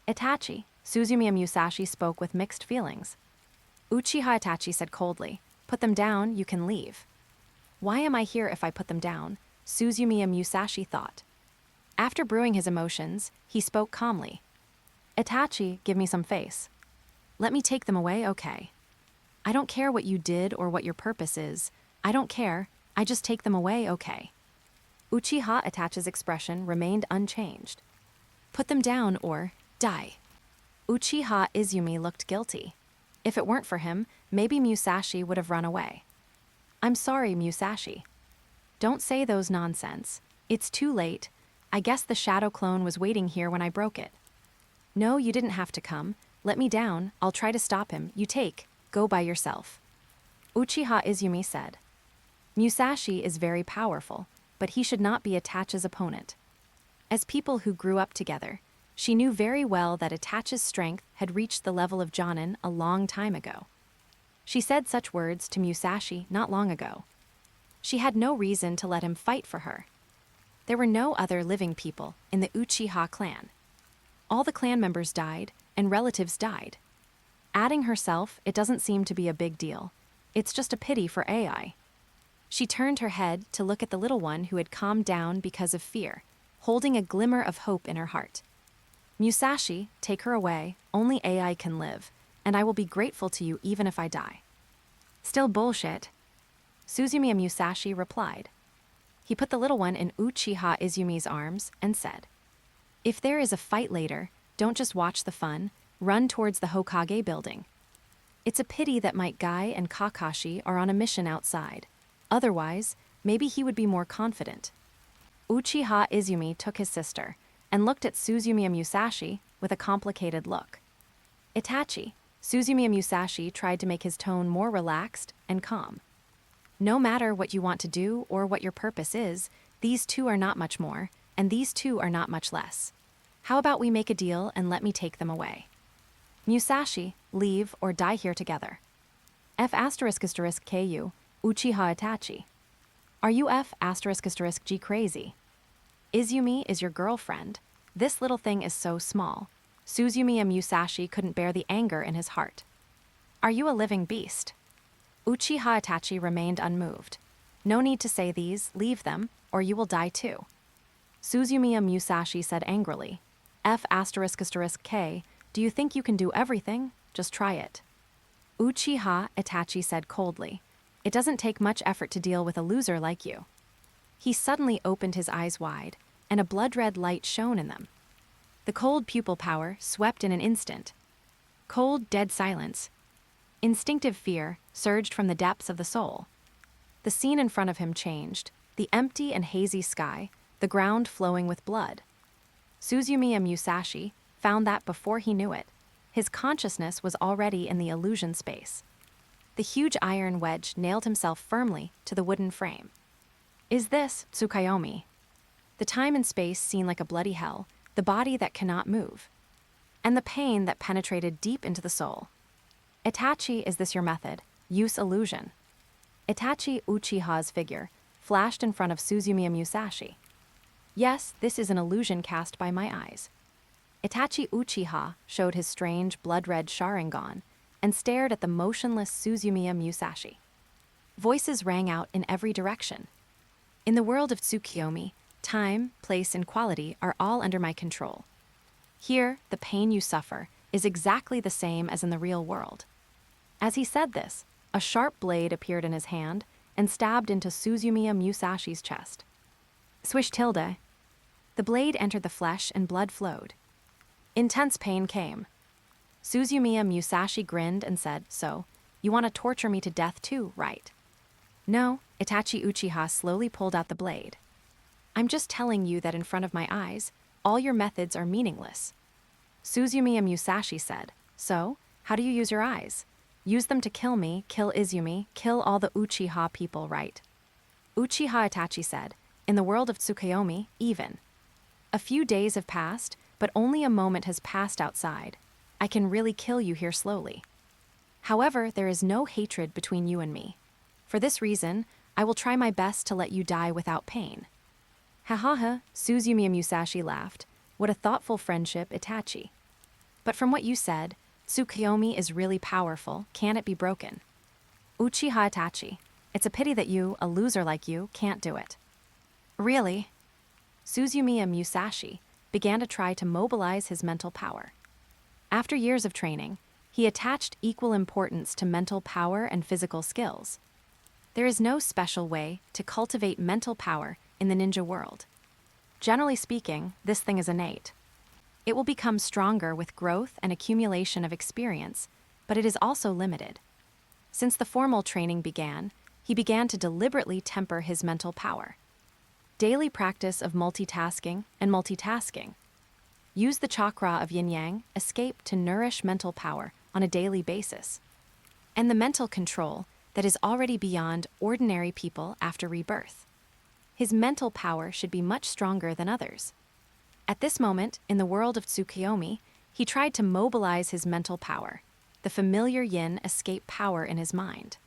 Itachi, Suzumiya Musashi spoke with mixed feelings. Uchiha Itachi said coldly, "Put them down, you can leave." Why am I here if I put them down? Suzumiya Musashi thought. After brewing his emotions, he spoke calmly. Itachi, give me some face. Let me take them away, okay? I don't care what you did or what your purpose is. I don't care, I just take them away, okay? Uchiha Itachi's expression remained unchanged. Put them down or die. Uchiha Izumi looked guilty. If it weren't for him, maybe Musashi would have run away. I'm sorry, Musashi. Don't say those nonsense. It's too late. I guess the shadow clone was waiting here when I broke it. No, you didn't have to come. Let me down. I'll try to stop him. You take. Go by yourself. Uchiha Izumi said. Musashi is very powerful, but he should not be Itachi's opponent. As people who grew up together, she knew very well that Itachi's strength had reached the level of Jonin a long time ago. She said such words to Musashi not long ago. She had no reason to let him fight for her. There were no other living people in the Uchiha clan. All the clan members died, and relatives died. Adding herself, it doesn't seem to be a big deal. It's just a pity for Ai. She turned her head to look at the little one who had calmed down because of fear, holding a glimmer of hope in her heart. Musashi, take her away. Only Ai can live, and I will be grateful to you even if I die. Still bullshit. Suzumiya Musashi replied. He put the little one in Uchiha Izumi's arms and said, If there is a fight later, don't just watch the fun, run towards the Hokage building. It's a pity that Might Guy and Kakashi are on a mission outside. Otherwise, maybe he would be more confident. Uchiha Izumi took his sister and looked at Suzumiya Musashi with a complicated look. Itachi, Suzumiya Musashi tried to make his tone more relaxed and calm. No matter what you want to do or what your purpose is, these two are not much more, and these two are not much less. How about we make a deal and let me take them away? Musashi, leave or die here together. F***KU, Uchiha Itachi. Are you F***G crazy? Izumi is your girlfriend. This little thing is so small. Suzumiya Musashi couldn't bear the anger in his heart. Are you a living beast? Uchiha Itachi remained unmoved. No need to say these, leave them, or you will die too. Suzumiya Musashi said angrily. F***K, do you think you can do everything? Just try it. Uchiha Itachi said coldly. It doesn't take much effort to deal with a loser like you. He suddenly opened his eyes wide, and a blood-red light shone in them. The cold pupil power swept in an instant. Cold, dead silence. Instinctive fear surged from the depths of the soul. The scene in front of him changed, the empty and hazy sky, the ground flowing with blood. Suzumiya Musashi, found that before he knew it, his consciousness was already in the illusion space. The huge iron wedge nailed himself firmly to the wooden frame. Is this Tsukuyomi? The time and space seen like a bloody hell, the body that cannot move, and the pain that penetrated deep into the soul. Itachi, is this your method? Use illusion. Itachi Uchiha's figure flashed in front of Suzumiya Musashi. Yes, this is an illusion cast by my eyes. Itachi Uchiha showed his strange blood-red Sharingan and stared at the motionless Suzumiya Musashi. Voices rang out in every direction. In the world of Tsukuyomi, time, place, and quality are all under my control. Here, the pain you suffer is exactly the same as in the real world. As he said this, a sharp blade appeared in his hand and stabbed into Suzumiya Musashi's chest. Swish tilde. The blade entered the flesh and blood flowed. Intense pain came. Suzumiya Musashi grinned and said, "So, you want to torture me to death too, right?" No, Itachi Uchiha slowly pulled out the blade. I'm just telling you that in front of my eyes, all your methods are meaningless. Suzumiya Musashi said, "So, how do you use your eyes? Use them to kill me, kill Izumi, kill all the Uchiha people, right?" Uchiha Itachi said, "In the world of Tsukuyomi, even. A few days have passed, but only a moment has passed outside. I can really kill you here slowly. However, there is no hatred between you and me. For this reason, I will try my best to let you die without pain." Ha ha ha, Suzumiya Musashi laughed. What a thoughtful friendship, Itachi. But from what you said, Tsukuyomi is really powerful, can it be broken? Uchiha Itachi, it's a pity that you, a loser like you, can't do it. Really? Suzumiya Musashi began to try to mobilize his mental power. After years of training, he attached equal importance to mental power and physical skills. There is no special way to cultivate mental power in the ninja world. Generally speaking, this thing is innate. It will become stronger with growth and accumulation of experience, but it is also limited. Since the formal training began, he began to deliberately temper his mental power. Daily practice of multitasking and multitasking. Use the chakra of yin-yang, escape to nourish mental power on a daily basis. And the mental control that is already beyond ordinary people after rebirth. His mental power should be much stronger than others. At this moment, in the world of Tsukuyomi, he tried to mobilize his mental power, the familiar yin escape power in his mind.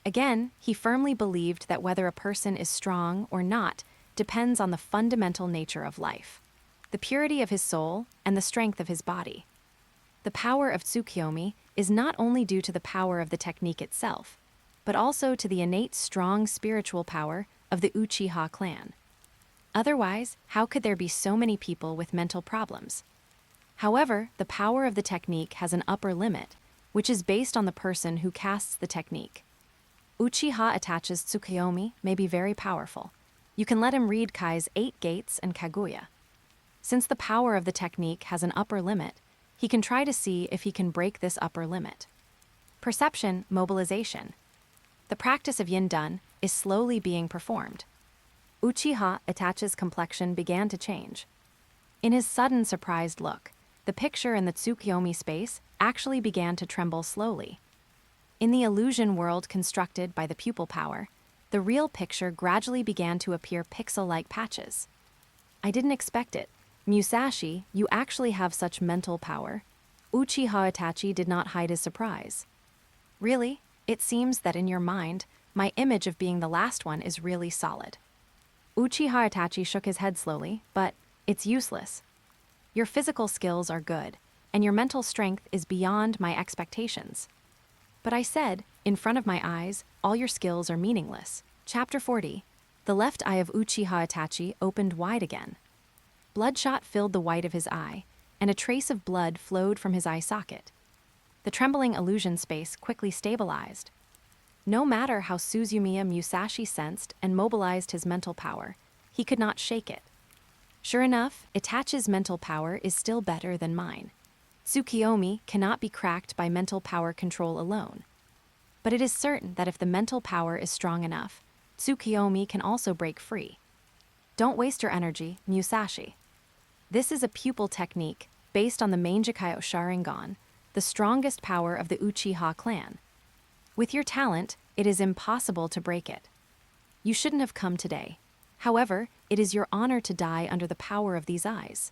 Again, he firmly believed that whether a person is strong or not depends on the fundamental nature of life, the purity of his soul and the strength of his body. The power of Tsukuyomi is not only due to the power of the technique itself, but also to the innate strong spiritual power of the Uchiha clan. Otherwise, how could there be so many people with mental problems? However, the power of the technique has an upper limit, which is based on the person who casts the technique. Uchiha Itachi's Tsukuyomi may be very powerful. You can let him read Kai's 8 gates and Kaguya. Since the power of the technique has an upper limit, he can try to see if he can break this upper limit. Perception, mobilization. The practice of yin-dun is slowly being performed. Uchiha Itachi's complexion began to change. In his sudden surprised look, the picture in the Tsukuyomi space actually began to tremble slowly. In the illusion world constructed by the pupil power, the real picture gradually began to appear pixel-like patches. I didn't expect it. Musashi, you actually have such mental power. Uchiha Itachi did not hide his surprise. Really? It seems that in your mind, my image of being the last one is really solid. Uchiha Itachi shook his head slowly, but it's useless. Your physical skills are good, and your mental strength is beyond my expectations. But I said, in front of my eyes, all your skills are meaningless. Chapter 40. The left eye of Uchiha Itachi opened wide again. Bloodshot filled the white of his eye, and a trace of blood flowed from his eye socket. The trembling illusion space quickly stabilized. No matter how Suzumiya Musashi sensed and mobilized his mental power, he could not shake it. Sure enough, Itachi's mental power is still better than mine. Tsukuyomi cannot be cracked by mental power control alone. But it is certain that if the mental power is strong enough, Tsukuyomi can also break free. Don't waste your energy, Musashi. This is a pupil technique, based on the Mangekyou Sharingan, the strongest power of the Uchiha clan. With your talent, it is impossible to break it. You shouldn't have come today. However, it is your honor to die under the power of these eyes.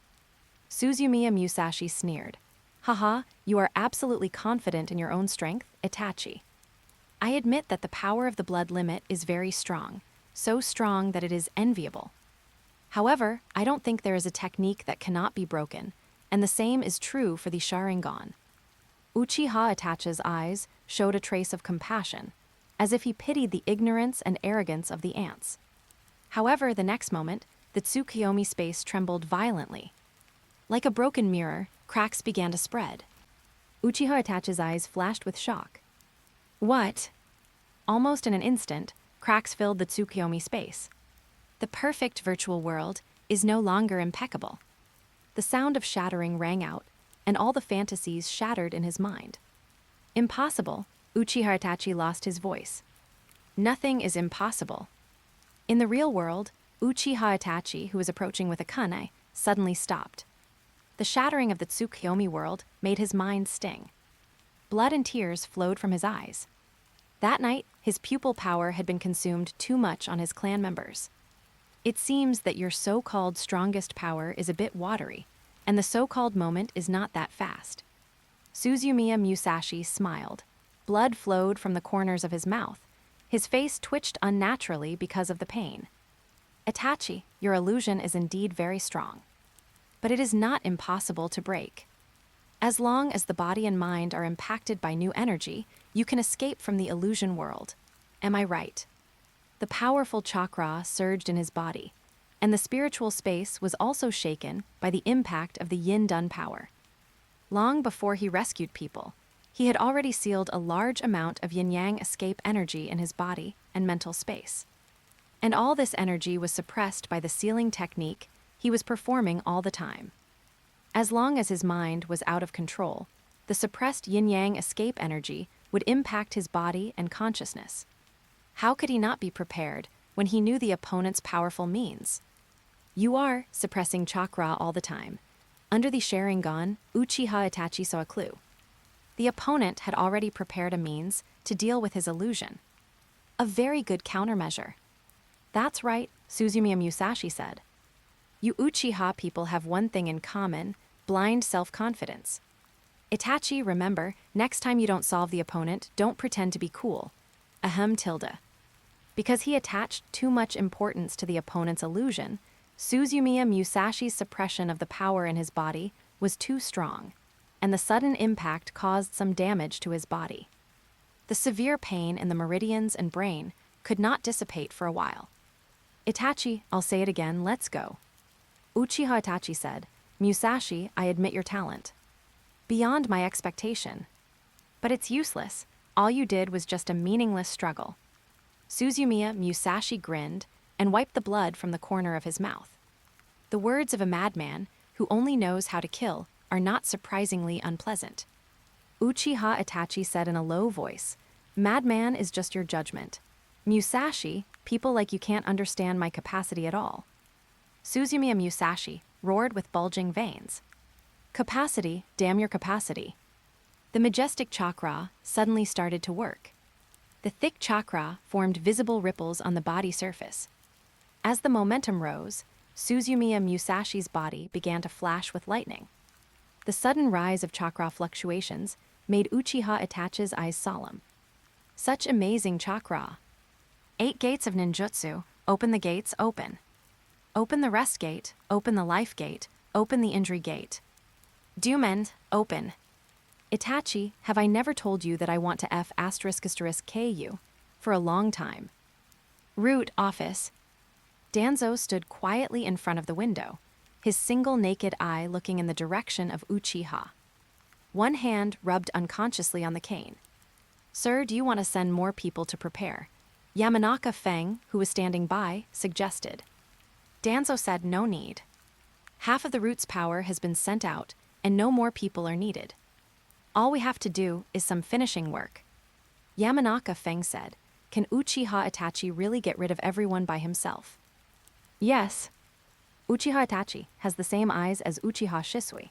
Suzumiya Musashi sneered. Haha, you are absolutely confident in your own strength, Itachi. I admit that the power of the blood limit is very strong, so strong that it is enviable. However, I don't think there is a technique that cannot be broken, and the same is true for the Sharingan. Uchiha Itachi's eyes showed a trace of compassion, as if he pitied the ignorance and arrogance of the ants. However, the next moment, the Tsukuyomi space trembled violently. Like a broken mirror, cracks began to spread. Uchiha Itachi's eyes flashed with shock. What? Almost in an instant, cracks filled the Tsukuyomi space. The perfect virtual world is no longer impeccable. The sound of shattering rang out, and all the fantasies shattered in his mind. Impossible, Uchiha Itachi lost his voice. Nothing is impossible. In the real world, Uchiha Itachi, who was approaching with a kunai, suddenly stopped. The shattering of the Tsukuyomi world made his mind sting. Blood and tears flowed from his eyes. That night, his pupil power had been consumed too much on his clan members. It seems that your so-called strongest power is a bit watery, and the so-called moment is not that fast. Suzumiya Musashi smiled. Blood flowed from the corners of his mouth. His face twitched unnaturally because of the pain. Itachi, your illusion is indeed very strong. But it is not impossible to break. As long as the body and mind are impacted by new energy, you can escape from the illusion world. Am I right? The powerful chakra surged in his body, and the spiritual space was also shaken by the impact of the yin-dun power. Long before he rescued people, he had already sealed a large amount of yin-yang escape energy in his body and mental space. And all this energy was suppressed by the sealing technique he was performing all the time. As long as his mind was out of control, the suppressed yin-yang escape energy would impact his body and consciousness. How could he not be prepared when he knew the opponent's powerful means? You are suppressing chakra all the time. Under the Sharingan, Uchiha Itachi saw a clue. The opponent had already prepared a means to deal with his illusion. A very good countermeasure. That's right, Suzumiya Musashi said. You Uchiha people have one thing in common, blind self-confidence. Itachi, remember, next time you don't solve the opponent, don't pretend to be cool. Ahem tilde. Because he attached too much importance to the opponent's illusion, Suzumiya Musashi's suppression of the power in his body was too strong, and the sudden impact caused some damage to his body. The severe pain in the meridians and brain could not dissipate for a while. Itachi, I'll say it again, let's go. Uchiha Itachi said, Musashi, I admit your talent. Beyond my expectation. But it's useless. All you did was just a meaningless struggle. Suzumiya Musashi grinned and wiped the blood from the corner of his mouth. The words of a madman who only knows how to kill are not surprisingly unpleasant. Uchiha Itachi said in a low voice, Madman is just your judgment. Musashi, people like you can't understand my capacity at all. Suzumiya Musashi roared with bulging veins. Capacity, damn your capacity. The majestic chakra suddenly started to work. The thick chakra formed visible ripples on the body surface. As the momentum rose, Suzumiya Musashi's body began to flash with lightning. The sudden rise of chakra fluctuations made Uchiha Itachi's eyes solemn. Such amazing chakra. 8 gates of ninjutsu, open the gates, open. Open the rest gate, open the life gate, open the injury gate. Doom end, open. Itachi, have I never told you that I want to F***K you for a long time? Root office. Danzo stood quietly in front of the window, his single naked eye looking in the direction of Uchiha. One hand rubbed unconsciously on the cane. Sir, do you want to send more people to prepare? Yamanaka Feng, who was standing by, suggested. Danzo said no need. Half of the root's power has been sent out, and no more people are needed. All we have to do is some finishing work. Yamanaka Feng said, can Uchiha Itachi really get rid of everyone by himself? Yes. Uchiha Itachi has the same eyes as Uchiha Shisui.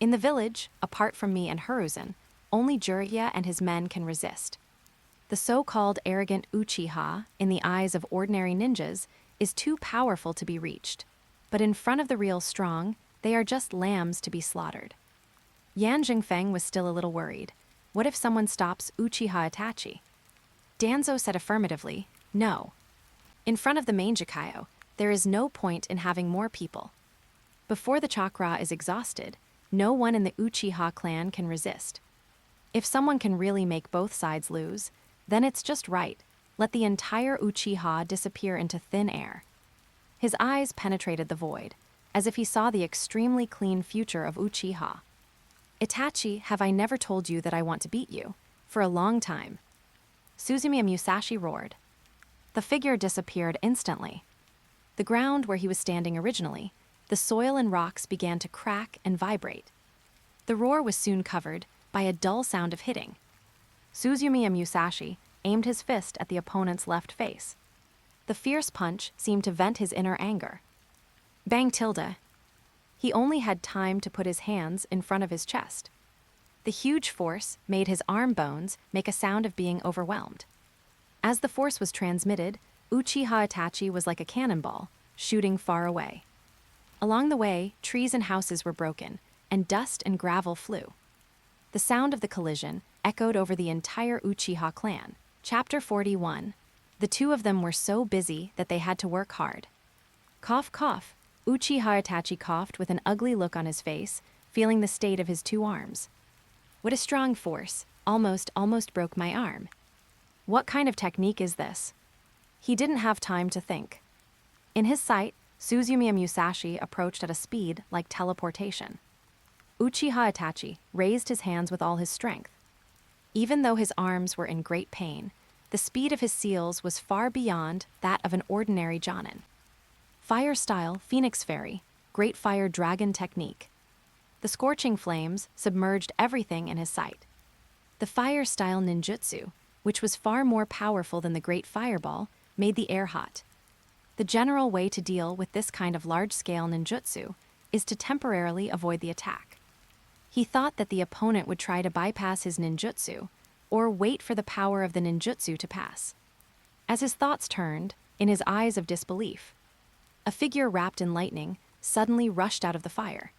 In the village, apart from me and Hiruzen, only Jiraiya and his men can resist. The so-called arrogant Uchiha, in the eyes of ordinary ninjas, is too powerful to be reached. But in front of the real strong, they are just lambs to be slaughtered. Yan Jingfeng was still a little worried. What if someone stops Uchiha Itachi? Danzo said affirmatively, no. In front of the main Jikayo, there is no point in having more people. Before the chakra is exhausted, no one in the Uchiha clan can resist. If someone can really make both sides lose, then it's just right. Let the entire Uchiha disappear into thin air. His eyes penetrated the void, as if he saw the extremely clean future of Uchiha. Itachi, have I never told you that I want to beat you? For a long time. Suzumiya Musashi roared. The figure disappeared instantly. The ground where he was standing originally, the soil and rocks began to crack and vibrate. The roar was soon covered by a dull sound of hitting. Suzumiya Musashi aimed his fist at the opponent's left face. The fierce punch seemed to vent his inner anger. Bang tilde. He only had time to put his hands in front of his chest. The huge force made his arm bones make a sound of being overwhelmed. As the force was transmitted, Uchiha Itachi was like a cannonball, shooting far away. Along the way, trees and houses were broken, and dust and gravel flew. The sound of the collision echoed over the entire Uchiha clan. Chapter 41. The two of them were so busy that they had to work hard. Cough, cough. Uchiha Itachi coughed with an ugly look on his face, feeling the state of his two arms. What a strong force. Almost broke my arm. What kind of technique is this? He didn't have time to think. In his sight, Suzumiya Musashi approached at a speed like teleportation. Uchiha Itachi raised his hands with all his strength. Even though his arms were in great pain, the speed of his seals was far beyond that of an ordinary Jonin. Fire style Phoenix Fairy, Great Fire Dragon technique. The scorching flames submerged everything in his sight. The fire style ninjutsu, which was far more powerful than the Great Fireball, made the air hot. The general way to deal with this kind of large-scale ninjutsu is to temporarily avoid the attack. He thought that the opponent would try to bypass his ninjutsu, or wait for the power of the ninjutsu to pass. As his thoughts turned, in his eyes of disbelief, a figure wrapped in lightning suddenly rushed out of the fire.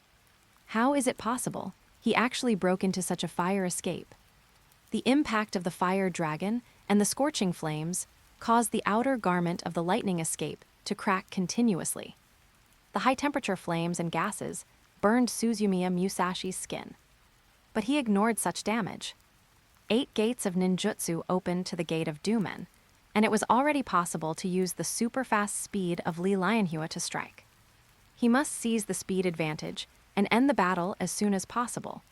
How is it possible he actually broke into such a fire escape? The impact of the fire dragon and the scorching flames caused the outer garment of the lightning escape to crack continuously. The high-temperature flames and gases burned Suzumiya Musashi's skin. But he ignored such damage. 8 gates of ninjutsu opened to the gate of Dumen, and it was already possible to use the super-fast speed of Li Lionhua to strike. He must seize the speed advantage and end the battle as soon as possible.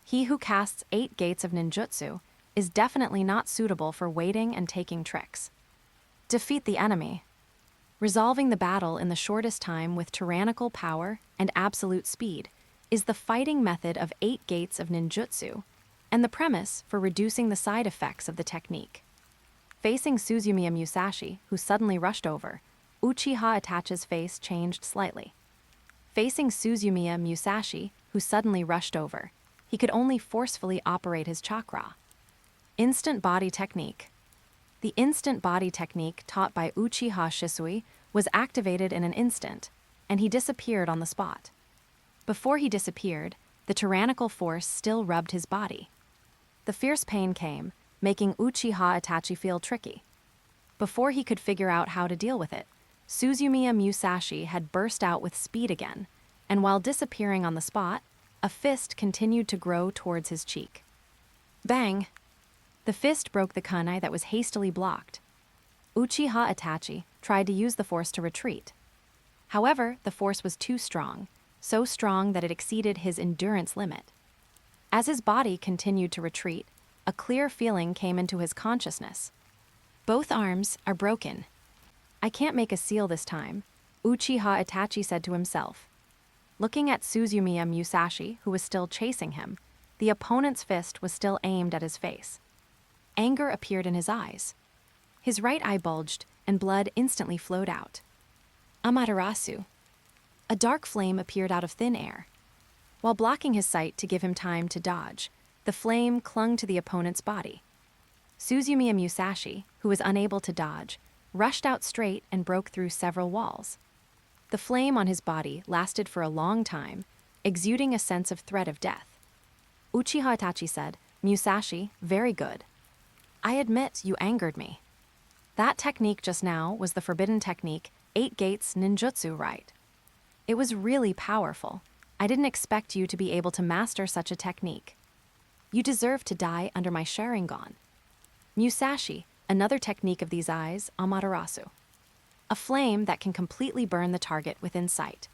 He who casts 8 gates of ninjutsu is definitely not suitable for waiting and taking tricks. Defeat the enemy. Resolving the battle in the shortest time with tyrannical power and absolute speed is the fighting method of 8 gates of ninjutsu, and the premise for reducing the side effects of the technique. Facing Suzumiya Musashi, who suddenly rushed over, Uchiha Itachi's face changed slightly. Facing Suzumiya Musashi, who suddenly rushed over, he could only forcefully operate his chakra. Instant body technique. The instant body technique taught by Uchiha Shisui was activated in an instant, and he disappeared on the spot. Before he disappeared, the tyrannical force still rubbed his body. The fierce pain came, making Uchiha Itachi feel tricky. Before he could figure out how to deal with it, Suzumiya Musashi had burst out with speed again, and while disappearing on the spot, a fist continued to grow towards his cheek. Bang! The fist broke the kunai that was hastily blocked. Uchiha Itachi tried to use the force to retreat. However, the force was too strong, so strong that it exceeded his endurance limit. As his body continued to retreat, a clear feeling came into his consciousness. Both arms are broken. I can't make a seal this time, Uchiha Itachi said to himself. Looking at Suzumiya Musashi, who was still chasing him, the opponent's fist was still aimed at his face. Anger appeared in his eyes. His right eye bulged, and blood instantly flowed out. Amaterasu. A dark flame appeared out of thin air. while blocking his sight to give him time to dodge. The flame clung to the opponent's body. Suzumiya Musashi, who was unable to dodge, rushed out straight and broke through several walls. The flame on his body lasted for a long time, exuding a sense of threat of death. Uchiha Itachi said, "Musashi, very good. I admit you angered me. That technique just now was the forbidden technique, 8 Gates Ninjutsu, right? It was really powerful. I didn't expect you to be able to master such a technique. You deserve to die under my Sharingan." Musashi, another technique of these eyes, Amaterasu. A flame that can completely burn the target within sight.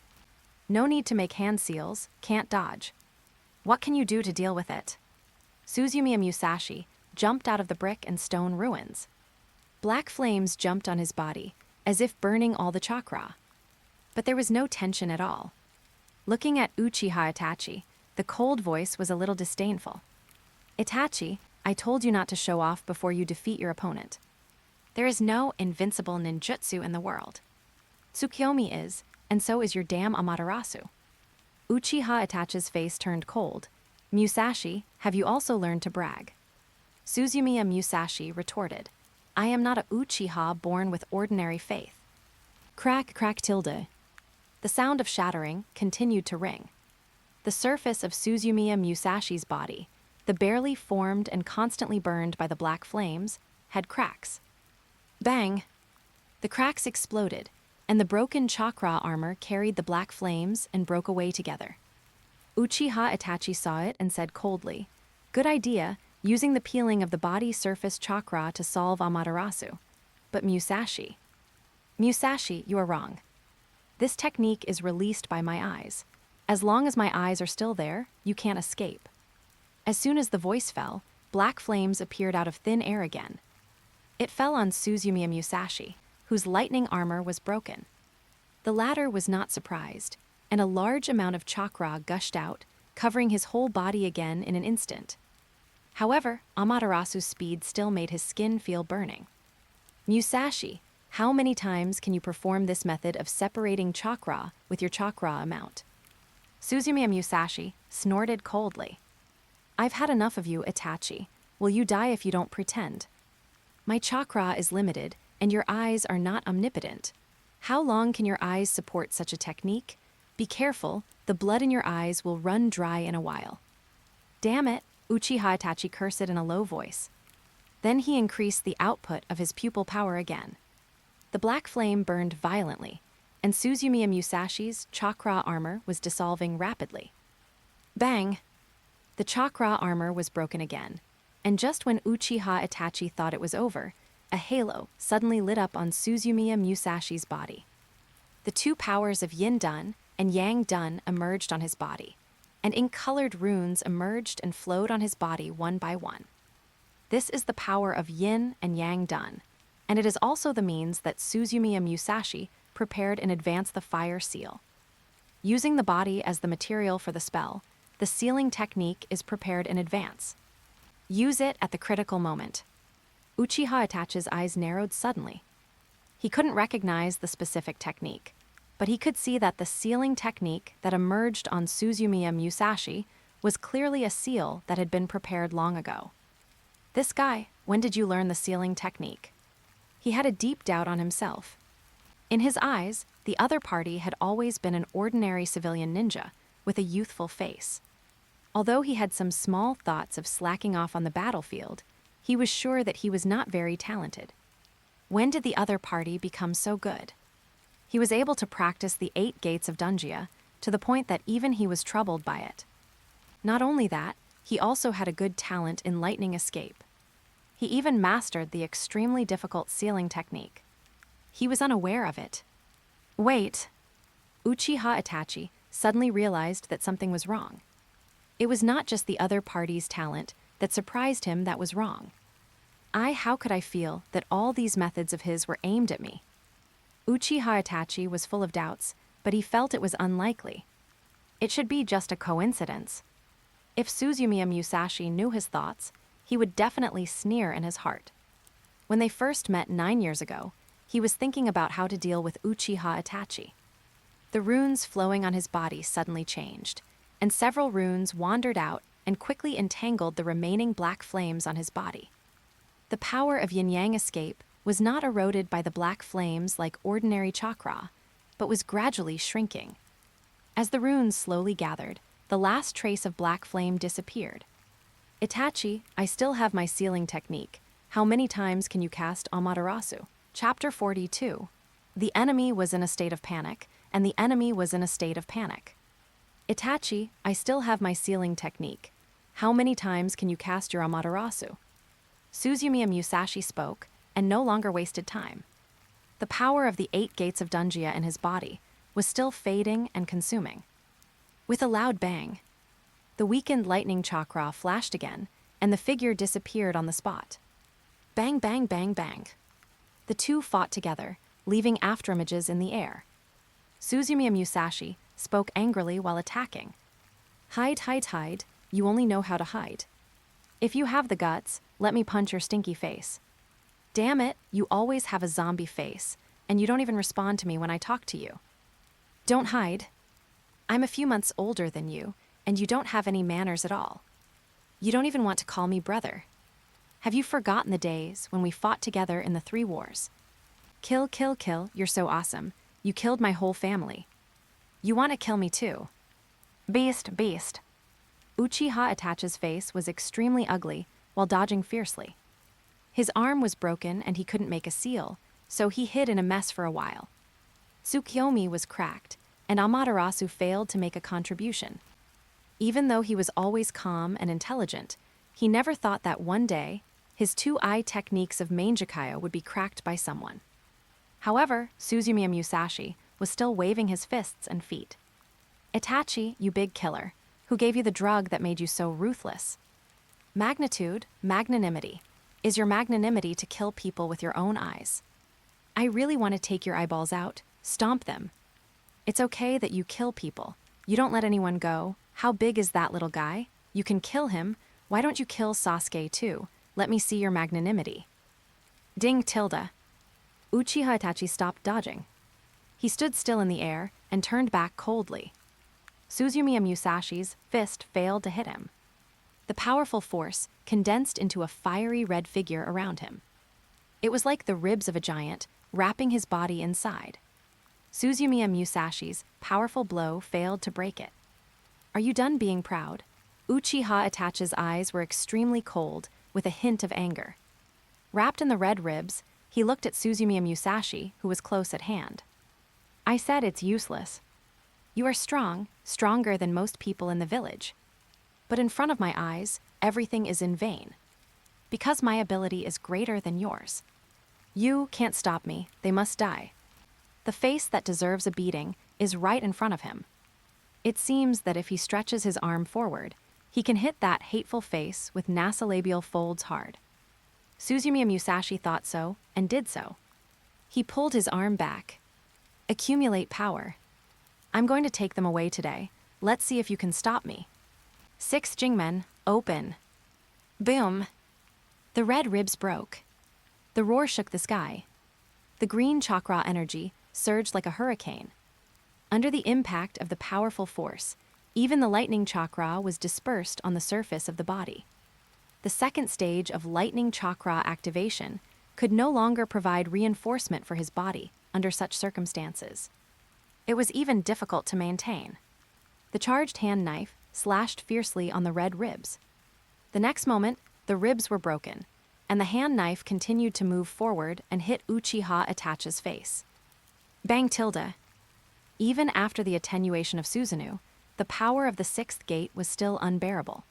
No need to make hand seals, can't dodge. What can you do to deal with it? Suzumiya Musashi jumped out of the brick and stone ruins. Black flames jumped on his body, as if burning all the chakra. But there was no tension at all. Looking at Uchiha Itachi, the cold voice was a little disdainful. "Itachi, I told you not to show off before you defeat your opponent. There is no invincible ninjutsu in the world. Tsukiyomi is, and so is your damn Amaterasu." Uchiha Itachi's face turned cold. "Musashi, have you also learned to brag?" Suzumiya Musashi retorted, "I am not a Uchiha born with ordinary faith." Crack, crack, tilde. The sound of shattering continued to ring. The surface of Suzumiya Musashi's body, the barely formed and constantly burned by the black flames, had cracks. Bang! The cracks exploded, and the broken chakra armor carried the black flames and broke away together. Uchiha Itachi saw it and said coldly, "Good idea, using the peeling of the body surface chakra to solve Amaterasu. But Musashi..." "Musashi, you are wrong. This technique is released by my eyes. As long as my eyes are still there, you can't escape." As soon as the voice fell, black flames appeared out of thin air again. It fell on Suzumiya Musashi, whose lightning armor was broken. The latter was not surprised, and a large amount of chakra gushed out, covering his whole body again in an instant. However, Amaterasu's speed still made his skin feel burning. "Musashi, how many times can you perform this method of separating chakra with your chakra amount?" Suzumiya Musashi snorted coldly. "I've had enough of you, Itachi. Will you die if you don't pretend? My chakra is limited, and your eyes are not omnipotent. How long can your eyes support such a technique? Be careful, the blood in your eyes will run dry in a while." "Damn it," Uchiha Itachi cursed in a low voice. Then he increased the output of his pupil power again. The black flame burned violently, and Suzumiya Musashi's chakra armor was dissolving rapidly. Bang! The chakra armor was broken again, and just when Uchiha Itachi thought it was over, a halo suddenly lit up on Suzumiya Musashi's body. The two powers of Yin Dan and Yang Dan emerged on his body, and ink-colored runes emerged and flowed on his body one by one. This is the power of Yin and Yang Dan, and it is also the means that Suzumiya Musashi prepared in advance the fire seal. Using the body as the material for the spell, the sealing technique is prepared in advance. Use it at the critical moment. Uchiha Itachi's eyes narrowed suddenly. He couldn't recognize the specific technique, but he could see that the sealing technique that emerged on Suzumiya Musashi was clearly a seal that had been prepared long ago. This guy, when did you learn the sealing technique? He had a deep doubt on himself. In his eyes, the other party had always been an ordinary civilian ninja with a youthful face. Although he had some small thoughts of slacking off on the battlefield, he was sure that he was not very talented. When did the other party become so good? He was able to practice the 8 gates of Dunjia to the point that even he was troubled by it. Not only that, he also had a good talent in lightning escape. He even mastered the extremely difficult sealing technique. He was unaware of it. Wait! Uchiha Itachi suddenly realized that something was wrong. It was not just the other party's talent that surprised him that was wrong. How could I feel that all these methods of his were aimed at me? Uchiha Itachi was full of doubts, but he felt it was unlikely. It should be just a coincidence. If Suzumiya Musashi knew his thoughts, he would definitely sneer in his heart. When they first met 9 years ago, he was thinking about how to deal with Uchiha Itachi. The runes flowing on his body suddenly changed, and several runes wandered out and quickly entangled the remaining black flames on his body. The power of yin-yang escape was not eroded by the black flames like ordinary chakra, but was gradually shrinking. As the runes slowly gathered, the last trace of black flame disappeared. Itachi, I still have my sealing technique. How many times can you cast Amaterasu? Chapter 42. The enemy was in a state of panic, and the enemy was in a state of panic. Itachi, I still have my sealing technique. How many times can you cast your Amaterasu? Suzumiya Musashi spoke, and no longer wasted time. The power of the 8 gates of Dunjia in his body was still fading and consuming. With a loud bang, the weakened lightning chakra flashed again, and the figure disappeared on the spot. Bang, bang, bang, bang. The two fought together, leaving afterimages in the air. Suzumiya Musashi spoke angrily while attacking. Hide, hide, hide, you only know how to hide. If you have the guts, let me punch your stinky face. Damn it, you always have a zombie face, and you don't even respond to me when I talk to you. Don't hide. I'm a few months older than you, and you don't have any manners at all. You don't even want to call me brother. Have you forgotten the days when we fought together in the 3 wars? Kill, kill, kill, you're so awesome. You killed my whole family. You want to kill me too. Beast, beast. Uchiha Itachi's face was extremely ugly while dodging fiercely. His arm was broken and he couldn't make a seal, so he hid in a mess for a while. Tsukiyomi was cracked, and Amaterasu failed to make a contribution. Even though he was always calm and intelligent, he never thought that one day, his 2-eye techniques of Mangekyou would be cracked by someone. However, Suzumiya Musashi was still waving his fists and feet. Itachi, you big killer, who gave you the drug that made you so ruthless? Magnitude, magnanimity. Is your magnanimity to kill people with your own eyes? I really want to take your eyeballs out, stomp them. It's okay that you kill people. You don't let anyone go. How big is that little guy? You can kill him. Why don't you kill Sasuke too? Let me see your magnanimity. Ding tilde. Uchiha Itachi stopped dodging. He stood still in the air and turned back coldly. Suzumiya Musashi's fist failed to hit him. The powerful force condensed into a fiery red figure around him. It was like the ribs of a giant, wrapping his body inside. Suzumiya Musashi's powerful blow failed to break it. Are you done being proud? Uchiha Itachi's eyes were extremely cold, with a hint of anger. Wrapped in the red ribs, he looked at Suzumiya Musashi, who was close at hand. I said it's useless. You are strong, stronger than most people in the village. But in front of my eyes, everything is in vain. Because my ability is greater than yours. You can't stop me, they must die. The face that deserves a beating is right in front of him. It seems that if he stretches his arm forward, he can hit that hateful face with nasolabial folds hard. Suzumiya Musashi thought so, and did so. He pulled his arm back. Accumulate power. I'm going to take them away today. Let's see if you can stop me. 6 Jingmen, open. Boom. The red ribs broke. The roar shook the sky. The green chakra energy surged like a hurricane. Under the impact of the powerful force, even the lightning chakra was dispersed on the surface of the body. The second stage of lightning chakra activation could no longer provide reinforcement for his body under such circumstances. It was even difficult to maintain. The charged hand knife slashed fiercely on the red ribs. The next moment, the ribs were broken, and the hand knife continued to move forward and hit Uchiha Itachi's face. Bang tilde. Even after the attenuation of Susanoo, the power of the 6th gate was still unbearable.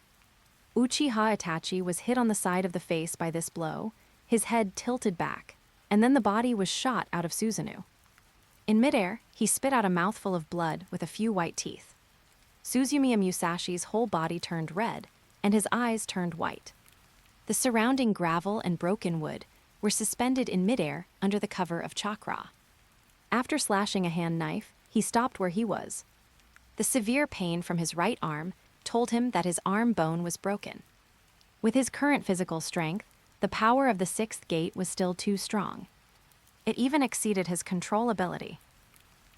Uchiha Itachi was hit on the side of the face by this blow, his head tilted back, and then the body was shot out of Susanoo. In midair, he spit out a mouthful of blood with a few white teeth. Suzumiya Musashi's whole body turned red, and his eyes turned white. The surrounding gravel and broken wood were suspended in midair under the cover of chakra. After slashing a hand knife, he stopped where he was. The severe pain from his right arm told him that his arm bone was broken. With his current physical strength, the power of the 6th gate was still too strong. It even exceeded his control ability.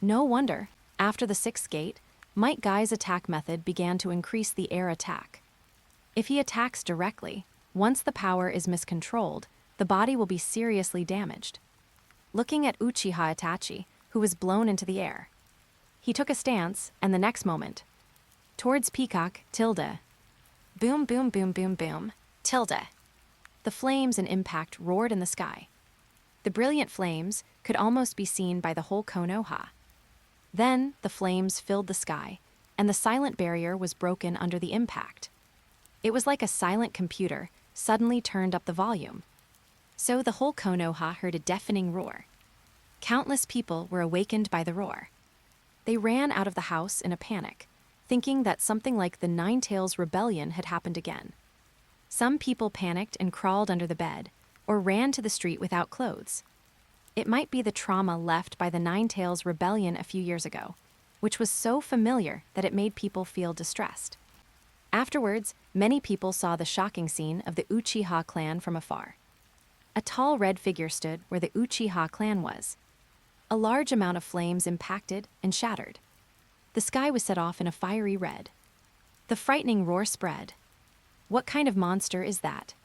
No wonder, after the 6th gate, Might Guy's attack method began to increase the air attack. If he attacks directly, once the power is miscontrolled, the body will be seriously damaged. Looking at Uchiha Itachi, who was blown into the air. He took a stance, and the next moment, towards Peacock, tilde. Boom, boom, boom, boom, boom, tilde. The flames and impact roared in the sky. The brilliant flames could almost be seen by the whole Konoha. Then the flames filled the sky, and the silent barrier was broken under the impact. It was like a silent computer suddenly turned up the volume. So the whole Konoha heard a deafening roar. Countless people were awakened by the roar. They ran out of the house in a panic, thinking that something like the Nine-Tails Rebellion had happened again. Some people panicked and crawled under the bed, or ran to the street without clothes. It might be the trauma left by the Nine-Tails Rebellion a few years ago, which was so familiar that it made people feel distressed. Afterwards, many people saw the shocking scene of the Uchiha clan from afar. A tall red figure stood where the Uchiha clan was. A large amount of flames impacted and shattered. The sky was set off in a fiery red. The frightening roar spread. What kind of monster is that?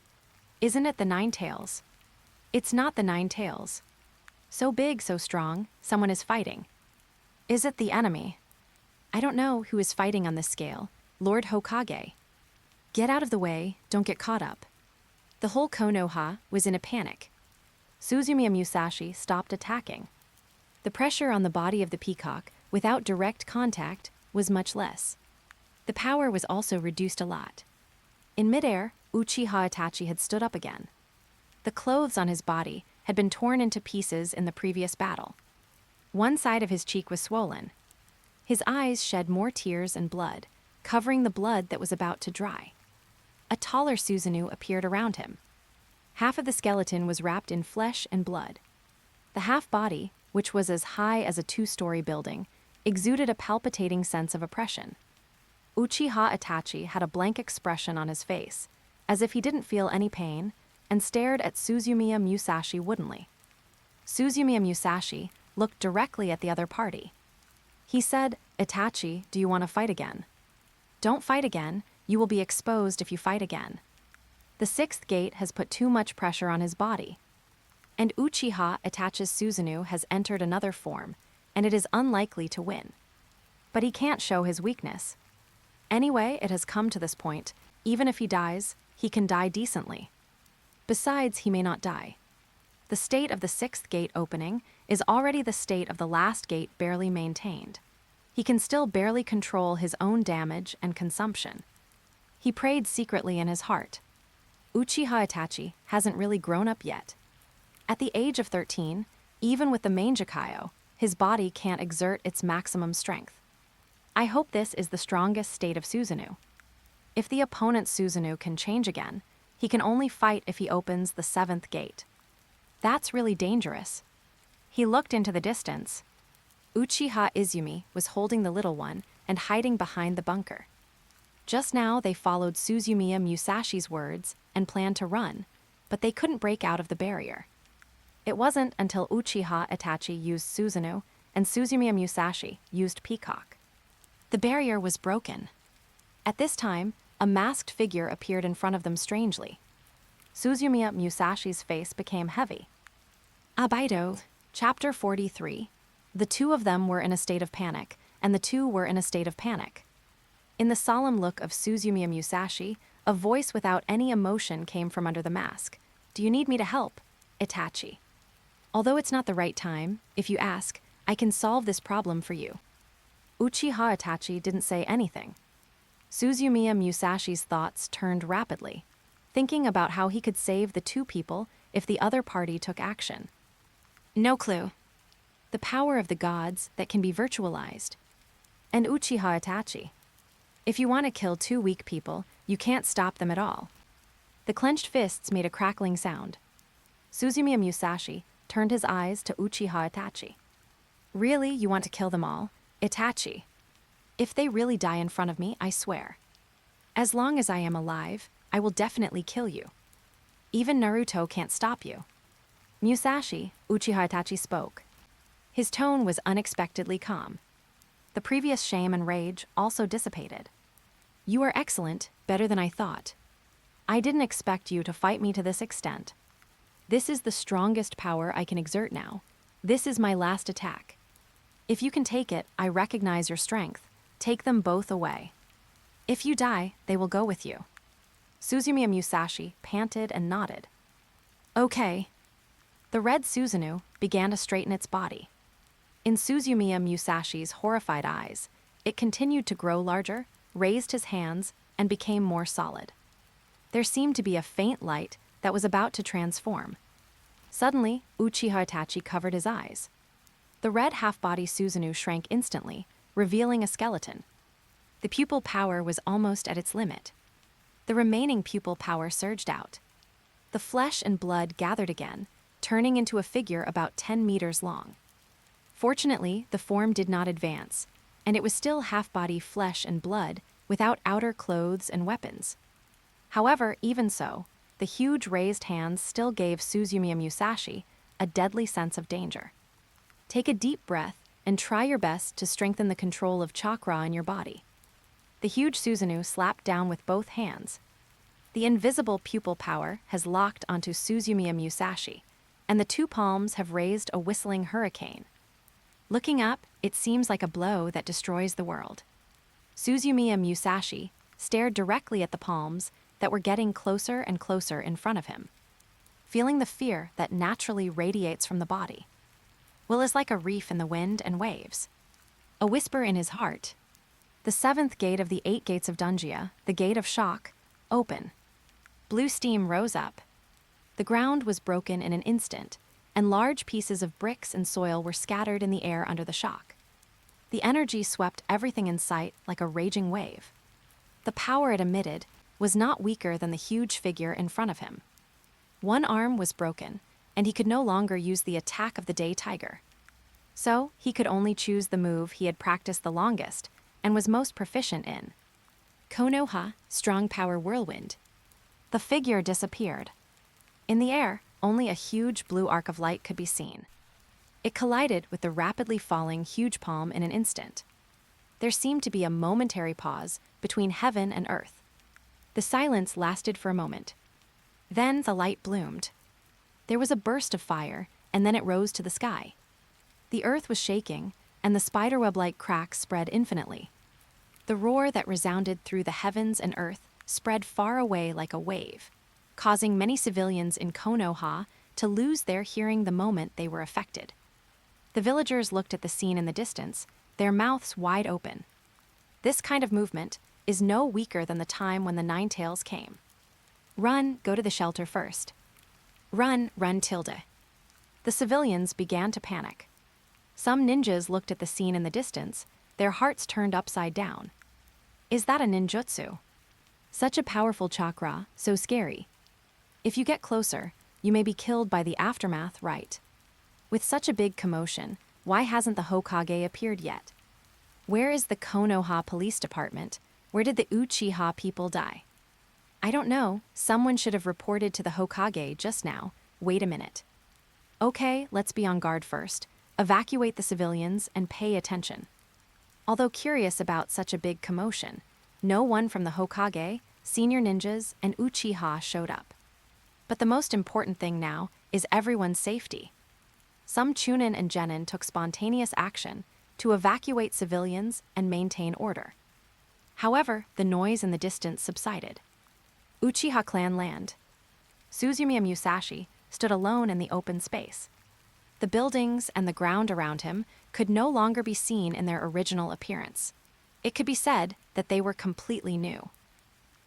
Isn't it the Nine-Tails? It's not the Nine-Tails. So big, so strong, someone is fighting. Is it the enemy? I don't know who is fighting on this scale. Lord Hokage. Get out of the way, don't get caught up. The whole Konoha was in a panic. Suzumiya Musashi stopped attacking. The pressure on the body of the peacock, without direct contact, was much less. The power was also reduced a lot. In midair, Uchiha Itachi had stood up again. The clothes on his body had been torn into pieces in the previous battle. One side of his cheek was swollen. His eyes shed more tears and blood, covering the blood that was about to dry. A taller Susanoo appeared around him. Half of the skeleton was wrapped in flesh and blood. The half-body, which was as high as a 2-story building, exuded a palpitating sense of oppression. Uchiha Itachi had a blank expression on his face, as if he didn't feel any pain, and stared at Suzumiya Musashi woodenly. Suzumiya Musashi looked directly at the other party. He said, "Itachi, do you want to fight again? Don't fight again, you will be exposed if you fight again. The 6th gate has put too much pressure on his body. And Uchiha Itachi's Susanoo has entered another form, and it is unlikely to win. But he can't show his weakness. Anyway, it has come to this point. Even if he dies, he can die decently. Besides, he may not die. The state of the 6th gate opening is already the state of the last gate barely maintained. He can still barely control his own damage and consumption. He prayed secretly in his heart. Uchiha Itachi hasn't really grown up yet. At the age of 13, even with the Mangekyo, his body can't exert its maximum strength. I hope this is the strongest state of Susanoo. If the opponent's Susanoo can change again, he can only fight if he opens the 7th gate. That's really dangerous. He looked into the distance. Uchiha Izumi was holding the little one and hiding behind the bunker. Just now they followed Suzumiya Musashi's words and planned to run, but they couldn't break out of the barrier. It wasn't until Uchiha Itachi used Susanoo and Suzumiya Musashi used Peacock. The barrier was broken. At this time, a masked figure appeared in front of them strangely. Suzumiya Musashi's face became heavy. Abaido, Chapter 43. The two of them were in a state of panic, and the two were in a state of panic. In the solemn look of Suzumiya Musashi, a voice without any emotion came from under the mask. "Do you need me to help, Itachi? Although it's not the right time, if you ask, I can solve this problem for you." Uchiha Itachi didn't say anything. Suzumiya Musashi's thoughts turned rapidly, thinking about how he could save the two people if the other party took action. No clue. The power of the gods that can be virtualized. And Uchiha Itachi. If you want to kill two weak people, you can't stop them at all. The clenched fists made a crackling sound. Suzumiya Musashi turned his eyes to Uchiha Itachi. Really, you want to kill them all? Itachi. If they really die in front of me, I swear. As long as I am alive, I will definitely kill you. Even Naruto can't stop you. Musashi, Uchiha Itachi spoke. His tone was unexpectedly calm. The previous shame and rage also dissipated. You are excellent, better than I thought. I didn't expect you to fight me to this extent. This is the strongest power I can exert now. This is my last attack. If you can take it, I recognize your strength. Take them both away. If you die, they will go with you. Suzumiya Musashi panted and nodded. Okay. The red Susanoo began to straighten its body. In Suzumiya Musashi's horrified eyes, it continued to grow larger, raised his hands, and became more solid. There seemed to be a faint light that was about to transform. Suddenly, Uchiha Itachi covered his eyes. The red half-body Susanoo shrank instantly, revealing a skeleton. The pupil power was almost at its limit. The remaining pupil power surged out. The flesh and blood gathered again, turning into a figure about 10 meters long. Fortunately, the form did not advance, and it was still half-body flesh and blood without outer clothes and weapons. However, even so, the huge raised hands still gave Suzumiya Musashi a deadly sense of danger. Take a deep breath and try your best to strengthen the control of chakra in your body. The huge Susanoo slapped down with both hands. The invisible pupil power has locked onto Suzumiya Musashi, and the two palms have raised a whistling hurricane. Looking up, it seems like a blow that destroys the world. Suzumiya Musashi stared directly at the palms that were getting closer and closer in front of him, feeling the fear that naturally radiates from the body. Will is like a reef in the wind and waves. A whisper in his heart. The seventh gate of the 8 gates of Dungia, the gate of shock, open. Blue steam rose up. The ground was broken in an instant, and large pieces of bricks and soil were scattered in the air under the shock. The energy swept everything in sight like a raging wave. The power it emitted was not weaker than the huge figure in front of him. One arm was broken, and he could no longer use the attack of the day tiger. So, he could only choose the move he had practiced the longest and was most proficient in. Konoha, strong power whirlwind. The figure disappeared. In the air, only a huge blue arc of light could be seen. It collided with the rapidly falling huge palm in an instant. There seemed to be a momentary pause between heaven and earth. The silence lasted for a moment. Then the light bloomed. There was a burst of fire, and then it rose to the sky. The earth was shaking, and the spiderweb-like cracks spread infinitely. The roar that resounded through the heavens and earth spread far away like a wave, causing many civilians in Konoha to lose their hearing the moment they were affected. The villagers looked at the scene in the distance, their mouths wide open. This kind of movement is no weaker than the time when the Nine Tails came. Run, go to the shelter first. Run, tilde. The civilians began to panic. Some ninjas looked at the scene in the distance, their hearts turned upside down. Is that a ninjutsu? Such a powerful chakra, so scary. If you get closer, you may be killed by the aftermath, right? With such a big commotion, why hasn't the Hokage appeared yet? Where is the Konoha police department? Where did the Uchiha people die? I don't know, someone should have reported to the Hokage just now. Wait a minute. Okay, let's be on guard first. Evacuate the civilians and pay attention. Although curious about such a big commotion, no one from the Hokage, senior ninjas, and Uchiha showed up. But the most important thing now is everyone's safety. Some Chunin and Genin took spontaneous action to evacuate civilians and maintain order. However, the noise in the distance subsided. Uchiha clan land. Suzumiya Musashi stood alone in the open space. The buildings and the ground around him could no longer be seen in their original appearance. It could be said that they were completely new.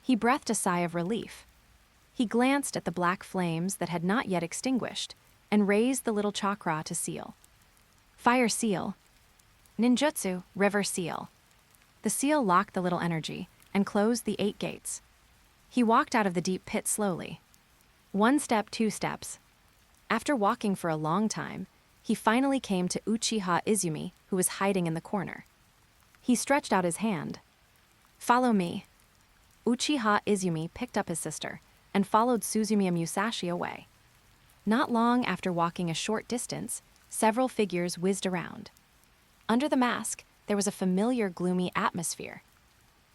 He breathed a sigh of relief. He glanced at the black flames that had not yet extinguished and raised the little chakra to seal. Fire seal. Ninjutsu, river seal. The seal locked the little energy and closed the 8 gates. He walked out of the deep pit slowly. 1 step, 2 steps. After walking for a long time, he finally came to Uchiha Izumi, who was hiding in the corner. He stretched out his hand. Follow me. Uchiha Izumi picked up his sister and followed Suzumiya Musashi away. Not long after walking a short distance, several figures whizzed around. Under the mask, there was a familiar gloomy atmosphere.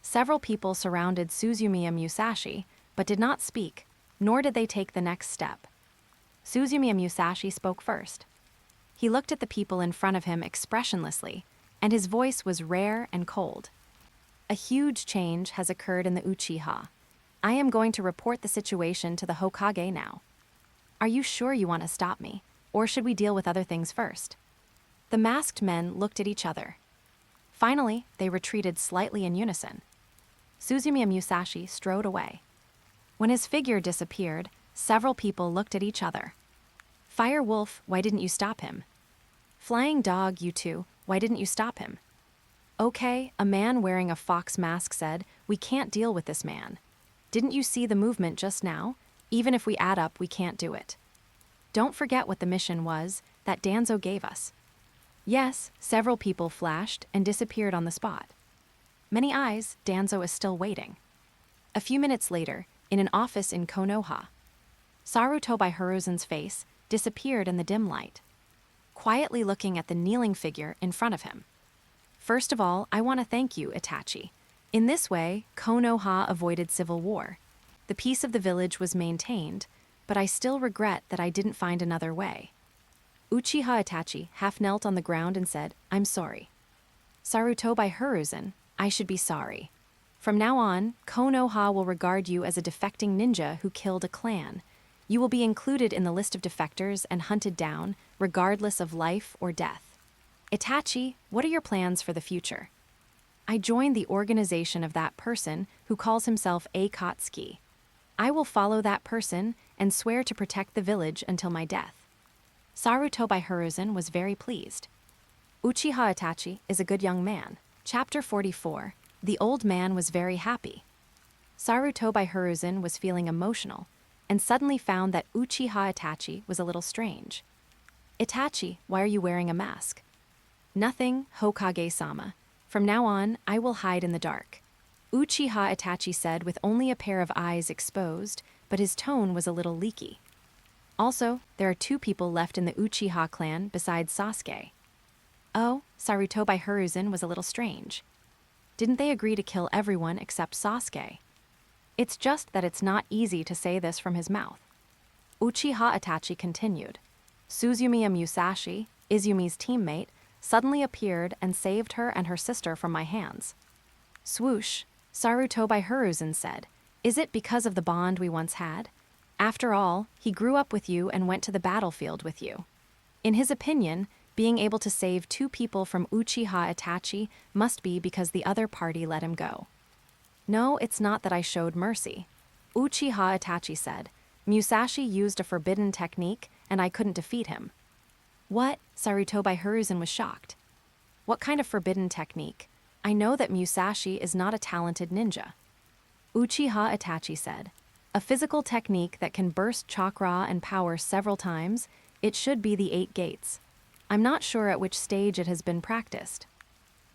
Several people surrounded Suzumiya Musashi, but did not speak, nor did they take the next step. Suzumiya Musashi spoke first. He looked at the people in front of him expressionlessly, and his voice was rare and cold. A huge change has occurred in the Uchiha. I am going to report the situation to the Hokage now. Are you sure you want to stop me, or should we deal with other things first? The masked men looked at each other. Finally, they retreated slightly in unison. Suzumiya Musashi strode away. When his figure disappeared, several people looked at each other. Fire Wolf, why didn't you stop him? Flying Dog, you two, why didn't you stop him? Okay, a man wearing a fox mask said, we can't deal with this man. Didn't you see the movement just now? Even if we add up, we can't do it. Don't forget what the mission was that Danzo gave us. Yes, several people flashed and disappeared on the spot. Many eyes, Danzo is still waiting. A few minutes later, in an office in Konoha, Sarutobi Hiruzen's face disappeared in the dim light, quietly looking at the kneeling figure in front of him. First of all, I want to thank you, Itachi. In this way, Konoha avoided civil war. The peace of the village was maintained, but I still regret that I didn't find another way. Uchiha Itachi half knelt on the ground and said, I'm sorry. Sarutobi Hiruzen, I should be sorry. From now on, Konoha will regard you as a defecting ninja who killed a clan. You will be included in the list of defectors and hunted down, regardless of life or death. Itachi, what are your plans for the future? I joined the organization of that person who calls himself Akatsuki. I will follow that person and swear to protect the village until my death. Sarutobi Hiruzen was very pleased. Uchiha Itachi is a good young man. Chapter 44. The old man was very happy. Sarutobi Hiruzen was feeling emotional and suddenly found that Uchiha Itachi was a little strange. Itachi, why are you wearing a mask? Nothing, Hokage-sama. From now on, I will hide in the dark. Uchiha Itachi said with only a pair of eyes exposed, but his tone was a little leaky. Also, there are 2 people left in the Uchiha clan besides Sasuke. Oh, Sarutobi Hiruzen was a little strange. Didn't they agree to kill everyone except Sasuke? It's just that it's not easy to say this from his mouth. Uchiha Itachi continued. Suzumiya Musashi, Izumi's teammate, suddenly appeared and saved her and her sister from my hands. Swoosh, Sarutobi Hiruzen said, is it because of the bond we once had? After all, he grew up with you and went to the battlefield with you. In his opinion, being able to save 2 people from Uchiha Itachi must be because the other party let him go. No, it's not that I showed mercy. Uchiha Itachi said, Musashi used a forbidden technique and I couldn't defeat him. What? Sarutobi Hiruzen was shocked. What kind of forbidden technique? I know that Musashi is not a talented ninja. Uchiha Itachi said, a physical technique that can burst chakra and power several times, it should be the 8 gates. I'm not sure at which stage it has been practiced.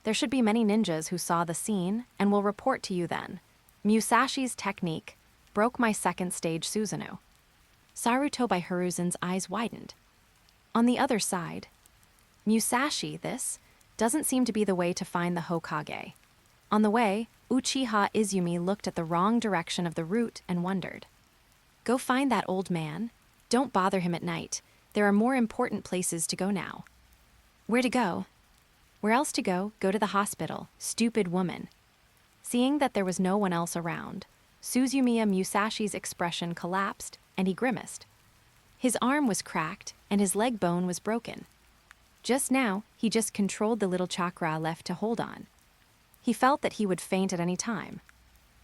There should be many ninjas who saw the scene and will report to you then. Musashi's technique broke my 2nd stage Susanoo. Sarutobi Hiruzen's eyes widened. On the other side, Musashi, this doesn't seem to be the way to find the Hokage. On the way, Uchiha Izumi looked at the wrong direction of the route and wondered. Go find that old man. Don't bother him at night. There are more important places to go now. Where to go? Where else to go? Go to the hospital, stupid woman. Seeing that there was no one else around, Suzumiya Musashi's expression collapsed and he grimaced. His arm was cracked and his leg bone was broken. Just now, he just controlled the little chakra left to hold on. He felt that he would faint at any time.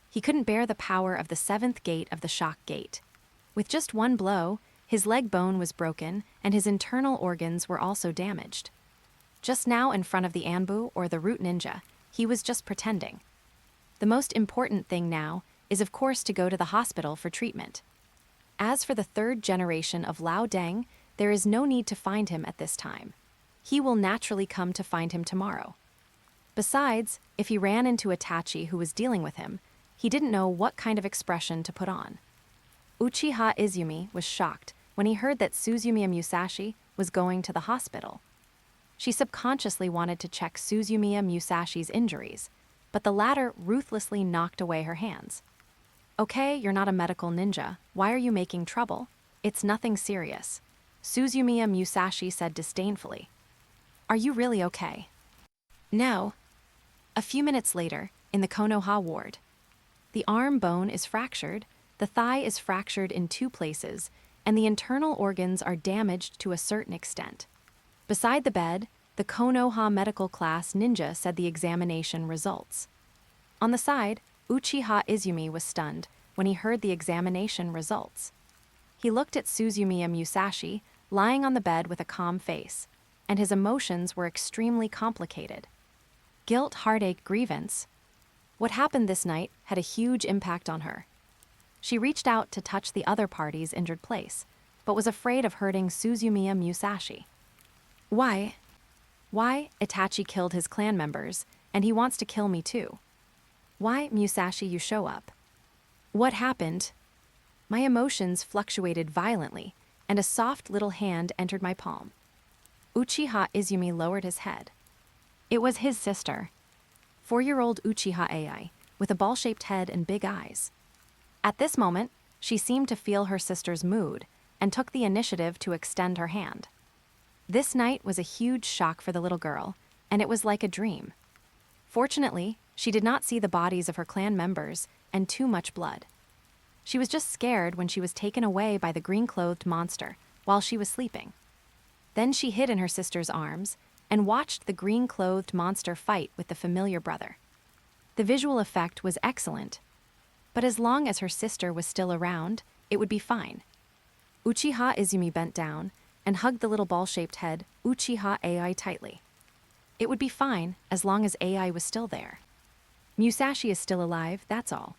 He couldn't bear the power of the 7th gate of the shock gate. With just one blow, his leg bone was broken and his internal organs were also damaged. Just now in front of the Anbu or the Root Ninja, he was just pretending. The most important thing now is of course to go to the hospital for treatment. As for the 3rd generation of Lao Deng, there is no need to find him at this time. He will naturally come to find him tomorrow. Besides, if he ran into Itachi who was dealing with him, he didn't know what kind of expression to put on. Uchiha Izumi was shocked when he heard that Suzumiya Musashi was going to the hospital. She subconsciously wanted to check Suzumiya Musashi's injuries, but the latter ruthlessly knocked away her hands. Okay, you're not a medical ninja. Why are you making trouble? It's nothing serious, Suzumiya Musashi said disdainfully. Are you really okay? No. A few minutes later, in the Konoha ward, the arm bone is fractured, the thigh is fractured in 2 places, and the internal organs are damaged to a certain extent. Beside the bed, the Konoha medical class ninja said the examination results. On the side, Uchiha Izumi was stunned when he heard the examination results. He looked at Suzumiya Musashi, lying on the bed with a calm face, and his emotions were extremely complicated. Guilt, heartache, grievance. What happened this night had a huge impact on her. She reached out to touch the other party's injured place, but was afraid of hurting Suzumiya Musashi. Why? Why Itachi killed his clan members, and he wants to kill me too? Why, Musashi, you show up? What happened? My emotions fluctuated violently, and a soft little hand entered my palm. Uchiha Izumi lowered his head. It was his sister, 4-year-old Uchiha Ai, with a ball-shaped head and big eyes. At this moment, she seemed to feel her sister's mood and took the initiative to extend her hand. This night was a huge shock for the little girl, and it was like a dream. Fortunately, she did not see the bodies of her clan members and too much blood. She was just scared when she was taken away by the green-clothed monster while she was sleeping. Then she hid in her sister's arms and watched the green-clothed monster fight with the familiar brother. The visual effect was excellent, but as long as her sister was still around, it would be fine. Uchiha Izumi bent down and hugged the little ball-shaped head Uchiha Ai tightly. It would be fine as long as Ai was still there. Musashi is still alive, that's all.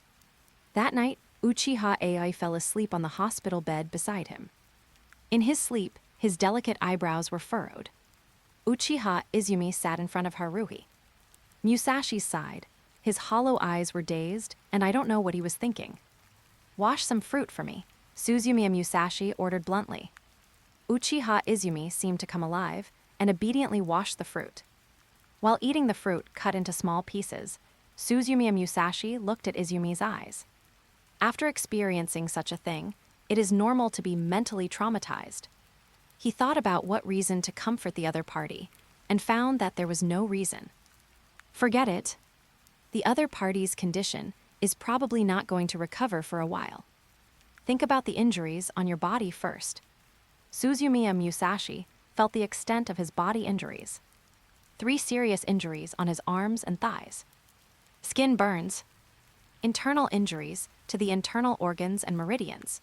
That night, Uchiha Ai fell asleep on the hospital bed beside him. In his sleep, his delicate eyebrows were furrowed. Uchiha Izumi sat in front of Haruhi. Musashi sighed. His hollow eyes were dazed, and I don't know what he was thinking. Wash some fruit for me, Suzumiya Musashi ordered bluntly. Uchiha Izumi seemed to come alive and obediently washed the fruit. While eating the fruit cut into small pieces, Suzumiya Musashi looked at Izumi's eyes. After experiencing such a thing, it is normal to be mentally traumatized. He thought about what reason to comfort the other party and found that there was no reason. Forget it. The other party's condition is probably not going to recover for a while. Think about the injuries on your body first. Suzumiya Musashi felt the extent of his body injuries. 3 serious injuries on his arms and thighs. Skin burns. Internal injuries to the internal organs and meridians.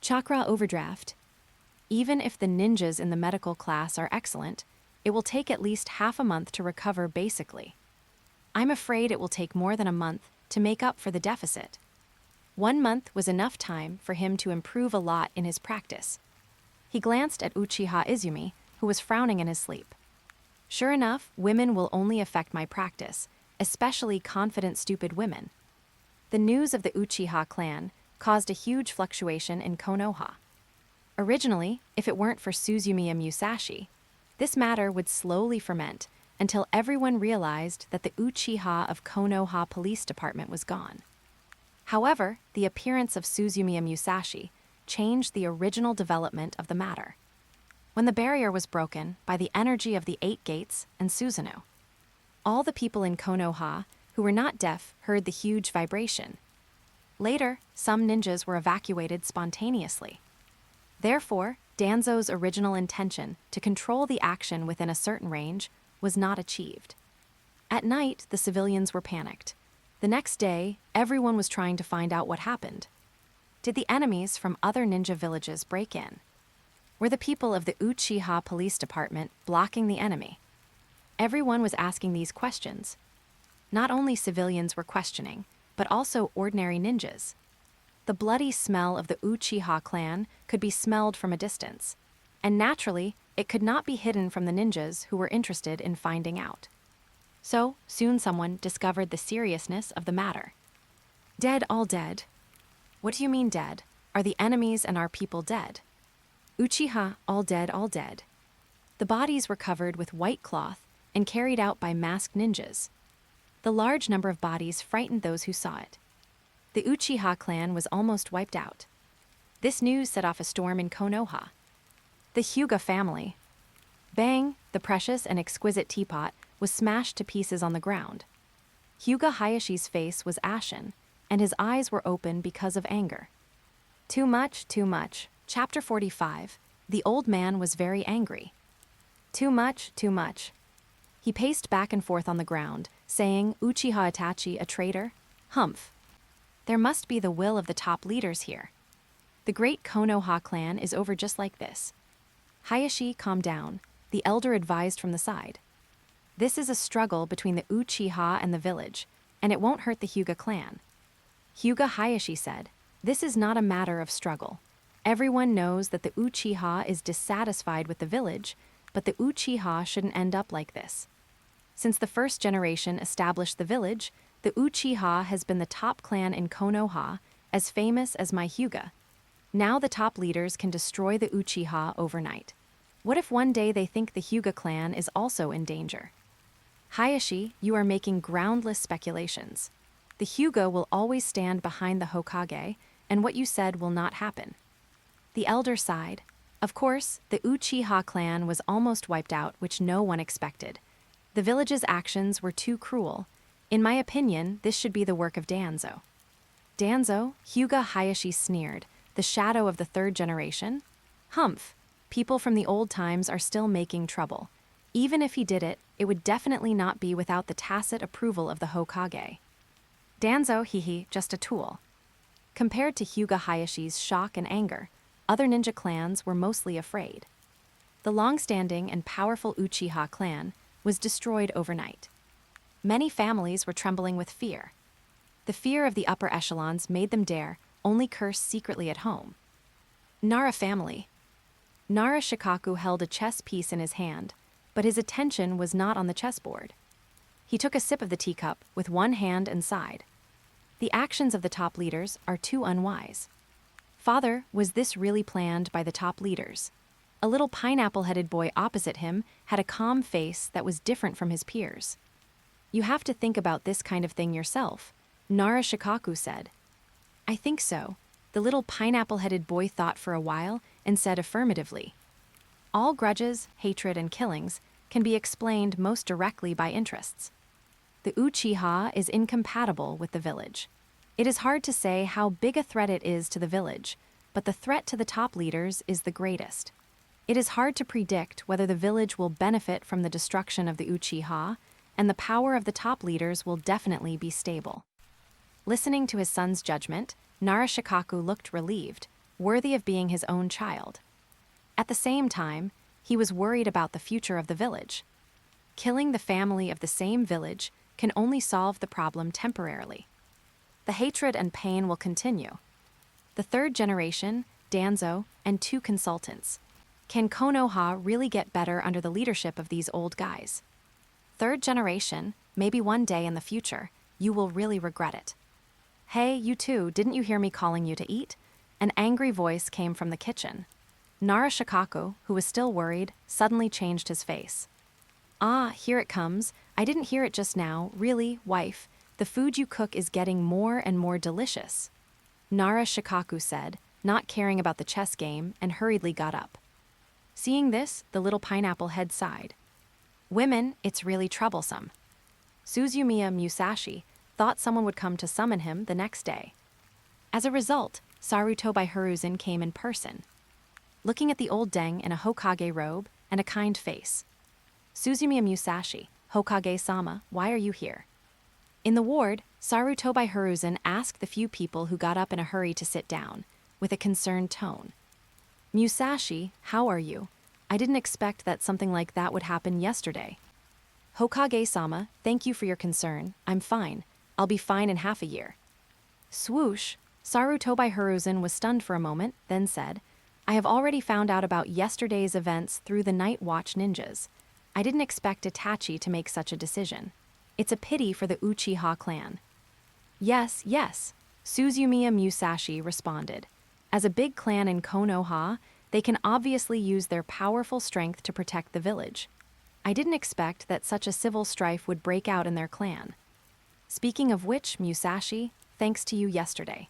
Chakra overdraft. Even if the ninjas in the medical class are excellent, it will take at least half a month to recover basically. I'm afraid it will take more than a month to make up for the deficit. 1 month was enough time for him to improve a lot in his practice. He glanced at Uchiha Izumi, who was frowning in his sleep. Sure enough, women will only affect my practice, especially confident stupid women. The news of the Uchiha clan caused a huge fluctuation in Konoha. Originally, if it weren't for Suzumiya Musashi, this matter would slowly ferment until everyone realized that the Uchiha of Konoha Police Department was gone. However, the appearance of Suzumiya Musashi changed the original development of the matter. When the barrier was broken by the energy of the 8 gates and Susanoo, all the people in Konoha who were not deaf heard the huge vibration. Later, some ninjas were evacuated spontaneously. Therefore, Danzo's original intention to control the action within a certain range was not achieved. At night, the civilians were panicked. The next day, everyone was trying to find out what happened. Did the enemies from other ninja villages break in? Were the people of the Uchiha Police Department blocking the enemy? Everyone was asking these questions. Not only civilians were questioning, but also ordinary ninjas. The bloody smell of the Uchiha clan could be smelled from a distance, and naturally, it could not be hidden from the ninjas who were interested in finding out. So, soon someone discovered the seriousness of the matter. Dead, all dead. What do you mean dead? Are the enemies and our people dead? Uchiha, all dead, all dead. The bodies were covered with white cloth and carried out by masked ninjas. The large number of bodies frightened those who saw it. The Uchiha clan was almost wiped out. This news set off a storm in Konoha. The Hyuga family. Bang, the precious and exquisite teapot was smashed to pieces on the ground. Hyuga Hayashi's face was ashen, and his eyes were open because of anger. Too much, too much. Chapter 45. The old man was very angry. Too much, too much. He paced back and forth on the ground, saying, Uchiha Itachi a traitor? Humph. There must be the will of the top leaders here. The great Konoha clan is over just like this. Hayashi, calm down, the elder advised from the side. This is a struggle between the Uchiha and the village, and it won't hurt the Hyuga clan. Hyuga Hayashi said, this is not a matter of struggle. Everyone knows that the Uchiha is dissatisfied with the village, but the Uchiha shouldn't end up like this. Since the first generation established the village, the Uchiha has been the top clan in Konoha, as famous as my Hyuga. Now the top leaders can destroy the Uchiha overnight. What if one day they think the Hyuga clan is also in danger? Hayashi, you are making groundless speculations. The Hyuga will always stand behind the Hokage, and what you said will not happen. The elder sighed. Of course, the Uchiha clan was almost wiped out, which no one expected. The village's actions were too cruel. In my opinion, this should be the work of Danzo. Danzo? Hyuga Hayashi sneered. The shadow of the third generation? Humph. People from the old times are still making trouble. Even if he did it, it would definitely not be without the tacit approval of the Hokage. Danzo, just a tool. Compared to Hyuga Hayashi's shock and anger, other ninja clans were mostly afraid. The long-standing and powerful Uchiha clan was destroyed overnight. Many families were trembling with fear. The fear of the upper echelons made them dare only curse secretly at home. Nara family. Nara Shikaku held a chess piece in his hand, but his attention was not on the chessboard. He took a sip of the teacup with one hand and sighed. The actions of the top leaders are too unwise. Father, was this really planned by the top leaders? A little pineapple-headed boy opposite him had a calm face that was different from his peers. You have to think about this kind of thing yourself, Nara Shikaku said. I think so. The little pineapple-headed boy thought for a while and said affirmatively. All grudges, hatred, and killings can be explained most directly by interests. The Uchiha is incompatible with the village. It is hard to say how big a threat it is to the village, but the threat to the top leaders is the greatest. It is hard to predict whether the village will benefit from the destruction of the Uchiha, and the power of the top leaders will definitely be stable. Listening to his son's judgment, Nara Shikaku looked relieved, worthy of being his own child. At the same time, he was worried about the future of the village. Killing the family of the same village can only solve the problem temporarily. The hatred and pain will continue. The third generation, Danzo, and 2 consultants. Can Konoha really get better under the leadership of these old guys? Third generation, maybe one day in the future, you will really regret it. Hey, you two, didn't you hear me calling you to eat? An angry voice came from the kitchen. Nara Shikaku, who was still worried, suddenly changed his face. Ah, here it comes. I didn't hear it just now. Really, wife, the food you cook is getting more and more delicious. Nara Shikaku said, not caring about the chess game, and hurriedly got up. Seeing this, the little pineapple head sighed. Women, it's really troublesome. Suzumiya Musashi thought someone would come to summon him the next day. As a result, Sarutobi Hiruzen came in person, looking at the old deng in a Hokage robe and a kind face. Suzumiya Musashi, Hokage-sama, why are you here? In the ward, Sarutobi Hiruzen asked the few people who got up in a hurry to sit down, with a concerned tone. Musashi, how are you? I didn't expect that something like that would happen yesterday. Hokage-sama, thank you for your concern. I'm fine. I'll be fine in half a year. Swoosh, Sarutobi Hiruzen was stunned for a moment, then said, I have already found out about yesterday's events through the Night Watch ninjas. I didn't expect Itachi to make such a decision. It's a pity for the Uchiha clan. Yes, yes, Suzumiya Musashi responded. As a big clan in Konoha, They can obviously use their powerful strength to protect the village. I didn't expect that such a civil strife would break out in their clan. Speaking of which, Musashi, thanks to you yesterday.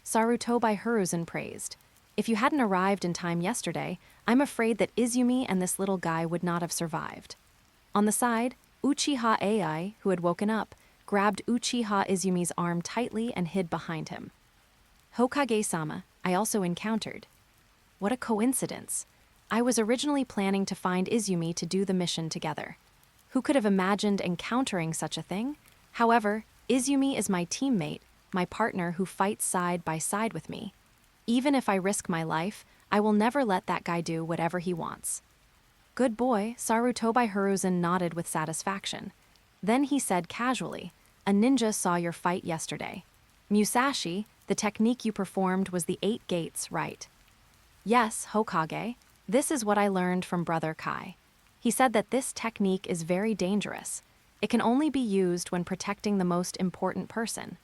Sarutobi Hiruzen praised. If you hadn't arrived in time yesterday, I'm afraid that Izumi and this little guy would not have survived. On the side, Uchiha Ai, who had woken up, grabbed Uchiha Izumi's arm tightly and hid behind him. Hokage-sama, I also encountered. What a coincidence. I was originally planning to find Izumi to do the mission together. Who could have imagined encountering such a thing? However, Izumi is my teammate, my partner who fights side by side with me. Even if I risk my life, I will never let that guy do whatever he wants. Good boy, Sarutobi Hiruzen nodded with satisfaction. Then he said casually, a ninja saw your fight yesterday. Musashi, the technique you performed was the 8 gates, right? Yes, Hokage. This is what I learned from Brother Kai. He said that this technique is very dangerous. It can only be used when protecting the most important person.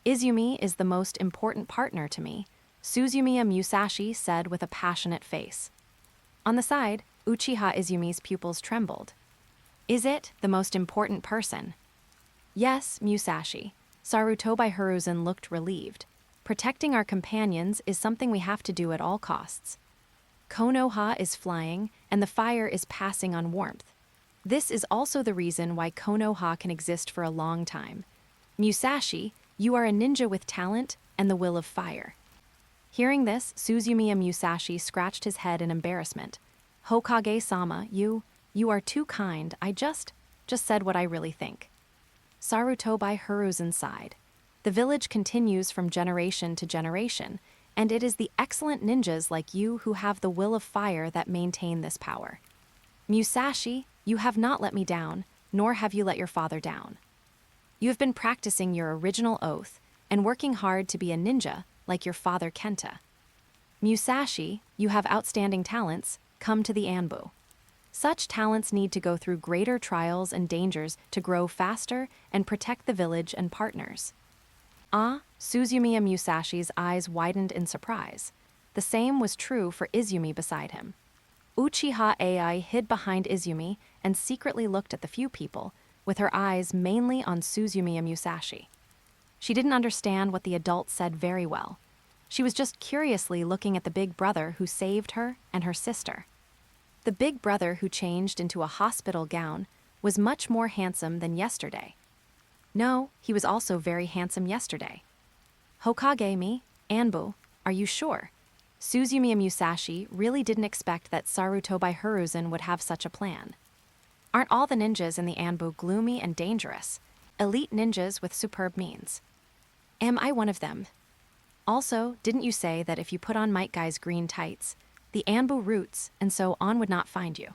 Izumi is the most important partner to me, Suzumiya Musashi said with a passionate face. On the side, Uchiha Izumi's pupils trembled. Is it the most important person? Yes, Musashi. Sarutobi Hiruzen looked relieved. Protecting our companions is something we have to do at all costs. Konoha is flying, and the fire is passing on warmth. This is also the reason why Konoha can exist for a long time. Musashi, you are a ninja with talent and the will of fire. Hearing this, Suzumiya Musashi scratched his head in embarrassment. Hokage-sama, you are too kind. I just said what I really think. Sarutobi Hiruzen sighed. The village continues from generation to generation, and it is the excellent ninjas like you who have the will of fire that maintain this power. Musashi, you have not let me down, nor have you let your father down. You have been practicing your original oath and working hard to be a ninja like your father Kenta. Musashi, you have outstanding talents, come to the Anbu. Such talents need to go through greater trials and dangers to grow faster and protect the village and partners. Suzumiya Musashi's eyes widened in surprise. The same was true for Izumi beside him. Uchiha Ai hid behind Izumi and secretly looked at the few people, with her eyes mainly on Suzumiya Musashi. She didn't understand what the adult said very well. She was just curiously looking at the big brother who saved her and her sister. The big brother who changed into a hospital gown was much more handsome than yesterday. No, he was also very handsome yesterday. Hokage-me, Anbu, are you sure? Suzumiya Musashi really didn't expect that Sarutobi Hiruzen would have such a plan. Aren't all the ninjas in the Anbu gloomy and dangerous? Elite ninjas with superb means. Am I one of them? Also, didn't you say that if you put on Might Guy's green tights, the Anbu roots and so on would not find you?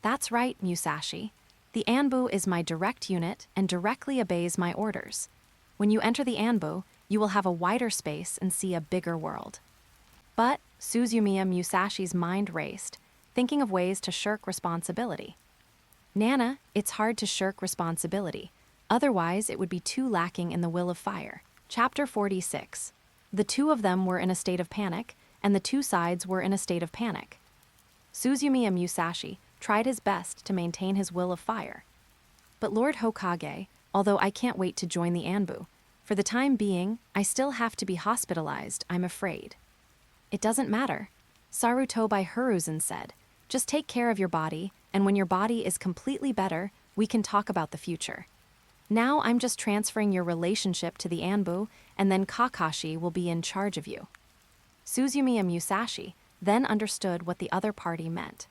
That's right, Musashi. The Anbu is my direct unit and directly obeys my orders. When you enter the Anbu, you will have a wider space and see a bigger world. But Suzumiya Musashi's mind raced, thinking of ways to shirk responsibility. Nana, it's hard to shirk responsibility. Otherwise, it would be too lacking in the will of fire. Chapter 46. The two of them were in a state of panic, and the two sides were in a state of panic. Suzumiya Musashi tried his best to maintain his will of fire. But Lord Hokage, although I can't wait to join the Anbu, for the time being, I still have to be hospitalized, I'm afraid. It doesn't matter. Sarutobi Hiruzen said, just take care of your body, and when your body is completely better, we can talk about the future. Now I'm just transferring your relationship to the Anbu, and then Kakashi will be in charge of you. Suzumiya Musashi then understood what the other party meant.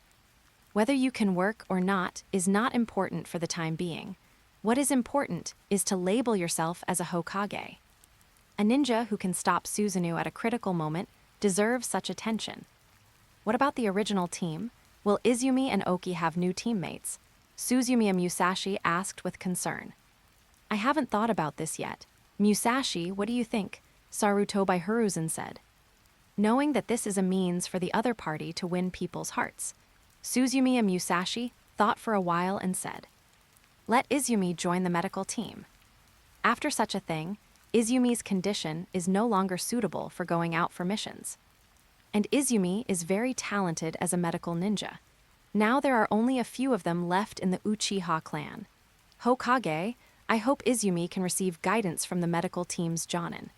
Whether you can work or not is not important for the time being. What is important is to label yourself as a Hokage. A ninja who can stop Susanoo at a critical moment deserves such attention. What about the original team? Will Izumi and Oki have new teammates? Suzumiya Musashi asked with concern. I haven't thought about this yet. Musashi, what do you think? Sarutobi Hiruzen said. Knowing that this is a means for the other party to win people's hearts, Suzumiya Musashi thought for a while and said, let Izumi join the medical team. After such a thing, Izumi's condition is no longer suitable for going out for missions. And Izumi is very talented as a medical ninja. Now there are only a few of them left in the Uchiha clan. Hokage, I hope Izumi can receive guidance from the medical team's Jonin.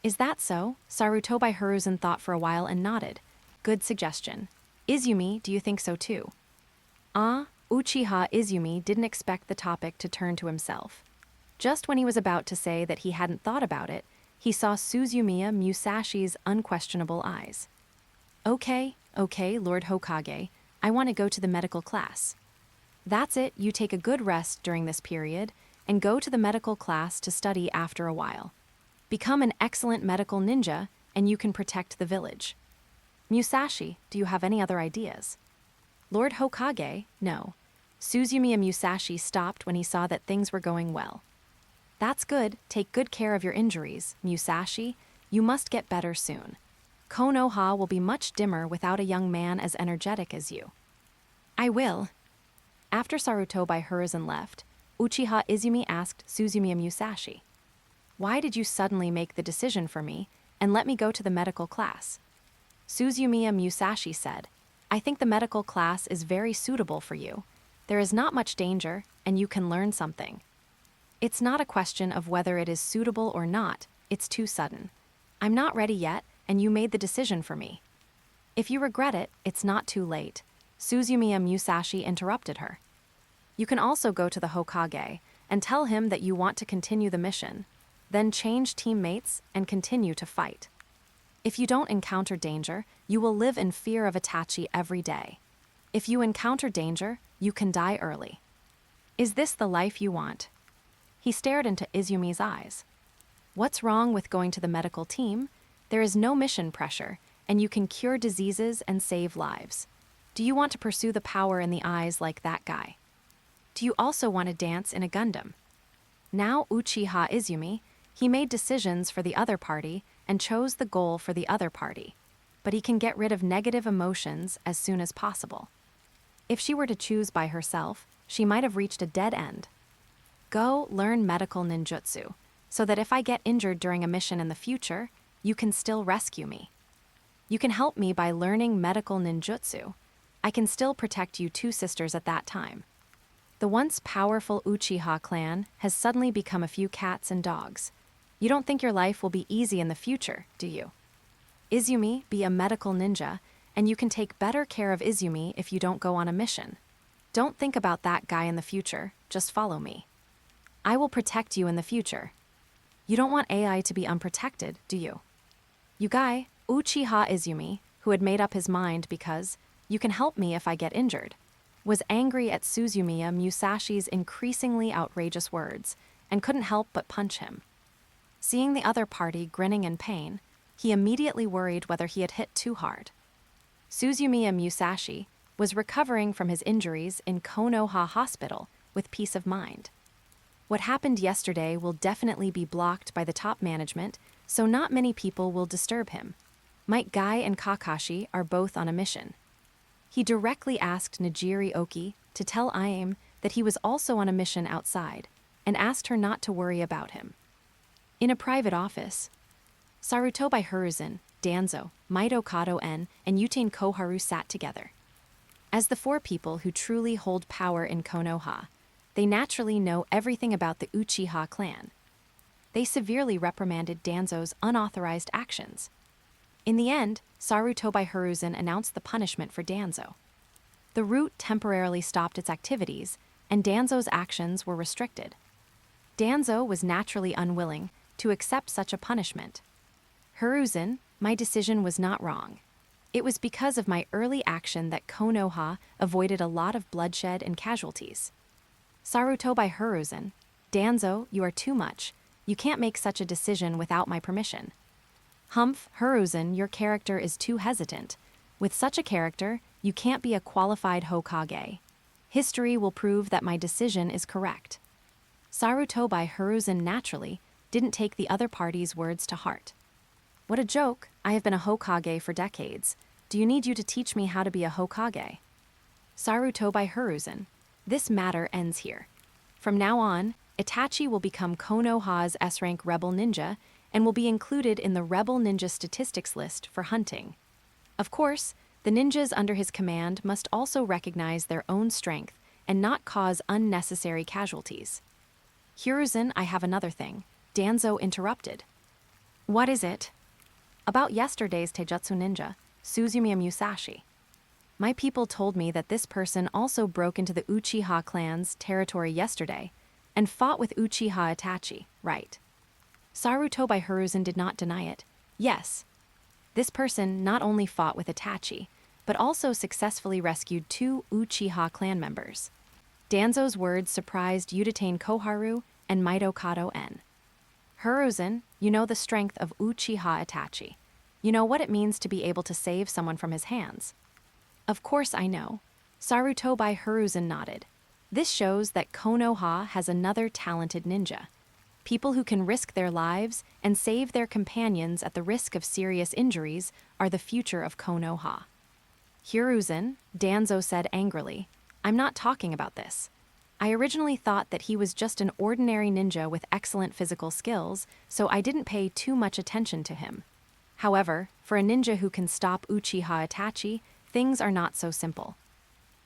Is that so? Sarutobi Hiruzen thought for a while and nodded. Good suggestion. Izumi, do you think so too? Uchiha Izumi didn't expect the topic to turn to himself. Just when he was about to say that he hadn't thought about it, he saw Suzumiya Musashi's unquestionable eyes. Okay, Lord Hokage, I want to go to the medical class. That's it, you take a good rest during this period, and go to the medical class to study after a while. Become an excellent medical ninja, and you can protect the village. Musashi, do you have any other ideas? Lord Hokage, no. Suzumiya Musashi stopped when he saw that things were going well. That's good, take good care of your injuries, Musashi. You must get better soon. Konoha will be much dimmer without a young man as energetic as you. I will. After Sarutobi Hiruzen left, Uchiha Izumi asked Suzumiya Musashi, "Why did you suddenly make the decision for me and let me go to the medical class?" Suzumiya Musashi said, "I think the medical class is very suitable for you. There is not much danger, and you can learn something. It's not a question of whether it is suitable or not, it's too sudden. I'm not ready yet, and you made the decision for me. If you regret it, it's not too late." Suzumiya Musashi interrupted her. "You can also go to the Hokage and tell him that you want to continue the mission, then change teammates and continue to fight. If you don't encounter danger, you will live in fear of Itachi every day. If you encounter danger, you can die early. Is this the life you want?" He stared into Izumi's eyes. "What's wrong with going to the medical team? There is no mission pressure, and you can cure diseases and save lives. Do you want to pursue the power in the eyes like that guy? Do you also want to dance in a Gundam?" Now Uchiha Izumi, he made decisions for the other party and chose the goal for the other party, but he can get rid of negative emotions as soon as possible. If she were to choose by herself, she might have reached a dead end. Go learn medical ninjutsu, so that if I get injured during a mission in the future, you can still rescue me. You can help me by learning medical ninjutsu. I can still protect you two sisters at that time. The once powerful Uchiha clan has suddenly become a few cats and dogs. You don't think your life will be easy in the future, do you? Izumi, be a medical ninja, and you can take better care of Izumi if you don't go on a mission. Don't think about that guy in the future, just follow me. I will protect you in the future. You don't want AI to be unprotected, do you? Yugai, Uchiha Izumi, who had made up his mind because, "You can help me if I get injured," was angry at Suzumiya Musashi's increasingly outrageous words and couldn't help but punch him. Seeing the other party grinning in pain, he immediately worried whether he had hit too hard. Suzumiya Musashi was recovering from his injuries in Konoha Hospital with peace of mind. What happened yesterday will definitely be blocked by the top management, so not many people will disturb him. Might Guy and Kakashi are both on a mission. He directly asked Nijiri Oki to tell Aim that he was also on a mission outside, and asked her not to worry about him. In a private office, Sarutobi Hiruzen, Danzo, Maido Kato En, and Yutain Koharu sat together. As the four people who truly hold power in Konoha, they naturally know everything about the Uchiha clan. They severely reprimanded Danzo's unauthorized actions. In the end, Sarutobi Hiruzen announced the punishment for Danzo. The route temporarily stopped its activities, and Danzo's actions were restricted. Danzo was naturally unwilling to accept such a punishment. "Hiruzen, my decision was not wrong. It was because of my early action that Konoha avoided a lot of bloodshed and casualties." Sarutobi Hiruzen, "Danzo, you are too much. You can't make such a decision without my permission." "Humph, Hiruzen, your character is too hesitant. With such a character, you can't be a qualified Hokage. History will prove that my decision is correct." Sarutobi Hiruzen naturally didn't take the other party's words to heart. "What a joke. I have been a Hokage for decades. Do you need you to teach me how to be a Hokage?" Sarutobi Hiruzen, "This matter ends here. From now on, Itachi will become Konoha's S-rank rebel ninja and will be included in the rebel ninja statistics list for hunting. Of course, the ninjas under his command must also recognize their own strength and not cause unnecessary casualties. Hiruzen, I have another thing. Danzo interrupted. What is it? About yesterday's Taijutsu ninja, Suzumiya Musashi. My people told me that this person also broke into the Uchiha clan's territory yesterday and fought with Uchiha Itachi, right? Sarutobi Hiruzen did not deny it. Yes. This person not only fought with Itachi, but also successfully rescued 2 Uchiha clan members. Danzo's words surprised Udatain Koharu and Mito Kato En. Hiruzen, you know the strength of Uchiha Itachi. You know what it means to be able to save someone from his hands. Of course I know. Sarutobi Hiruzen nodded. This shows that Konoha has another talented ninja. People who can risk their lives and save their companions at the risk of serious injuries are the future of Konoha. Hiruzen, Danzo said angrily, I'm not talking about this. I originally thought that he was just an ordinary ninja with excellent physical skills, so I didn't pay too much attention to him. However, for a ninja who can stop Uchiha Itachi, things are not so simple.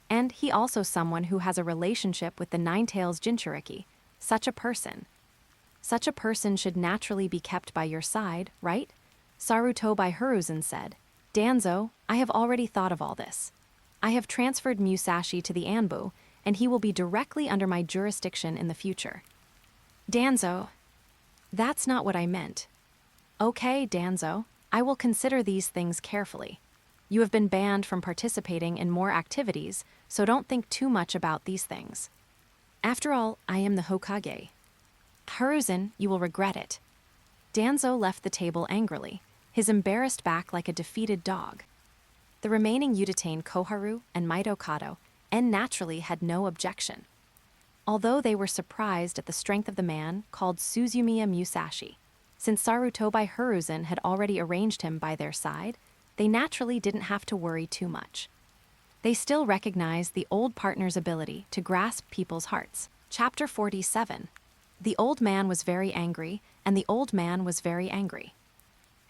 And he also someone who has a relationship with the Nine-Tails Jinchuriki. Such a person should naturally be kept by your side, right? Sarutobi Hiruzen said. Danzo, I have already thought of all this. I have transferred Musashi to the Anbu, and he will be directly under my jurisdiction in the future. Danzo, that's not what I meant. Okay, Danzo, I will consider these things carefully. You have been banned from participating in more activities, so don't think too much about these things. After all, I am the Hokage. Hiruzen, you will regret it. Danzo left the table angrily, his embarrassed back like a defeated dog. The remaining Udatain Koharu and Mito Kato and naturally had no objection. Although they were surprised at the strength of the man called Suzumiya Musashi, since Sarutobi Hiruzen had already arranged him by their side, they naturally didn't have to worry too much. They still recognized the old partner's ability to grasp people's hearts. Chapter 47. The old man was very angry, and the old man was very angry.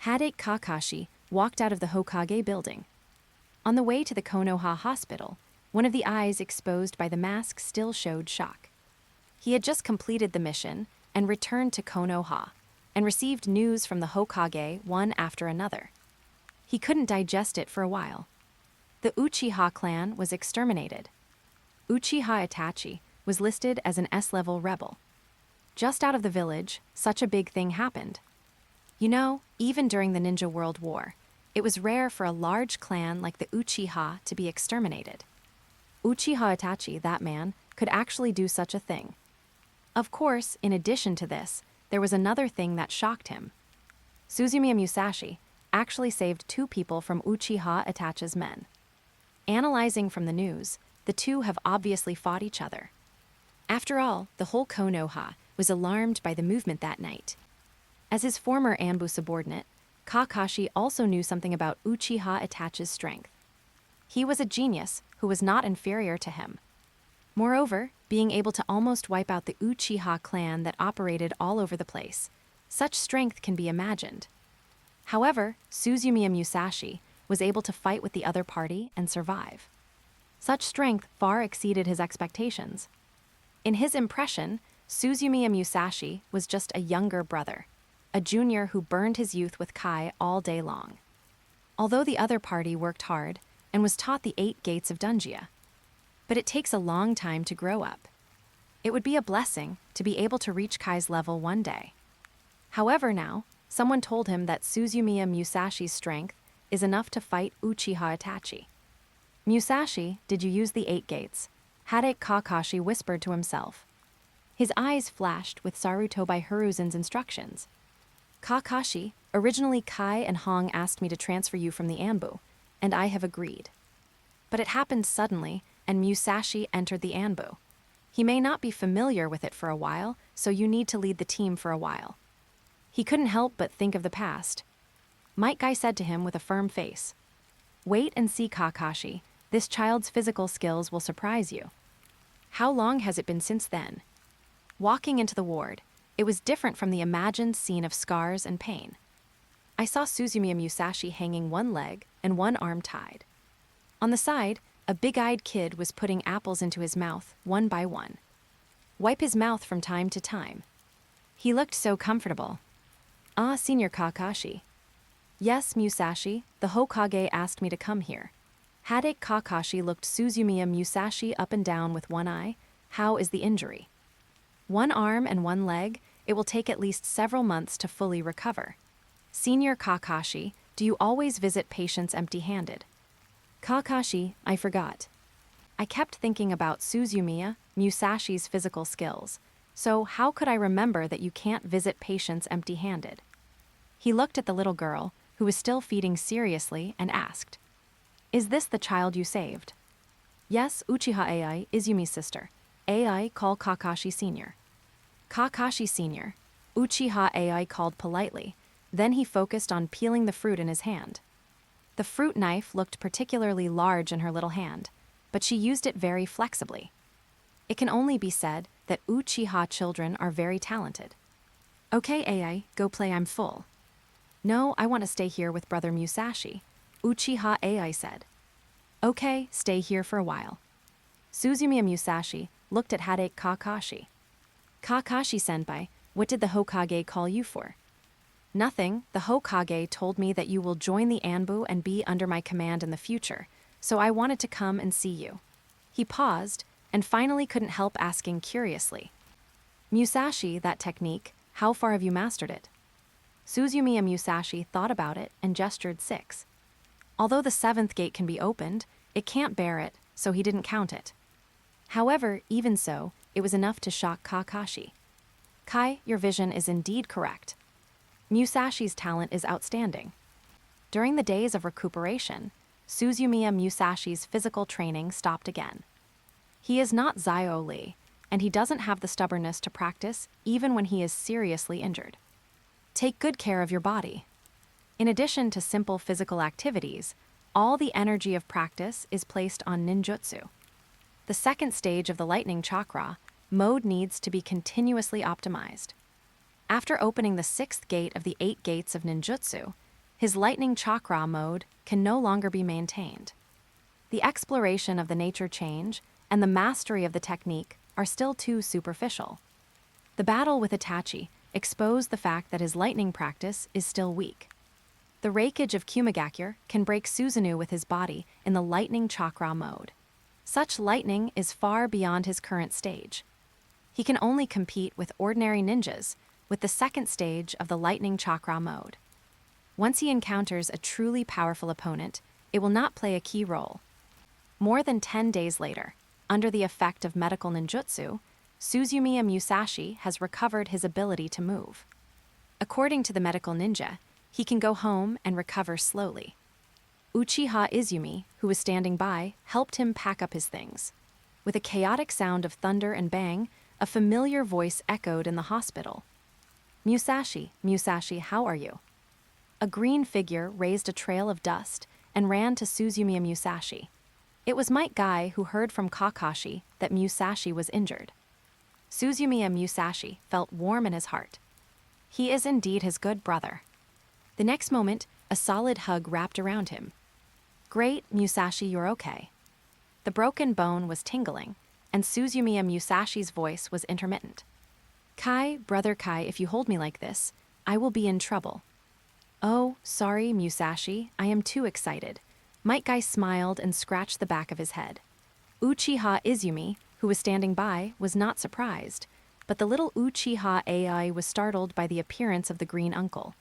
Hadate Kakashi walked out of the Hokage building. On the way to the Konoha hospital, one of the eyes exposed by the mask still showed shock. He had just completed the mission and returned to Konoha, and received news from the Hokage one after another. He couldn't digest it for a while. The Uchiha clan was exterminated. Uchiha Itachi was listed as an S-level rebel. Just out of the village, such a big thing happened. You know, even during the Ninja World War, it was rare for a large clan like the Uchiha to be exterminated. Uchiha Itachi, that man, could actually do such a thing. Of course, in addition to this, there was another thing that shocked him. Suzumiya Musashi actually saved 2 people from Uchiha Itachi's men. Analyzing from the news, the two have obviously fought each other. After all, the whole Konoha was alarmed by the movement that night. As his former Anbu subordinate, Kakashi also knew something about Uchiha Itachi's strength. He was a genius who was not inferior to him. Moreover, being able to almost wipe out the Uchiha clan that operated all over the place, such strength can be imagined. However, Suzumiya Musashi was able to fight with the other party and survive. Such strength far exceeded his expectations. In his impression, Suzumiya Musashi was just a younger brother, a junior who burned his youth with Kai all day long. Although the other party worked hard and was taught the 8 gates of Dunjia. But it takes a long time to grow up. It would be a blessing to be able to reach Kai's level one day. However now, someone told him that Suzumiya Musashi's strength is enough to fight Uchiha Itachi. Musashi, did you use the 8 gates? Hadate Kakashi whispered to himself. His eyes flashed with Sarutobi Hiruzen's instructions. Kakashi, originally Kai and Hong asked me to transfer you from the Anbu, and I have agreed. But it happened suddenly, and Musashi entered the Anbu. He may not be familiar with it for a while, so you need to lead the team for a while. He couldn't help but think of the past. Might Guy said to him with a firm face. Wait and see, Kakashi. This child's physical skills will surprise you. How long has it been since then? Walking into the ward, it was different from the imagined scene of scars and pain. I saw Suzumiya Musashi hanging one leg and one arm tied. On the side, a big-eyed kid was putting apples into his mouth, one by one. Wipe his mouth from time to time. He looked so comfortable. Ah, Senior Kakashi. Yes, Musashi, the Hokage asked me to come here. Hadate Kakashi looked Suzumiya Musashi up and down with one eye. How is the injury? One arm and one leg, it will take at least several months to fully recover. Senior Kakashi, do you always visit patients empty-handed? Kakashi, I forgot. I kept thinking about Suzumiya Musashi's physical skills, so how could I remember that you can't visit patients empty-handed? He looked at the little girl, who was still feeding seriously, and asked, Is this the child you saved? Yes, Uchiha Ai, Izumi's sister. Ai, call Kakashi Sr. Kakashi Sr. Uchiha Ai called politely, then he focused on peeling the fruit in his hand. The fruit knife looked particularly large in her little hand, but she used it very flexibly. It can only be said that Uchiha children are very talented. Okay, Ai, go play, I'm full. No, I want to stay here with Brother Musashi, Uchiha Ai said. Okay, stay here for a while. Suzumiya Musashi looked at Hadate Kakashi. Kakashi-senpai, what did the Hokage call you for? Nothing, the Hokage told me that you will join the Anbu and be under my command in the future, so I wanted to come and see you. He paused, and finally couldn't help asking curiously. Musashi, that technique, how far have you mastered it? Suzumiya Musashi thought about it and gestured 6. Although the 7th gate can be opened, it can't bear it, so he didn't count it. However, even so, it was enough to shock Kakashi. Kai, your vision is indeed correct. Musashi's talent is outstanding. During the days of recuperation, Suzumiya Musashi's physical training stopped again. He is not Zio Lee, and he doesn't have the stubbornness to practice even when he is seriously injured. Take good care of your body. In addition to simple physical activities, all the energy of practice is placed on ninjutsu. The second stage of the lightning chakra mode needs to be continuously optimized. After opening the 6th gate of the 8 gates of ninjutsu, his lightning chakra mode can no longer be maintained. The exploration of the nature change and the mastery of the technique are still too superficial. The battle with Itachi exposed the fact that his lightning practice is still weak. The rakeage of Kumagakure can break Susanoo with his body in the lightning chakra mode. Such lightning is far beyond his current stage. He can only compete with ordinary ninjas with the 2nd stage of the lightning chakra mode. Once he encounters a truly powerful opponent, it will not play a key role. More than 10 days later, under the effect of medical ninjutsu, Suzumiya Musashi has recovered his ability to move. According to the medical ninja, he can go home and recover slowly. Uchiha Izumi, who was standing by, helped him pack up his things. With a chaotic sound of thunder and bang, a familiar voice echoed in the hospital. Musashi, Musashi, how are you? A green figure raised a trail of dust and ran to Suzumiya Musashi. It was Might Guy who heard from Kakashi that Musashi was injured. Suzumiya Musashi felt warm in his heart. He is indeed his good brother. The next moment, a solid hug wrapped around him. Great, Musashi, you're okay. The broken bone was tingling, and Suzumiya Musashi's voice was intermittent. Kai, brother Kai, if you hold me like this, I will be in trouble. Oh, sorry, Musashi, I am too excited. Might Guy smiled and scratched the back of his head. Uchiha Izumi, who was standing by, was not surprised, but the little Uchiha Ai was startled by the appearance of the green uncle.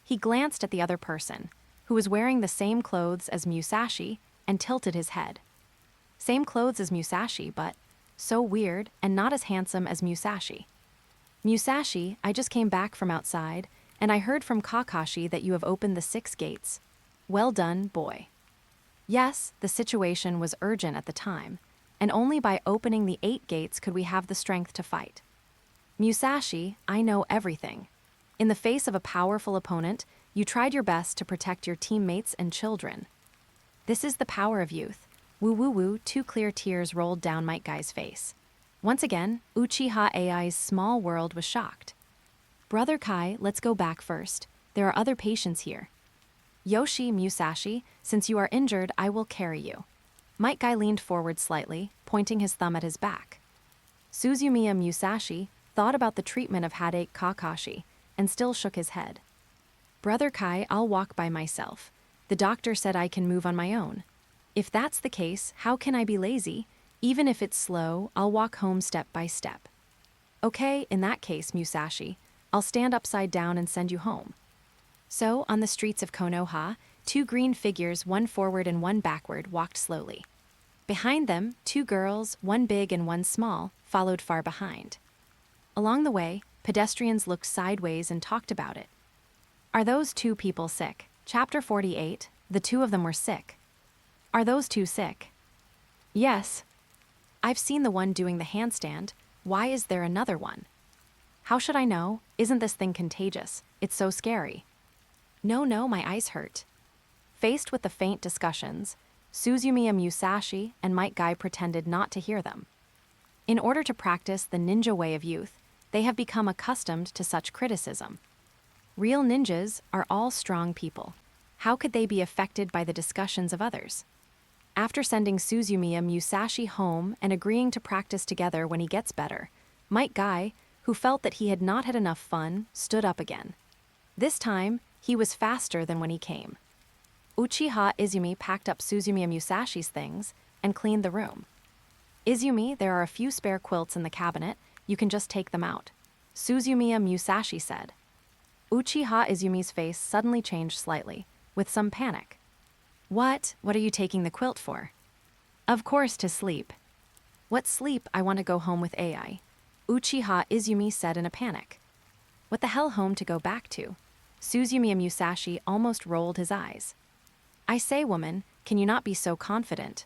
He glanced at the other person, who was wearing the same clothes as Musashi, and tilted his head. Same clothes as Musashi, but so weird and not as handsome as Musashi. Musashi, I just came back from outside, and I heard from Kakashi that you have opened the 6 gates. Well done, boy. Yes, the situation was urgent at the time, and only by opening the 8 gates could we have the strength to fight. Musashi, I know everything. In the face of a powerful opponent, you tried your best to protect your teammates and children. This is the power of youth. Woo woo woo, 2 clear tears rolled down Might Guy's face. Once again, Uchiha Ai's small world was shocked. Brother Kai, let's go back first. There are other patients here. Yoshi, Musashi, since you are injured, I will carry you. Might Guy leaned forward slightly, pointing his thumb at his back. Suzumiya Musashi thought about the treatment of headache Kakashi and still shook his head. Brother Kai, I'll walk by myself. The doctor said I can move on my own. If that's the case, how can I be lazy? Even if it's slow, I'll walk home step by step. Okay, in that case, Musashi, I'll stand upside down and send you home. So, on the streets of Konoha, two green figures, one forward and one backward, walked slowly. Behind them, two girls, one big and one small, followed far behind. Along the way, pedestrians looked sideways and talked about it. Are those two people sick? Chapter 48, the two of them were sick. Are those two sick? Yes. I've seen the one doing the handstand. Why is there another one? How should I know? Isn't this thing contagious? It's so scary. No, my eyes hurt. Faced with the faint discussions, Suzumiya Musashi and Might Guy pretended not to hear them. In order to practice the ninja way of youth, they have become accustomed to such criticism. Real ninjas are all strong people. How could they be affected by the discussions of others? After sending Suzumiya Musashi home and agreeing to practice together when he gets better, Might Guy, who felt that he had not had enough fun, stood up again. This time, he was faster than when he came. Uchiha Izumi packed up Suzumiya Musashi's things and cleaned the room. Izumi, there are a few spare quilts in the cabinet. You can just take them out, Suzumiya Musashi said. Uchiha Izumi's face suddenly changed slightly, with some panic. What are you taking the quilt for? Of course, to sleep. What sleep? I want to go home with AI, Uchiha Izumi said in a panic. What the hell home to go back to? Suzumiya Musashi almost rolled his eyes. I say, woman, can you not be so confident?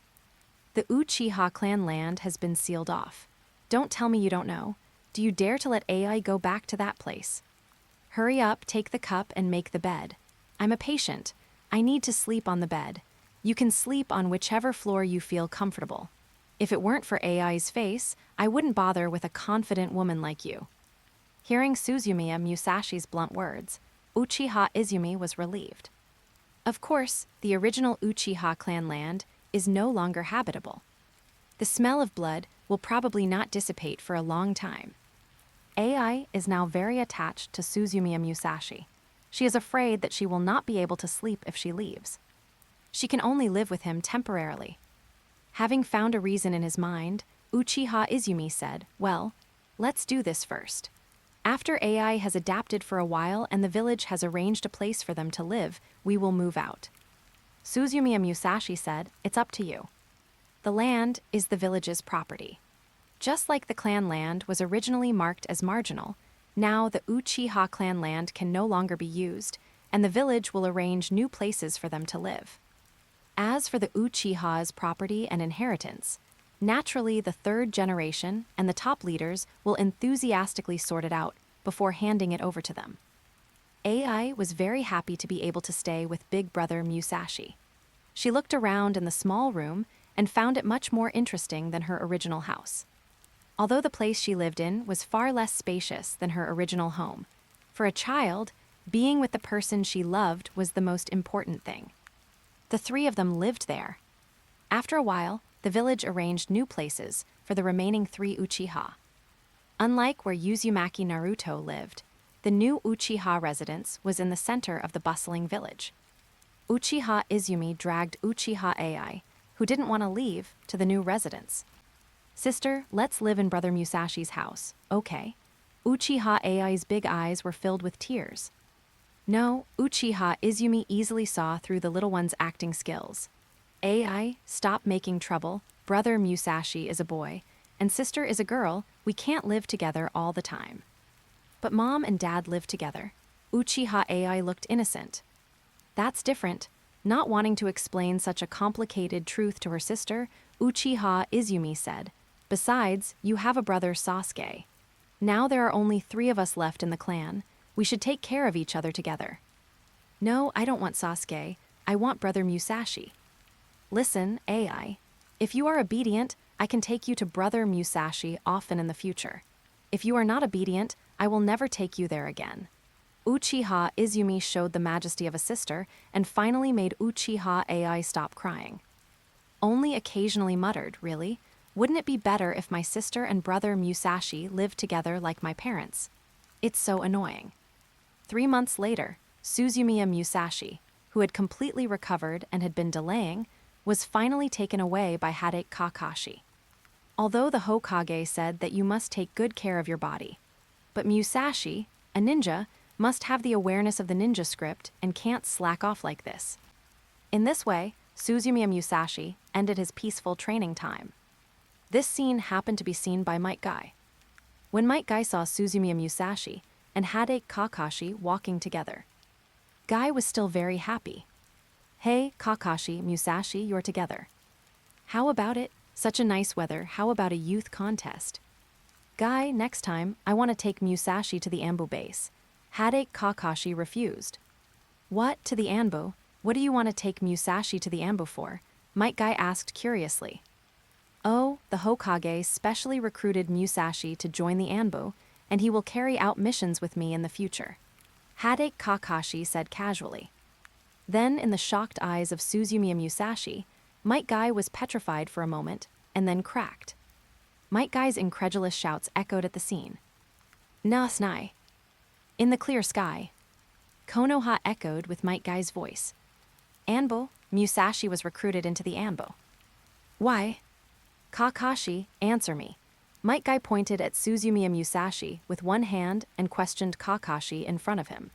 The Uchiha clan land has been sealed off. Don't tell me you don't know. Do you dare to let AI go back to that place? Hurry up, take the cup and make the bed. I'm a patient. I need to sleep on the bed. You can sleep on whichever floor you feel comfortable. If it weren't for AI's face, I wouldn't bother with a confident woman like you. Hearing Suzumiya Musashi's blunt words, Uchiha Izumi was relieved. Of course, the original Uchiha clan land is no longer habitable. The smell of blood will probably not dissipate for a long time. AI is now very attached to Suzumiya Musashi. She is afraid that she will not be able to sleep if she leaves. She can only live with him temporarily. Having found a reason in his mind, Uchiha Izumi said, well, let's do this first. After AI has adapted for a while and the village has arranged a place for them to live, we will move out. Suzumiya Musashi said, it's up to you. The land is the village's property. Just like the clan land was originally marked as marginal, now the Uchiha clan land can no longer be used, and the village will arrange new places for them to live. As for the Uchiha's property and inheritance, naturally the third generation and the top leaders will enthusiastically sort it out before handing it over to them. AI was very happy to be able to stay with big brother Musashi. She looked around in the small room and found it much more interesting than her original house. Although the place she lived in was far less spacious than her original home, for a child, being with the person she loved was the most important thing. The three of them lived there. After a while, the village arranged new places for the remaining three Uchiha. Unlike where Uzumaki Naruto lived, the new Uchiha residence was in the center of the bustling village. Uchiha Izumi dragged Uchiha AI, who didn't want to leave, to the new residence. Sister, let's live in Brother Musashi's house, okay? Uchiha AI's big eyes were filled with tears. No, Uchiha Izumi easily saw through the little one's acting skills. AI, stop making trouble. Brother Musashi is a boy, and sister is a girl. We can't live together all the time. But mom and dad live together. Uchiha AI looked innocent. That's different. Not wanting to explain such a complicated truth to her sister, Uchiha Izumi said, besides, you have a brother Sasuke. Now there are only 3 of us left in the clan. We should take care of each other together. No, I don't want Sasuke. I want Brother Musashi. Listen, AI. If you are obedient, I can take you to Brother Musashi often in the future. If you are not obedient, I will never take you there again. Uchiha Izumi showed the majesty of a sister and finally made Uchiha Ai stop crying. Only occasionally muttered, really? Wouldn't it be better if my sister and brother Musashi lived together like my parents? It's so annoying. 3 months later, Suzumiya Musashi, who had completely recovered and had been delaying, was finally taken away by Hadate Kakashi. Although the Hokage said that you must take good care of your body. But Musashi, a ninja, must have the awareness of the ninja script and can't slack off like this. In this way, Suzumiya Musashi ended his peaceful training time. This scene happened to be seen by Might Guy. When Might Guy saw Suzumiya Musashi and Hadate Kakashi walking together, Guy was still very happy. Hey, Kakashi, Musashi, you're together. How about it? Such a nice weather, how about a youth contest? Guy, next time, I want to take Musashi to the Anbu base. Hadate Kakashi refused. What, to the Anbu? What do you want to take Musashi to the Anbu for? Might Guy asked curiously. Oh, the Hokage specially recruited Musashi to join the Anbu, and he will carry out missions with me in the future. Hadate Kakashi said casually. Then, in the shocked eyes of Suzumiya Musashi, Might Guy was petrified for a moment, and then cracked. Might Guy's incredulous shouts echoed at the scene. Nasnai. In the clear sky. Konoha echoed with Might Guy's voice. Anbu, Musashi was recruited into the Anbu. Why? Kakashi, answer me. Might Guy pointed at Suzumiya Musashi with one hand and questioned Kakashi in front of him.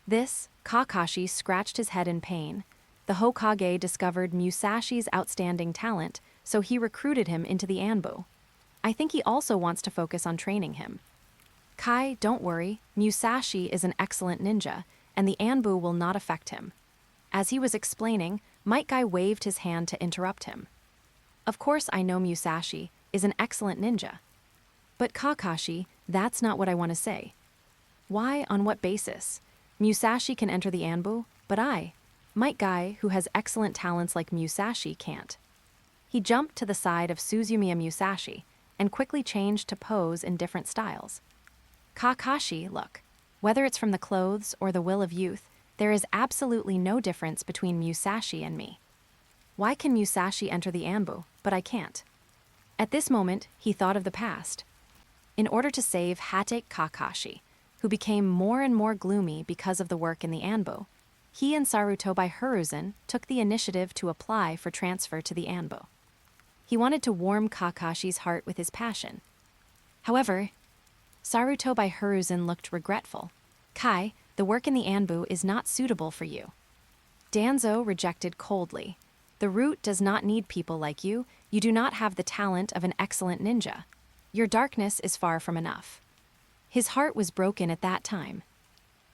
This, Kakashi scratched his head in pain. The Hokage discovered Musashi's outstanding talent, so he recruited him into the Anbu. I think he also wants to focus on training him. Kai, don't worry, Musashi is an excellent ninja, and the Anbu will not affect him. As he was explaining, Might Guy waved his hand to interrupt him. Of course I know Musashi is an excellent ninja. But Kakashi, that's not what I want to say. Why, on what basis? Musashi can enter the Anbu, but Might Guy, who has excellent talents like Musashi, can't. He jumped to the side of Suzumiya Musashi and quickly changed to pose in different styles. Kakashi, look. Whether it's from the clothes or the will of youth, there is absolutely no difference between Musashi and me. Why can Musashi enter the Anbu, but I can't? At this moment, he thought of the past. In order to save Hadate Kakashi, who became more and more gloomy because of the work in the Anbu, he and Sarutobi Hiruzen took the initiative to apply for transfer to the Anbu. He wanted to warm Kakashi's heart with his passion. However, Sarutobi Hiruzen looked regretful. Kai, the work in the Anbu is not suitable for you. Danzo rejected coldly. The route does not need people like you. You do not have the talent of an excellent ninja. Your darkness is far from enough. His heart was broken at that time.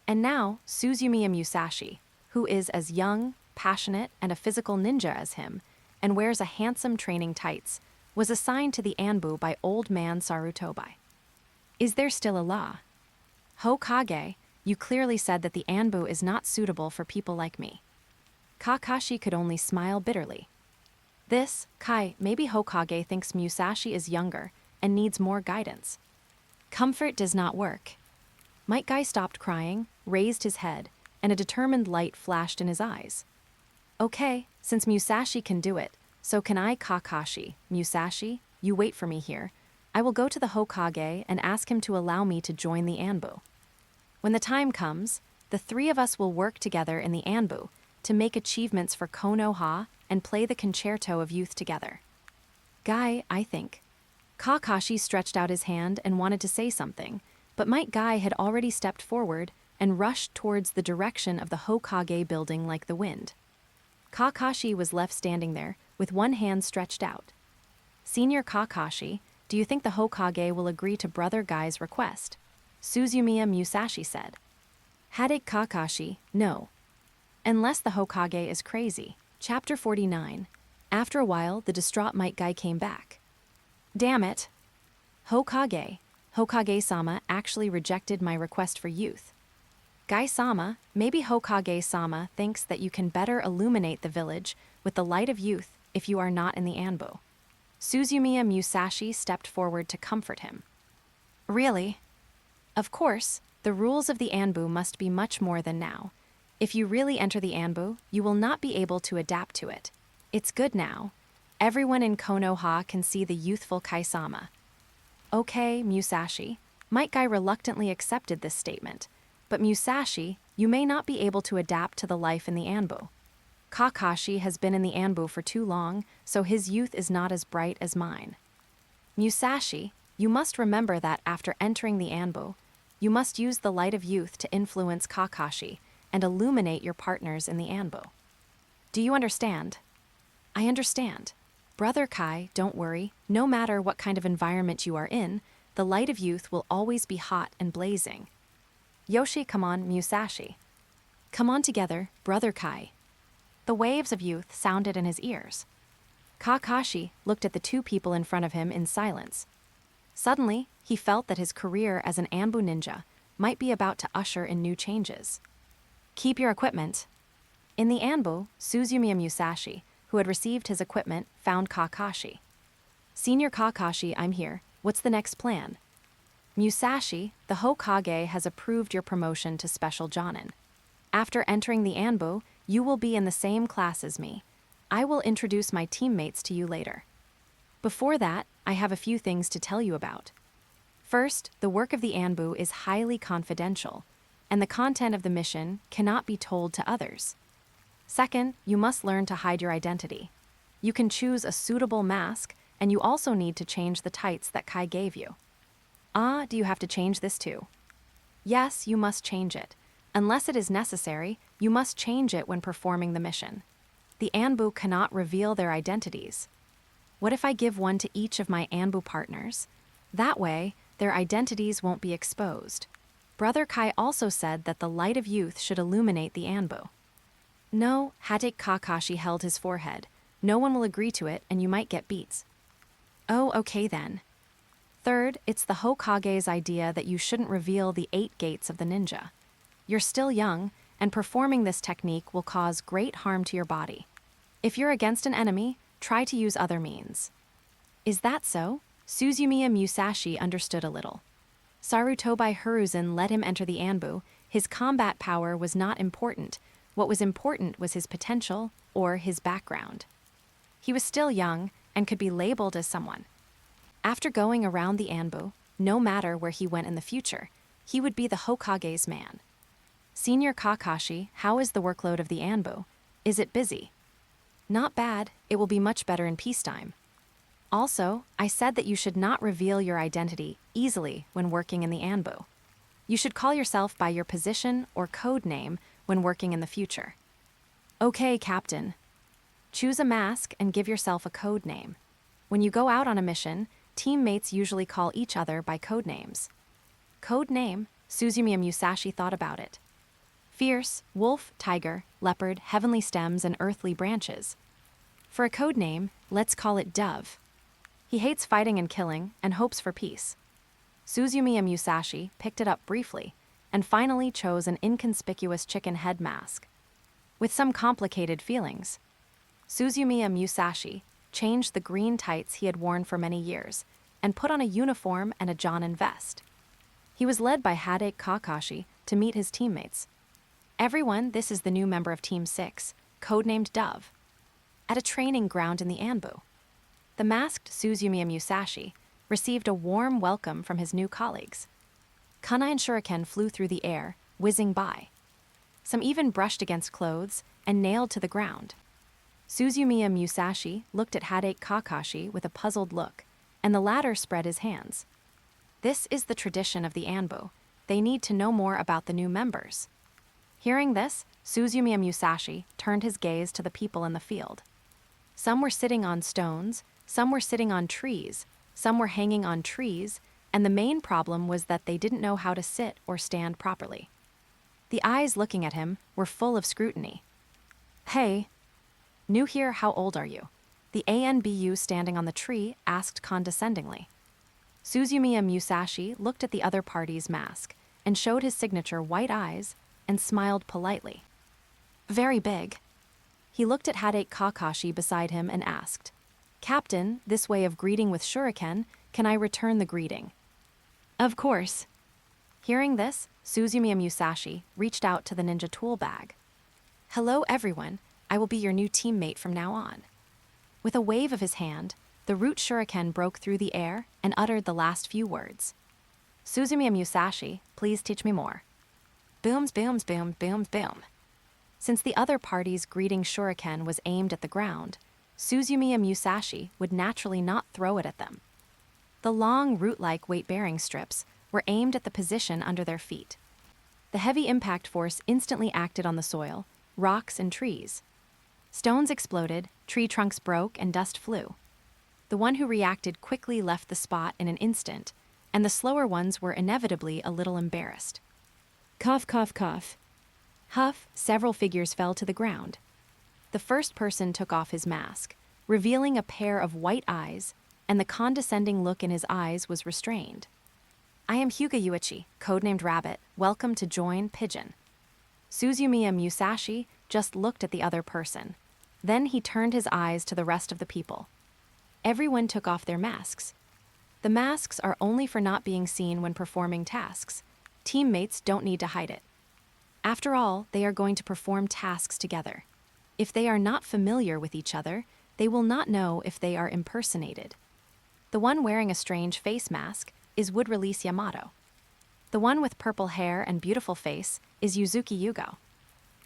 And now, Suzumiya Musashi, who is as young, passionate, and a physical ninja as him, and wears a handsome training tights, was assigned to the Anbu by old man Sarutobi. Is there still a law? Hokage, you clearly said that the Anbu is not suitable for people like me. Kakashi could only smile bitterly. This, Kai, maybe Hokage thinks Musashi is younger and needs more guidance. Comfort does not work. Might Guy stopped crying, raised his head, and a determined light flashed in his eyes. Okay, since Musashi can do it, so can I, Kakashi. Musashi, you wait for me here. I will go to the Hokage and ask him to allow me to join the Anbu. When the time comes, the three of us will work together in the Anbu to make achievements for Konoha and play the concerto of youth together. Guy, I think. Kakashi stretched out his hand and wanted to say something, but Might Guy had already stepped forward and rushed towards the direction of the Hokage building like the wind. Kakashi was left standing there, with one hand stretched out. Senior Kakashi, do you think the Hokage will agree to Brother Guy's request? Suzumiya Musashi said. Hadate Kakashi, no. Unless the Hokage is crazy. Chapter 49. After a while, the distraught Might Guy came back. Damn it. Hokage-sama actually rejected my request for youth. Guy-sama, maybe Hokage-sama thinks that you can better illuminate the village with the light of youth if you are not in the Anbu. Suzumiya Musashi stepped forward to comfort him. Really? Of course. The rules of the Anbu must be much more than now. If you really enter the Anbu, you will not be able to adapt to it. It's good now. Everyone in Konoha can see the youthful Kaisama. Okay, Musashi. Might Guy reluctantly accepted this statement. But Musashi, you may not be able to adapt to the life in the Anbu. Kakashi has been in the Anbu for too long, so his youth is not as bright as mine. Musashi, you must remember that after entering the Anbu, you must use the light of youth to influence Kakashi and illuminate your partners in the Anbu. Do you understand? I understand. Brother Kai, don't worry. No matter what kind of environment you are in, the light of youth will always be hot and blazing. Yoshi, come on, Musashi. Come on together, Brother Kai. The waves of youth sounded in his ears. Kakashi looked at the two people in front of him in silence. Suddenly, he felt that his career as an Anbu ninja might be about to usher in new changes. Keep your equipment. In the Anbu, Suzumiya Musashi, who had received his equipment, found Kakashi. Senior Kakashi, I'm here. What's the next plan? Musashi, the Hokage has approved your promotion to Special Jonin. After entering the Anbu, you will be in the same class as me. I will introduce my teammates to you later. Before that, I have a few things to tell you about. First, the work of the Anbu is highly confidential, and the content of the mission cannot be told to others. Second, you must learn to hide your identity. You can choose a suitable mask, and you also need to change the tights that Kai gave you. Ah, do you have to change this too? Yes, you must change it. Unless it is necessary, you must change it when performing the mission. The Anbu cannot reveal their identities. What if I give one to each of my Anbu partners? That way, their identities won't be exposed. Brother Kai also said that the light of youth should illuminate the Anbu. No, Hatake Kakashi held his forehead. No one will agree to it, and you might get beats. Oh, okay then. Third, it's the Hokage's idea that you shouldn't reveal the 8 gates of the ninja. You're still young, and performing this technique will cause great harm to your body. If you're against an enemy, try to use other means. Is that so? Suzumiya Musashi understood a little. Sarutobi Hiruzen let him enter the Anbu. His combat power was not important. What was important was his potential or his background. He was still young and could be labeled as someone. After going around the Anbu, no matter where he went in the future, he would be the Hokage's man. Senior Kakashi, how is the workload of the Anbu? Is it busy? Not bad, it will be much better in peacetime. Also, I said that you should not reveal your identity easily when working in the Anbu. You should call yourself by your position or code name when working in the future. Okay, Captain. Choose a mask and give yourself a code name. When you go out on a mission, teammates usually call each other by code names. Code name, Suzumiya Musashi thought about it. Fierce, wolf, tiger, leopard, heavenly stems, and earthly branches. For a code name, let's call it Dove. He hates fighting and killing and hopes for peace. Suzumiya Musashi picked it up briefly and finally chose an inconspicuous chicken head mask. With some complicated feelings, Suzumiya Musashi changed the green tights he had worn for many years and put on a uniform and a Jonin vest. He was led by Hatake Kakashi to meet his teammates. Everyone, this is the new member of Team 6, codenamed Dove. At a training ground in the Anbu, the masked Suzumiya Musashi received a warm welcome from his new colleagues. Kunai and shuriken flew through the air, whizzing by. Some even brushed against clothes and nailed to the ground. Suzumiya Musashi looked at Hatake Kakashi with a puzzled look, and the latter spread his hands. This is the tradition of the Anbu. They need to know more about the new members. Hearing this, Suzumiya Musashi turned his gaze to the people in the field. Some were sitting on stones, some were sitting on trees, some were hanging on trees, and the main problem was that they didn't know how to sit or stand properly. The eyes looking at him were full of scrutiny. Hey, new here, how old are you? The ANBU standing on the tree asked condescendingly. Suzumiya Musashi looked at the other party's mask and showed his signature white eyes and smiled politely. Very big. He looked at Hatake Kakashi beside him and asked, Captain, this way of greeting with shuriken, can I return the greeting? Of course. Hearing this, Suzumiya Musashi reached out to the ninja tool bag. "Hello everyone, I will be your new teammate from now on." With a wave of his hand, the root shuriken broke through the air and uttered the last few words. "Suzumiya Musashi, please teach me more." Booms, booms, boom, booms, boom. Since the other party's greeting shuriken was aimed at the ground, Suzumiya Musashi would naturally not throw it at them. The long, root-like weight-bearing strips were aimed at the position under their feet. The heavy impact force instantly acted on the soil, rocks, and trees. Stones exploded, tree trunks broke, and dust flew. The one who reacted quickly left the spot in an instant, and the slower ones were inevitably a little embarrassed. Cough, cough, cough. Huff, several figures fell to the ground. The first person took off his mask, revealing a pair of white eyes, and the condescending look in his eyes was restrained. "I am Hyuga Itachi, codenamed Rabbit. Welcome to Join Pigeon." Suzumiya Musashi just looked at the other person. Then he turned his eyes to the rest of the people. Everyone took off their masks. The masks are only for not being seen when performing tasks. Teammates don't need to hide it. After all, they are going to perform tasks together. If they are not familiar with each other, they will not know if they are impersonated. The one wearing a strange face mask is Wood Release Yamato. The one with purple hair and beautiful face is Yuzuki Yugo.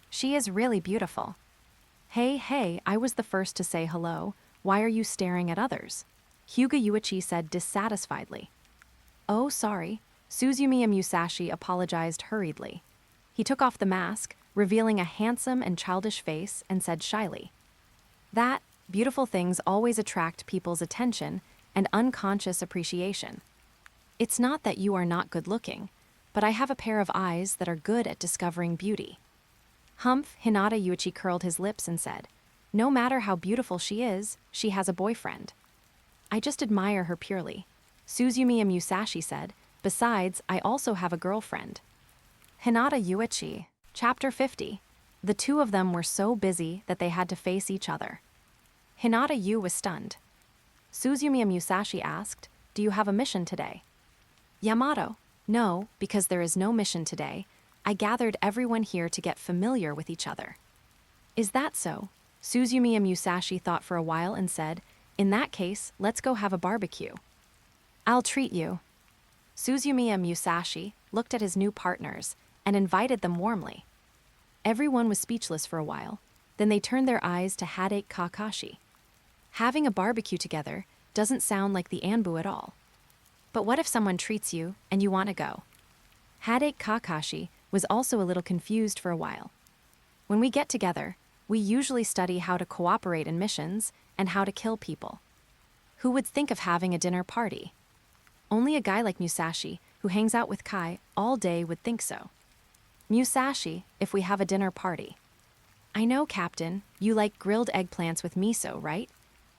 She is really beautiful. Hey, I was the first to say hello. Why are you staring at others?" Hyuga Itachi said dissatisfiedly. "Oh, sorry." Suzumiya Musashi apologized hurriedly. He took off the mask, revealing a handsome and childish face, and said shyly, "That, beautiful things always attract people's attention and unconscious appreciation. It's not that you are not good-looking, but I have a pair of eyes that are good at discovering beauty." Humph, Hinata Yuichi curled his lips and said, "No matter how beautiful she is, she has a boyfriend." "I just admire her purely," Suzumiya Musashi said. "Besides, I also have a girlfriend." Hinata Yuichi. Chapter 50. The two of them were so busy that they had to face each other. Hinata Yu was stunned. Suzumiya Musashi asked, "Do you have a mission today?" Yamato, "No, because there is no mission today. I gathered everyone here to get familiar with each other." "Is that so?" Suzumiya Musashi thought for a while and said, "In that case, let's go have a barbecue." "I'll treat you." Suzumiya Musashi looked at his new partners and invited them warmly. Everyone was speechless for a while. Then they turned their eyes to Hadate Kakashi. Having a barbecue together doesn't sound like the Anbu at all. But what if someone treats you and you want to go? Hadate Kakashi was also a little confused for a while. When we get together, we usually study how to cooperate in missions and how to kill people. Who would think of having a dinner party? Only a guy like Musashi, who hangs out with Kai all day, would think so. "Musashi, if we have a dinner party." "I know, Captain, you like grilled eggplants with miso, right?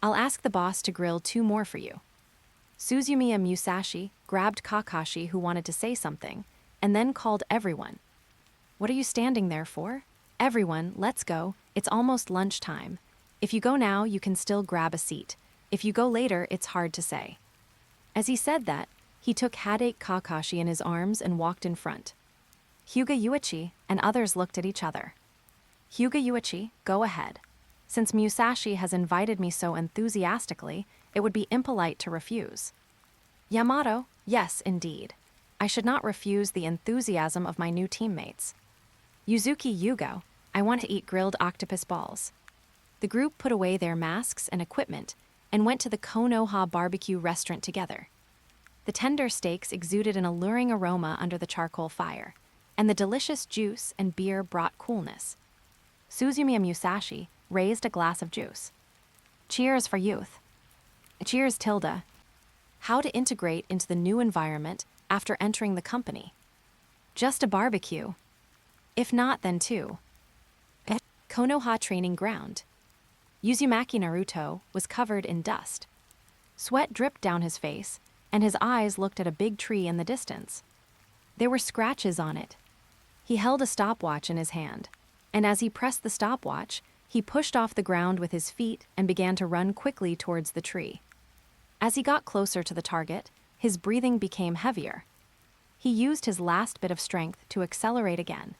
I'll ask the boss to grill 2 more for you." Suzumiya Musashi grabbed Kakashi, who wanted to say something, and then called everyone. "What are you standing there for? Everyone, let's go. It's almost lunchtime. If you go now, you can still grab a seat. If you go later, it's hard to say." As he said that, he took Hadate Kakashi in his arms and walked in front. Hyuga Itachi and others looked at each other. "Hyuga Itachi, go ahead. Since Musashi has invited me so enthusiastically, it would be impolite to refuse." Yamato, "Yes, indeed. I should not refuse the enthusiasm of my new teammates." Yuzuki Yugo, "I want to eat grilled octopus balls." The group put away their masks and equipment and went to the Konoha barbecue restaurant together. The tender steaks exuded an alluring aroma under the charcoal fire, and the delicious juice and beer brought coolness. Suzumiya Musashi raised a glass of juice. "Cheers for youth." "Cheers, Tilda." How to integrate into the new environment after entering the company? Just a barbecue. If not, then 2. Konoha training ground. Uzumaki Naruto was covered in dust. Sweat dripped down his face, and his eyes looked at a big tree in the distance. There were scratches on it. He held a stopwatch in his hand, and as he pressed the stopwatch, he pushed off the ground with his feet and began to run quickly towards the tree. As he got closer to the target, his breathing became heavier. He used his last bit of strength to accelerate again.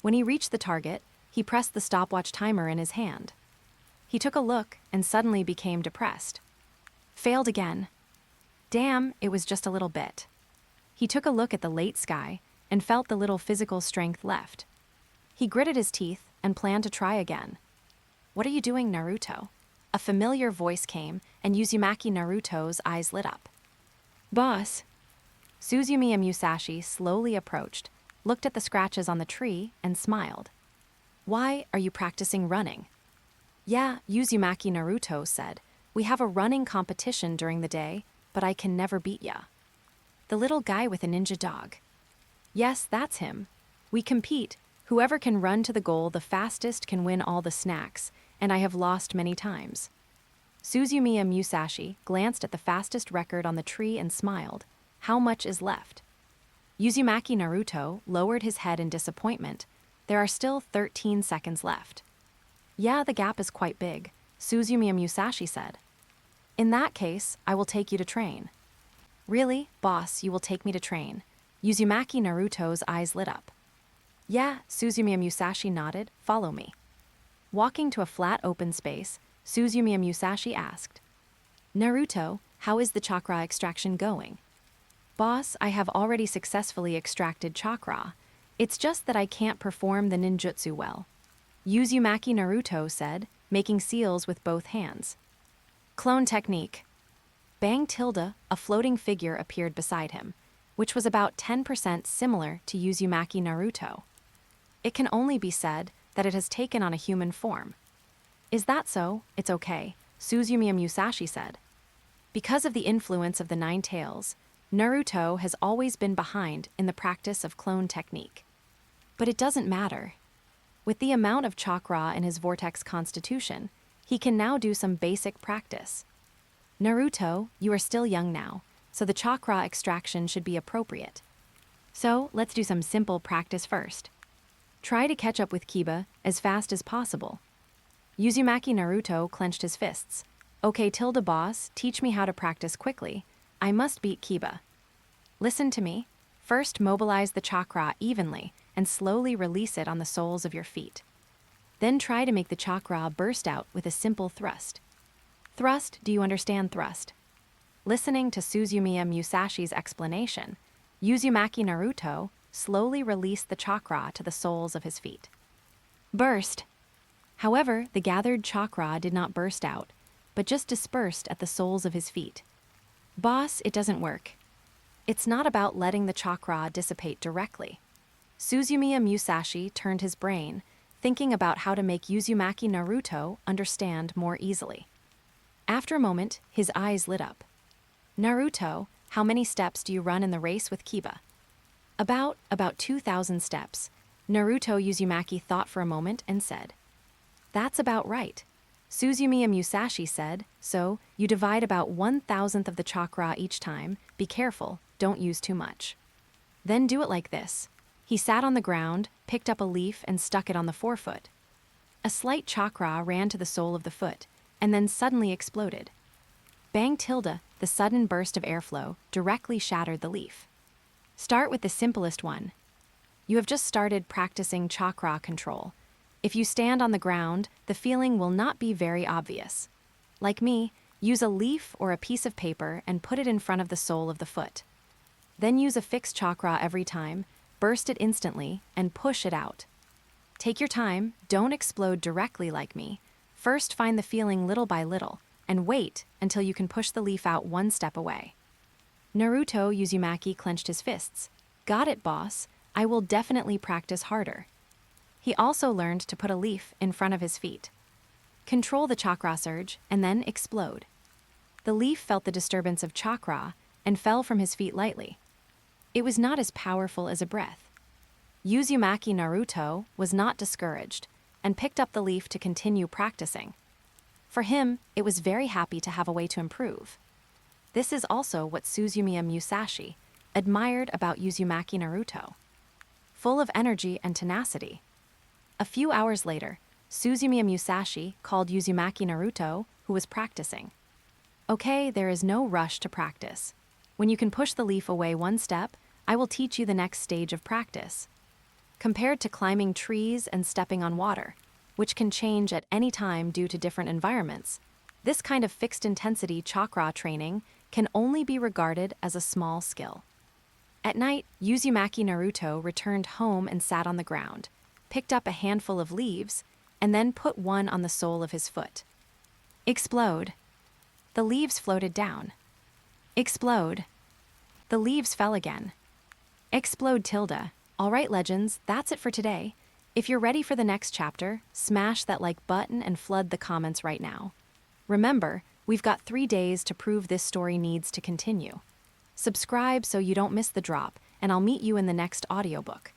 When he reached the target, he pressed the stopwatch timer in his hand. He took a look and suddenly became depressed. Failed again. Damn, it was just a little bit. He took a look at the late sky and felt the little physical strength left. He gritted his teeth and planned to try again. "What are you doing, Naruto?" A familiar voice came, and Uzumaki Naruto's eyes lit up. "Boss." Suzumiya Musashi slowly approached, looked at the scratches on the tree, and smiled. "Why are you practicing running?" "Yeah," Uzumaki Naruto said. "We have a running competition during the day, but I can never beat ya." "The little guy with a ninja dog." "Yes, that's him. We compete. Whoever can run to the goal the fastest can win all the snacks, and I have lost many times." Suzumiya Musashi glanced at the fastest record on the tree and smiled. "How much is left?" Uzumaki Naruto lowered his head in disappointment. "There are still 13 seconds left." "Yeah, the gap is quite big," Suzumiya Musashi said. "In that case, I will take you to train." "Really, boss, you will take me to train?" Uzumaki Naruto's eyes lit up. "Yeah," Suzumiya Musashi nodded. "Follow me." Walking to a flat open space, Suzumiya Musashi asked, "Naruto, how is the chakra extraction going?" "Boss, I have already successfully extracted chakra. It's just that I can't perform the ninjutsu well," Uzumaki Naruto said, making seals with both hands. Clone technique. Bang Tilda, a floating figure, appeared beside him, which was about 10% similar to Uzumaki Naruto. It can only be said that it has taken on a human form. "Is that so? It's okay," Suzumiya Musashi said. Because of the influence of the Nine Tails, Naruto has always been behind in the practice of clone technique. But it doesn't matter. With the amount of chakra in his vortex constitution, he can now do some basic practice. "Naruto, you are still young now, so the chakra extraction should be appropriate. So let's do some simple practice first. Try to catch up with Kiba as fast as possible." Uzumaki Naruto clenched his fists. "Okay, Tilda boss, teach me how to practice quickly. I must beat Kiba." "Listen to me. First, mobilize the chakra evenly and slowly release it on the soles of your feet. Then try to make the chakra burst out with a simple thrust." "Thrust, do you understand thrust?" Listening to Suzumiya Musashi's explanation, Uzumaki Naruto slowly released the chakra to the soles of his feet. Burst. However, the gathered chakra did not burst out, but just dispersed at the soles of his feet. "Boss, it doesn't work." "It's not about letting the chakra dissipate directly." Suzumiya Musashi turned his brain, thinking about how to make Uzumaki Naruto understand more easily. After a moment, his eyes lit up. "Naruto, how many steps do you run in the race with Kiba?" About 2,000 steps." Naruto Uzumaki thought for a moment and said, "That's about right." Suzumiya Musashi said, "So, you divide about 1,000th of the chakra each time. Be careful, don't use too much. Then do it like this." He sat on the ground, picked up a leaf, and stuck it on the forefoot. A slight chakra ran to the sole of the foot, and then suddenly exploded. Bang Tilda, the sudden burst of airflow, directly shattered the leaf. Start with the simplest one. You have just started practicing chakra control. If you stand on the ground, the feeling will not be very obvious. Like me, use a leaf or a piece of paper and put it in front of the sole of the foot. Then use a fixed chakra every time, burst it instantly, and push it out. Take your time, don't explode directly like me. First find the feeling little by little, and wait until you can push the leaf out one step away. Naruto Uzumaki clenched his fists. "Got it, boss. I will definitely practice harder." He also learned to put a leaf in front of his feet. Control the chakra surge, and then explode. The leaf felt the disturbance of chakra and fell from his feet lightly. It was not as powerful as a breath. Uzumaki Naruto was not discouraged and picked up the leaf to continue practicing. For him, it was very happy to have a way to improve. This is also what Suzumiya Musashi admired about Uzumaki Naruto. Full of energy and tenacity. A few hours later, Suzumiya Musashi called Uzumaki Naruto, who was practicing. "Okay, there is no rush to practice. When you can push the leaf away one step, I will teach you the next stage of practice. Compared to climbing trees and stepping on water, which can change at any time due to different environments, this kind of fixed intensity chakra training can only be regarded as a small skill. At night, Uzumaki Naruto returned home and sat on the ground, picked up a handful of leaves, and then put one on the sole of his foot. Explode. The leaves floated down. Explode. The leaves fell again. Explode tilde. All right, legends, that's it for today. If you're ready for the next chapter, smash that like button and flood the comments right now. Remember, we've got 3 days to prove this story needs to continue. Subscribe so you don't miss the drop, and I'll meet you in the next audiobook.